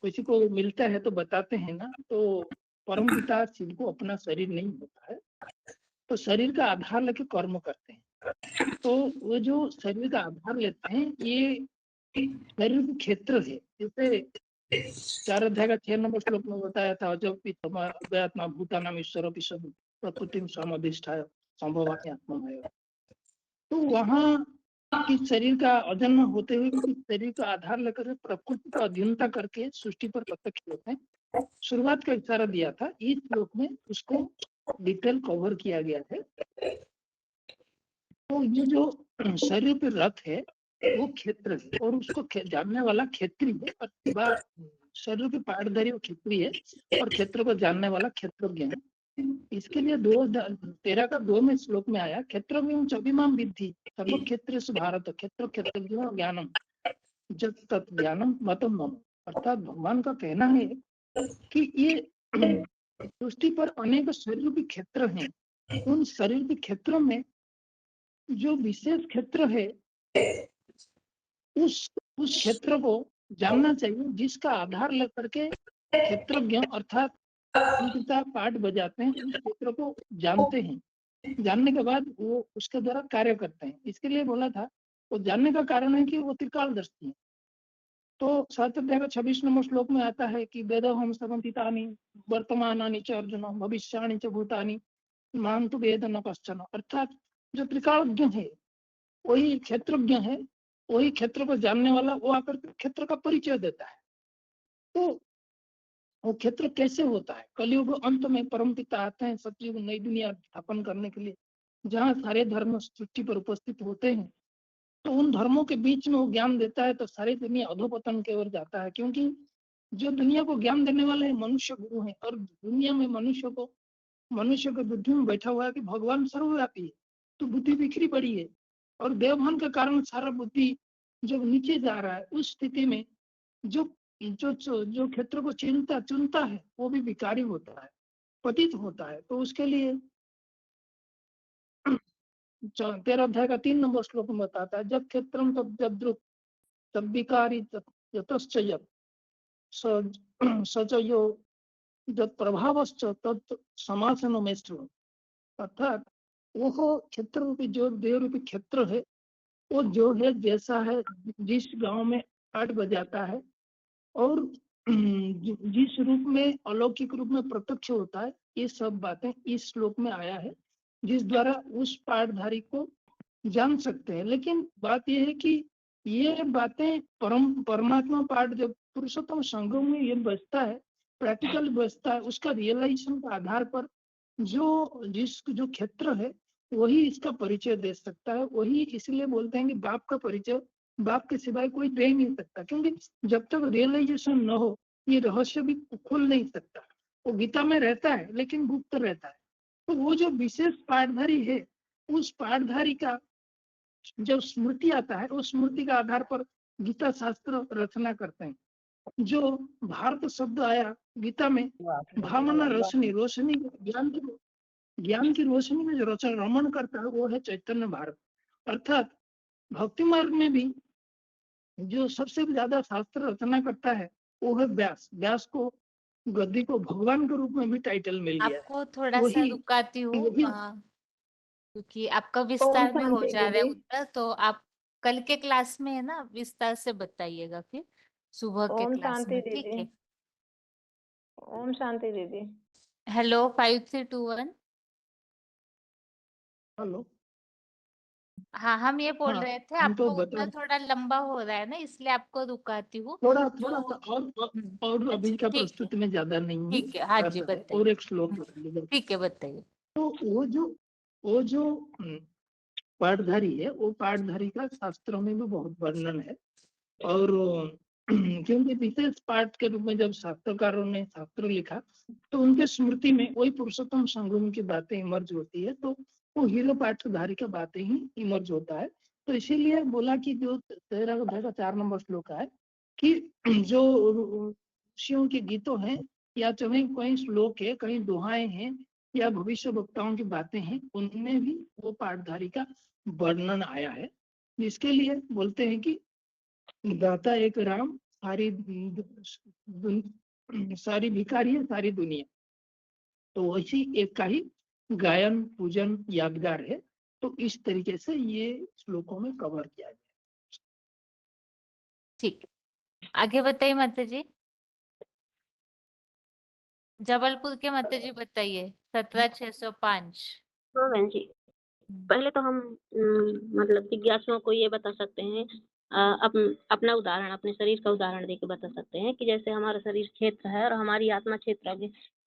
किसी को मिलता है तो बताते हैं ना, तो परमपिता शिव को अपना शरीर नहीं होता है, तो शरीर का आधार लेके कर्म करते हैं। तो वो जो शरीर का आधार लेते हैं, ये शरीर के क्षेत्र है। जैसे 4 अध्याय का 6 नंबर श्लोक में बताया था, जब अव्यात्मा भूतानाम ईश्वर प्रकृति समाधिष्ठाय संभवामि आत्मामय। तो वहाँ किस शरीर का अजन्म होते हुए किस शरीर का आधार लेकर प्रकृति का अधीनता करके सृष्टि पर प्रत्यक्ष होते हैं। शुरुआत का इशारा दिया था, इस श्लोक में उसको डिटेल कवर किया गया है। तो ये जो शरीर पे रथ है, वो क्षेत्र है, और उसको जानने वाला क्षेत्री है। शरीर के पाठधारी वो क्षेत्री है, और क्षेत्र को जानने वाला क्षेत्रज्ञ है। इसके लिए 13 का 2 में श्लोक में आया, क्षेत्रज्ञ चबिमाम विद्धि सर्व क्षेत्रेषु भारत क्षेत्र क्षेत्रज्ञ ज्ञानम जब तत् ज्ञानम मतम मम। अर्थात भगवान का कहना है कि ये सृष्टि पर अनेक शरीर के क्षेत्र हैं। उन शरीर के क्षेत्रों में जो विशेष क्षेत्र है, उस क्षेत्र को जानना चाहिए, जिसका आधार लेकर के क्षेत्रज्ञ अर्थात पिता पाठ बजाते हैं, उस क्षेत्र को जानते हैं। जानने के बाद वो उसके द्वारा कार्य करते हैं। इसके लिए बोला था, वो जानने का कारण है कि वो त्रिकालदर्शी है। तो 7 अध्याय का 26 नंबर श्लोक में आता है कि वेदोहम सर्वपितानि वर्तमानानि च अर्जुन भविष्याणि च भूतानि मां तु वेद न कश्चन। अर्थात जो त्रिकालज्ञ है वही क्षेत्रज्ञ है, वही क्षेत्र को जानने वाला, वो आकर क्षेत्र का परिचय देता है। तो वो क्षेत्र कैसे होता है? कलयुग अंत में परमपिता आते हैं सतयुग नई दुनिया स्थापन करने के लिए, जहाँ सारे धर्म सृष्टि पर उपस्थित होते हैं। तो उन धर्मों के बीच में वो ज्ञान देता है, तो सारी दुनिया अधोपतन की ओर जाता है। क्योंकि जो दुनिया को ज्ञान देने वाले हैं मनुष्य गुरु हैं, और दुनिया में मनुष्य के बुद्धि में बैठा हुआ है कि भगवान सर्वव्यापी है, तो बुद्धि बिखरी पड़ी है, और देवभान के कारण सारा बुद्धि जब नीचे जा रहा है, उस स्थिति में जो क्षेत्र को चुनता है वो भी विकारी होता है, पतित होता है। तो उसके लिए 13 अध्याय का 3 नंबर श्लोक में बताता है, जब क्षेत्रम तब जद्रुप तब विकारी यतश्च यत् सचयो जब प्रभावश्च तत् समासनो में श्रुणु। अर्थात वो क्षेत्र रूपी जो देव रूपी क्षेत्र है, वो जो है जैसा है, जिस गांव में 8 बजाता है और जिस रूप में अलौकिक रूप में प्रत्यक्ष होता है, ये सब बातें इस श्लोक में आया है, जिस द्वारा उस पाठधारी को जान सकते हैं। लेकिन बात यह है कि ये बातें परमात्मा पाठ जब पुरुषोत्तम संगम में ये बचता है, प्रैक्टिकल बचता है, उसका रियलाइजेशन के आधार पर जो क्षेत्र है वही इसका परिचय दे सकता है। वही इसलिए बोलते हैं कि बाप का परिचय बाप के सिवाय कोई दे ही नहीं सकता, क्योंकि जब तक रियलाइजेशन न हो ये रहस्य भी खुल नहीं सकता। वो गीता में रहता है लेकिन गुप्त रहता है। तो वो जो विशेष पाठधारी है, उस पाठधारी का जब स्मृति आता है, उस स्मृति का आधार पर गीता शास्त्र रचना करते हैं। जो भारत शब्द आया गीता में, भावना रोशनी ज्ञान की रोशनी में जो रमण करता है वो है चैतन्य भारत। अर्थात भक्ति मार्ग में भी जो सबसे ज्यादा शास्त्र रचना करता है वो है व्यास। व्यास को गद्दी को भगवान के रूप में भी टाइटल मिल गया है। आपको थोड़ा सा रुकाती हूँ क्योंकि आपका विस्तार में हो जा रहा है उत्तर, तो आप कल के क्लास में है ना विस्तार से बताइएगा फिर सुबह के क्लास में, ठीक है? ओम शांति दीदी। हेलो 5321। हेलो, हाँ, हम ये बोल रहे थे आपका उत्तर थोड़ा लंबा हो रहा है ना, इसलिए आपको रुकाती हूँ। थोड़ा और अभी का प्रस्तुति में ज्यादा नहीं है। ठीक है, हाँ जी बताइए। और एक श्लोक ठीक है बताइए। तो वो जो पाठधारी है, वो पाठधारी का शास्त्रों में भी बहुत वर्णन है। और क्योंकि विशेष पाठ के रूप में जब शास्त्रकारों ने शास्त्र लिखा तो उनके स्मृति में वही पुरुषोत्तम संगम की बातें इमर्ज होती है, तो वो हीरो पाठधारी का बातें ही इमर्ज होता है। तो इसीलिए बोला कि जो 13 अध्याय का 4 नंबर श्लोक है कि जो ऋषियों के गीतों हैं या चाहे कहीं श्लोक है, कहीं दोहाएं हैं या भविष्य वक्ताओं की बातें हैं, उनमें भी वो पाठधारी का वर्णन आया है। जिसके लिए बोलते हैं कि दाता एक राम, सारी भिखारी है सारी दुनिया। तो वैसी एक का ही गायन पूजन यादगार है। तो इस तरीके से ये श्लोकों में कवर किया गया। ठीक, आगे बताइए माता जी। जबलपुर के माता जी बताइए 17605। हाँ बहन जी, पहले तो हम मतलब जिज्ञासुओं को ये बता सकते हैं, अपना उदाहरण, अपने शरीर का उदाहरण देके बता सकते हैं कि जैसे हमारा शरीर क्षेत्र है और हमारी आत्मा क्षेत्र,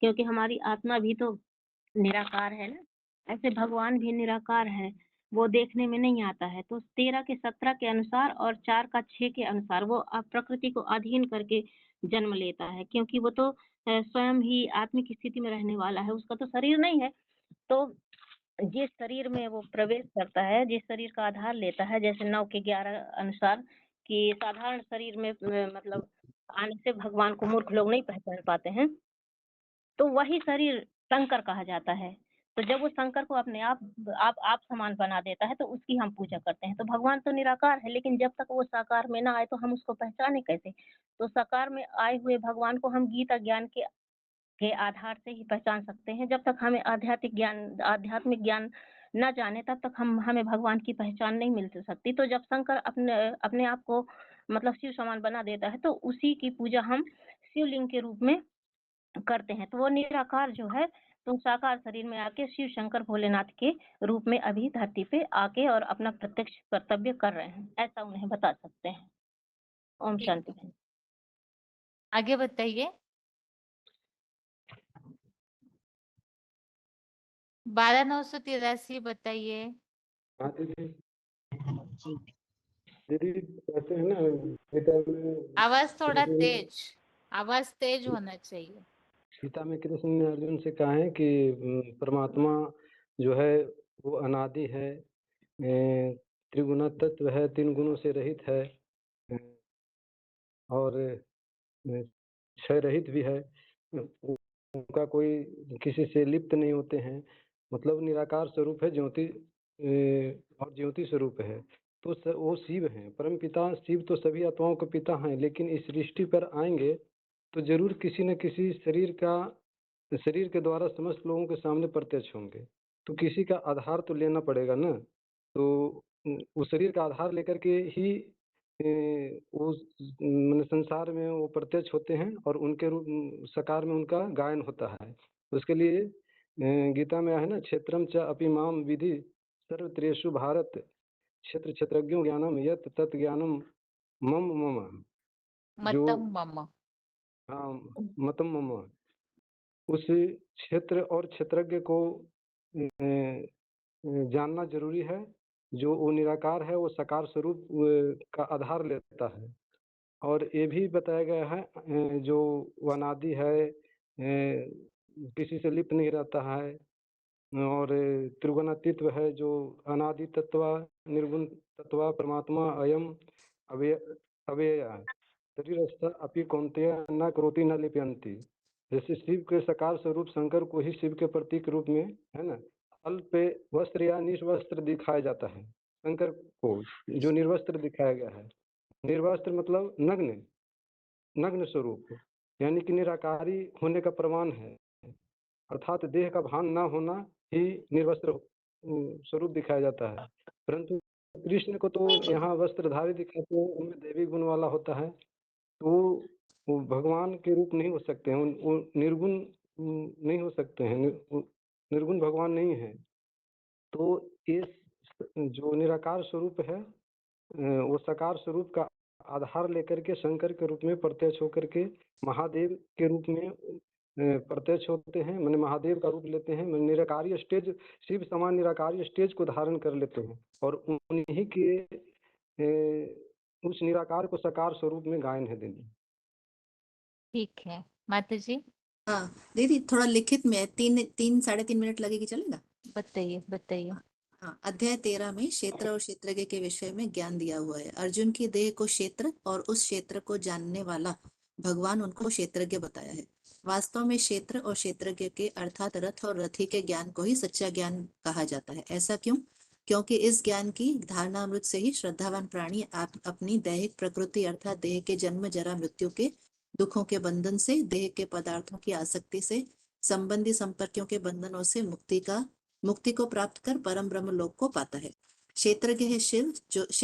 क्योंकि हमारी आत्मा भी तो निराकार है ना, ऐसे भगवान भी निराकार है, वो देखने में नहीं आता है। तो 13 के 17 के अनुसार और 4 का 6 के अनुसार वो प्रकृति को अधीन करके जन्म लेता है, क्योंकि वो तो स्वयं ही आत्मिक स्थिति में रहने वाला है, उसका तो शरीर नहीं है। तो जिस शरीर में वो प्रवेश करता है, जिस शरीर का आधार लेता है, जैसे 9 के 11 अनुसार कि साधारण शरीर में मतलब आने से भगवान को मूर्ख लोग नहीं पहचान पाते हैं, तो वही शरीर शंकर कहा जाता है। तो जब वो शंकर को अपने आप समान बना देता है तो उसकी हम पूजा करते हैं। तो भगवान तो निराकार है, लेकिन जब तक वो साकार में ना आए तो हम उसको पहचाने कैसे? तो साकार में आए हुए भगवान को हम गीता ज्ञान के आधार से ही पहचान सकते हैं। जब तक हमें आध्यात्मिक ज्ञान न जाने तब तक हमें भगवान की पहचान नहीं मिल सकती। तो जब शंकर अपने आप को मतलब शिव समान बना देता है तो उसी की पूजा हम शिवलिंग के रूप में करते हैं। तो वो निराकार जो है तो साकार शरीर में आके शिव शंकर भोलेनाथ के रूप में अभी धरती पे आके और अपना प्रत्यक्ष कर्तव्य कर रहे हैं, ऐसा उन्हें बता सकते हैं। ओम शांति। आगे बताइए 12983 बताइए। हाँ दीदी कहते हैं ना गीता में, आवाज तेज होना चाहिए। गीता में कृष्ण ने अर्जुन से कहा है कि परमात्मा जो है वो अनादि है, त्रिगुण तत्व है, 3 गुणों से रहित है और क्षय रहित भी है, उनका कोई किसी से लिप्त नहीं होते हैं, मतलब निराकार स्वरूप है, ज्योति और ज्योति स्वरूप है। तो वो शिव हैं, परम पिता शिव तो सभी आत्माओं के पिता हैं, लेकिन इस सृष्टि पर आएंगे तो जरूर किसी न किसी शरीर के द्वारा समस्त लोगों के सामने प्रत्यक्ष होंगे। तो किसी का आधार तो लेना पड़ेगा ना, तो उस शरीर का आधार लेकर के ही उस संसार में वो प्रत्यक्ष होते हैं और उनके रूप साकार में उनका गायन होता है। उसके लिए गीता में है ना, क्षेत्रम च अपि माम विधि सर्वत्रेषु भारत क्षेत्र क्षेत्रज्ञो ज्ञानम यत तत् ज्ञानम मम मम, जो हाँ मतम मम, उस क्षेत्र और क्षेत्रज्ञ को जानना जरूरी है। जो वो निराकार है वो साकार स्वरूप का आधार लेता है। और ये भी बताया गया है जो अनादि है, किसी से लिप्त नहीं रहता है, और त्रिगुणातीत है, जो अनादि तत्व निर्गुण तत्व परमात्मा अयम अव्यय शरीरस्थ अपि कौन्तेय न करोति न लिप्यन्ति। जैसे शिव के साकार स्वरूप शंकर को ही शिव के प्रतीक रूप में है ना, अल्प वस्त्र या निष्वस्त्र दिखाया जाता है। शंकर को जो निर्वस्त्र दिखाया गया है, निर्वस्त्र मतलब नग्न स्वरूप, यानी कि निराकारी होने का प्रमाण है, अर्थात देह का भान न होना ही निर्वस्त्र स्वरूप दिखाया जाता है। परंतु कृष्ण को तो यहाँ वस्त्रधारी दिखाते हैं, उनमें देवी गुण वाला होता है, तो वो भगवान के रूप नहीं हो सकते हैं, वो निर्गुण नहीं हो सकते हैं, निर्गुण भगवान नहीं है। तो इस जो निराकार स्वरूप है वो साकार स्वरूप का आधार लेकर के शंकर के रूप में प्रत्यक्ष होकर के महादेव के रूप में प्रत्यक्ष होते हैं, मैंने महादेव का रूप लेते हैं, मैंने निराकारी स्टेज, शिव समान निराकारी स्टेज को धारण कर लेते हैं और उन्हीं के उस निराकार को साकार स्वरूप में गायन है दीदी। ठीक है माता जी, हाँ दीदी, थोड़ा लिखित में 3-3.5 मिनट लगेगी, चलेगा? बताइए बताइए। हाँ, अध्याय 13 में क्षेत्र और क्षेत्रज्ञ के विषय में ज्ञान दिया हुआ है। अर्जुन की देह को क्षेत्र और उस क्षेत्र को जानने वाला भगवान उनको क्षेत्रज्ञ बताया है। वास्तव में क्षेत्र और क्षेत्रज्ञ के अर्थात रथ और रथी के ज्ञान को ही सच्चा ज्ञान कहा जाता है। ऐसा क्यों? क्योंकि इस ज्ञान की धारणामृत से ही श्रद्धावान प्राणी अपनी दैहिक प्रकृति अर्थात देह के जन्म जरा मृत्यु के दुखों के बंधन से, देह के पदार्थों की आसक्ति से, संबंधी संपर्कों के बंधनों से मुक्ति को प्राप्त कर परम ब्रह्म लोक को पाता है। क्षेत्रज्ञ है शिव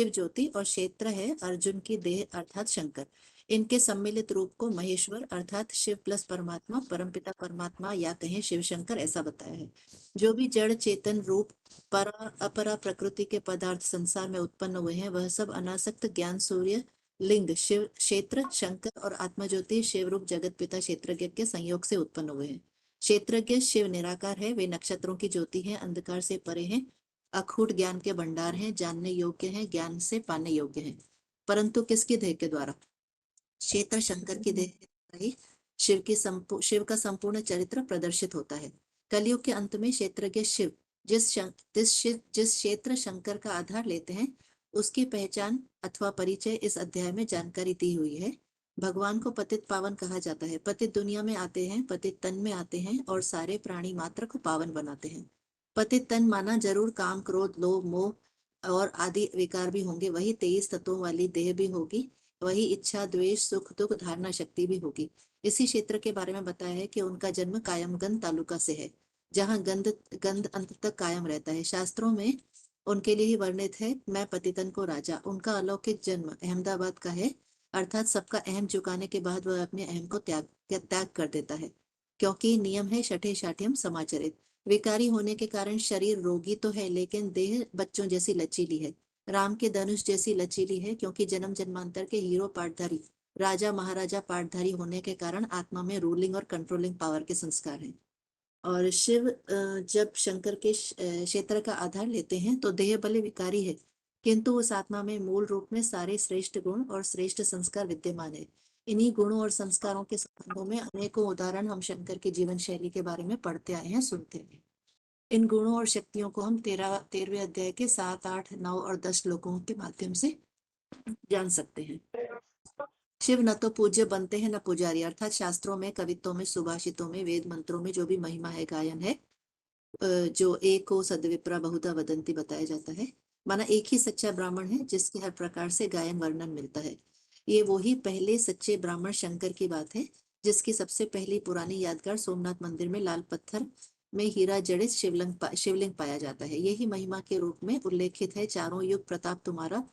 ज्योति और क्षेत्र है अर्जुन की देह अर्थात शंकर। इनके सम्मिलित रूप को महेश्वर अर्थात शिव प्लस परमात्मा, परमपिता परमात्मा या कहें शिव शंकर ऐसा बताया है। जो भी जड़ चेतन रूप परा अपरा प्रकृति के पदार्थ संसार में उत्पन्न हुए हैं वह सब अनासक्त ज्ञान सूर्य लिंग शिव क्षेत्र शंकर और आत्मज्योति शिव रूप जगत पिता क्षेत्रज्ञ के संयोग से उत्पन्न हुए हैं। क्षेत्रज्ञ शिव निराकार है, वे नक्षत्रों की ज्योति है, अंधकार से परे हैं, अखूट ज्ञान के भंडार हैं, जानने योग्य हैं, ज्ञान से पाने योग्य हैं। परंतु किसकी देह के द्वारा? क्षेत्र शंकर की देह के द्वारा ही शिव का संपूर्ण चरित्र प्रदर्शित होता है। कलयुग के अंत में क्षेत्रज्ञ शिव जिस क्षेत्र शंकर का आधार लेते हैं उसकी पहचान अथवा परिचय इस अध्याय में जानकारी दी हुई है। भगवान को पतित पावन कहा जाता है। पतित दुनिया में आते हैं, पतित तन में आते हैं और सारे प्राणी मात्र को पावन बनाते हैं। पतित तन माना जरूर काम क्रोध लोभ मोह और आदि विकार भी होंगे, वही 23 तत्वों वाली देह भी होगी, वही इच्छा द्वेष सुख दुख धारणा शक्ति भी होगी। इसी क्षेत्र के बारे में बताया है कि उनका जन्म कायमगंज तालुका से है, जहाँ गंध अंत तक कायम रहता है। शास्त्रों में उनके लिए ही वर्णित है, मैं पतितन को राजा। उनका अलौकिक जन्म अहमदाबाद का है, अर्थात सबका अहम चुकाने के बाद वह अपने अहम को त्याग कर देता है, क्योंकि नियम है शठे शाठ्यम समाचरित। विकारी होने के कारण शरीर रोगी तो है लेकिन देह बच्चों जैसी लचीली है, राम के धनुष जैसी लचीली है, क्योंकि जन्म जन्मांतर के हीरो पाठधारी राजा महाराजा पाठधारी होने के कारण आत्मा में रूलिंग और कंट्रोलिंग पावर के संस्कार हैं। और शिव जब शंकर के क्षेत्र का आधार लेते हैं तो देह भले विकारी है किंतु उस आत्मा में मूल रूप में सारे श्रेष्ठ गुण और श्रेष्ठ संस्कार विद्यमान है। इन्हीं गुणों और संस्कारों के संबंधों में अनेकों उदाहरण हम शंकर की जीवन शैली के बारे में पढ़ते आए हैं, सुनते हैं। इन गुणों और शक्तियों को हम 13वें अध्याय के 7, 8, 9 और 10 श्लोकों के माध्यम से जान सकते हैं। शिव न तो पूज्य बनते हैं न पुजारी, अर्थात शास्त्रों में, कवित्वों में, सुभाषितों में, वेद मंत्रों में जो भी महिमा है, गायन है, जो एक को सद्विप्रा बहुधा वदंती बताया जाता है, माना एक ही सच्चा ब्राह्मण है जिसके हर प्रकार से गायन वर्णन मिलता है। ये वही पहले सच्चे ब्राह्मण शंकर की बात है, जिसकी सबसे पहली पुरानी यादगार सोमनाथ मंदिर में लाल पत्थर में हीरा जड़ित शिवलिंग पाया जाता है। यही महिमा के रूप में उल्लेखित है, चारों युग प्रताप तुम्हारा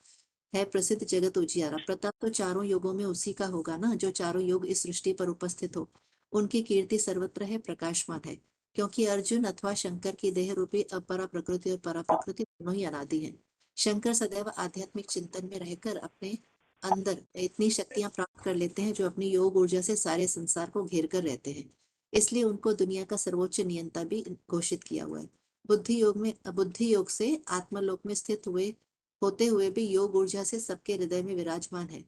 है प्रसिद्ध जगत उजियारा। प्रताप तो चारों युगों में उसी का होगा ना, जो चारों युग इस सृष्टि पर उपस्थित हो। उनकी कीर्ति सर्वत्र है, प्रकाशमान है, क्योंकि अर्जुन अथवा शंकर की देह रूपी अपरा प्रकृति और परा प्रकृति दोनों ही अनादि हैं। शंकर सदैव आध्यात्मिक चिंतन में रहकर अपने अंदर इतनी शक्तियां प्राप्त कर लेते हैं जो अपनी योग ऊर्जा से सारे संसार को घेर कर रहते हैं। इसलिए उनको दुनिया का सर्वोच्च नियंता भी घोषित किया हुआ है। बुद्धि योग से आत्मलोक में स्थित होते हुए भी योग ऊर्जा से सबके हृदय में विराजमान है।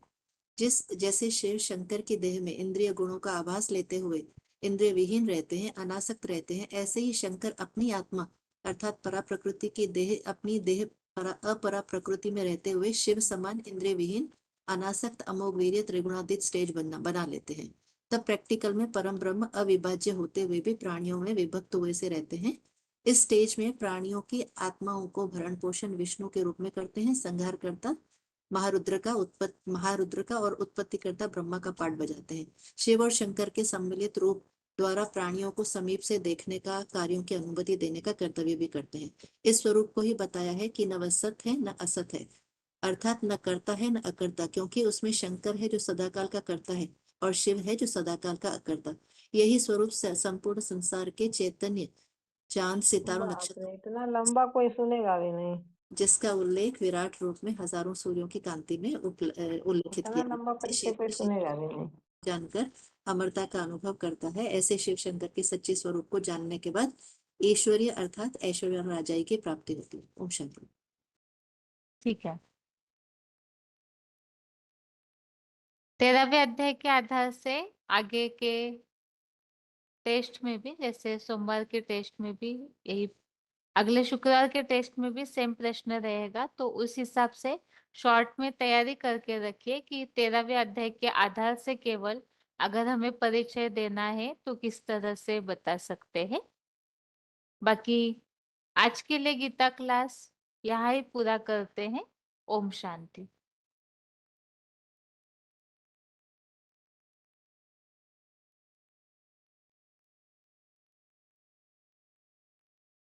जैसे शिव शंकर की देह में इंद्रिय गुणों का आभास लेते हुए इंद्रिय विहीन रहते हैं, अनासक्त रहते हैं, ऐसे ही शंकर अपनी आत्मा अर्थात परा प्रकृति की देह अपनी देह अपरा प्रकृति में रहते हुए शिव समान इंद्रिय विहीन अनासक्त अमोघ वीर्य त्रिगुणातीत स्टेज बना लेते हैं। तब प्रैक्टिकल में परम ब्रह्म अविभाज्य होते हुए भी प्राणियों में विभक्त हुए से रहते हैं। इस स्टेज में प्राणियों की आत्माओं को भरण पोषण विष्णु के रूप में करते हैं। संहार करता महारुद्र का और उत्पत्तिकर्ता ब्रह्मा का पाठ बजाते हैं। शिव और शंकर के सम्मिलित रूप द्वारा प्राणियों को समीप से देखने का, कार्यों की अनुमति देने का कर्तव्य भी करते हैं। इस स्वरूप को ही बताया है कि न वह सत है न असत है, अर्थात न करता है न अकर्ता, क्योंकि उसमें शंकर है जो सदाकाल का कर्ता है और शिव है जो सदाकाल का अकर्ता। यही स्वरूप संपूर्ण संसार के चैतन्य चांद सितारों नक्षत्र इतना लंबा कोई सुनेगा भी नहीं, जिसका उल्लेख विराट रूप में हजारों सूर्यों की कांति में उल्लेखित इतना किया लंबा परिचय कोई सुनेगा भी नहीं। जानकर अमरता का अनुभव करता है। ऐसे शिव शंकर के सच्चे स्वरूप को जानने के बाद ईश्वरीय अर्थात ऐश्वर्य राजाई की प्राप्ति होती है। ओम शांति। ठीक है। 13वें अध्याय के आधार से आगे के टेस्ट में भी, जैसे सोमवार के टेस्ट में भी यही, अगले शुक्रवार के टेस्ट में भी सेम प्रश्न रहेगा, तो उस हिसाब से शॉर्ट में तैयारी करके रखिए कि 13वें अध्याय के आधार से केवल अगर हमें परिचय देना है तो किस तरह से बता सकते हैं। बाकी आज के लिए गीता क्लास यहाँ ही पूरा करते हैं। ओम शांति।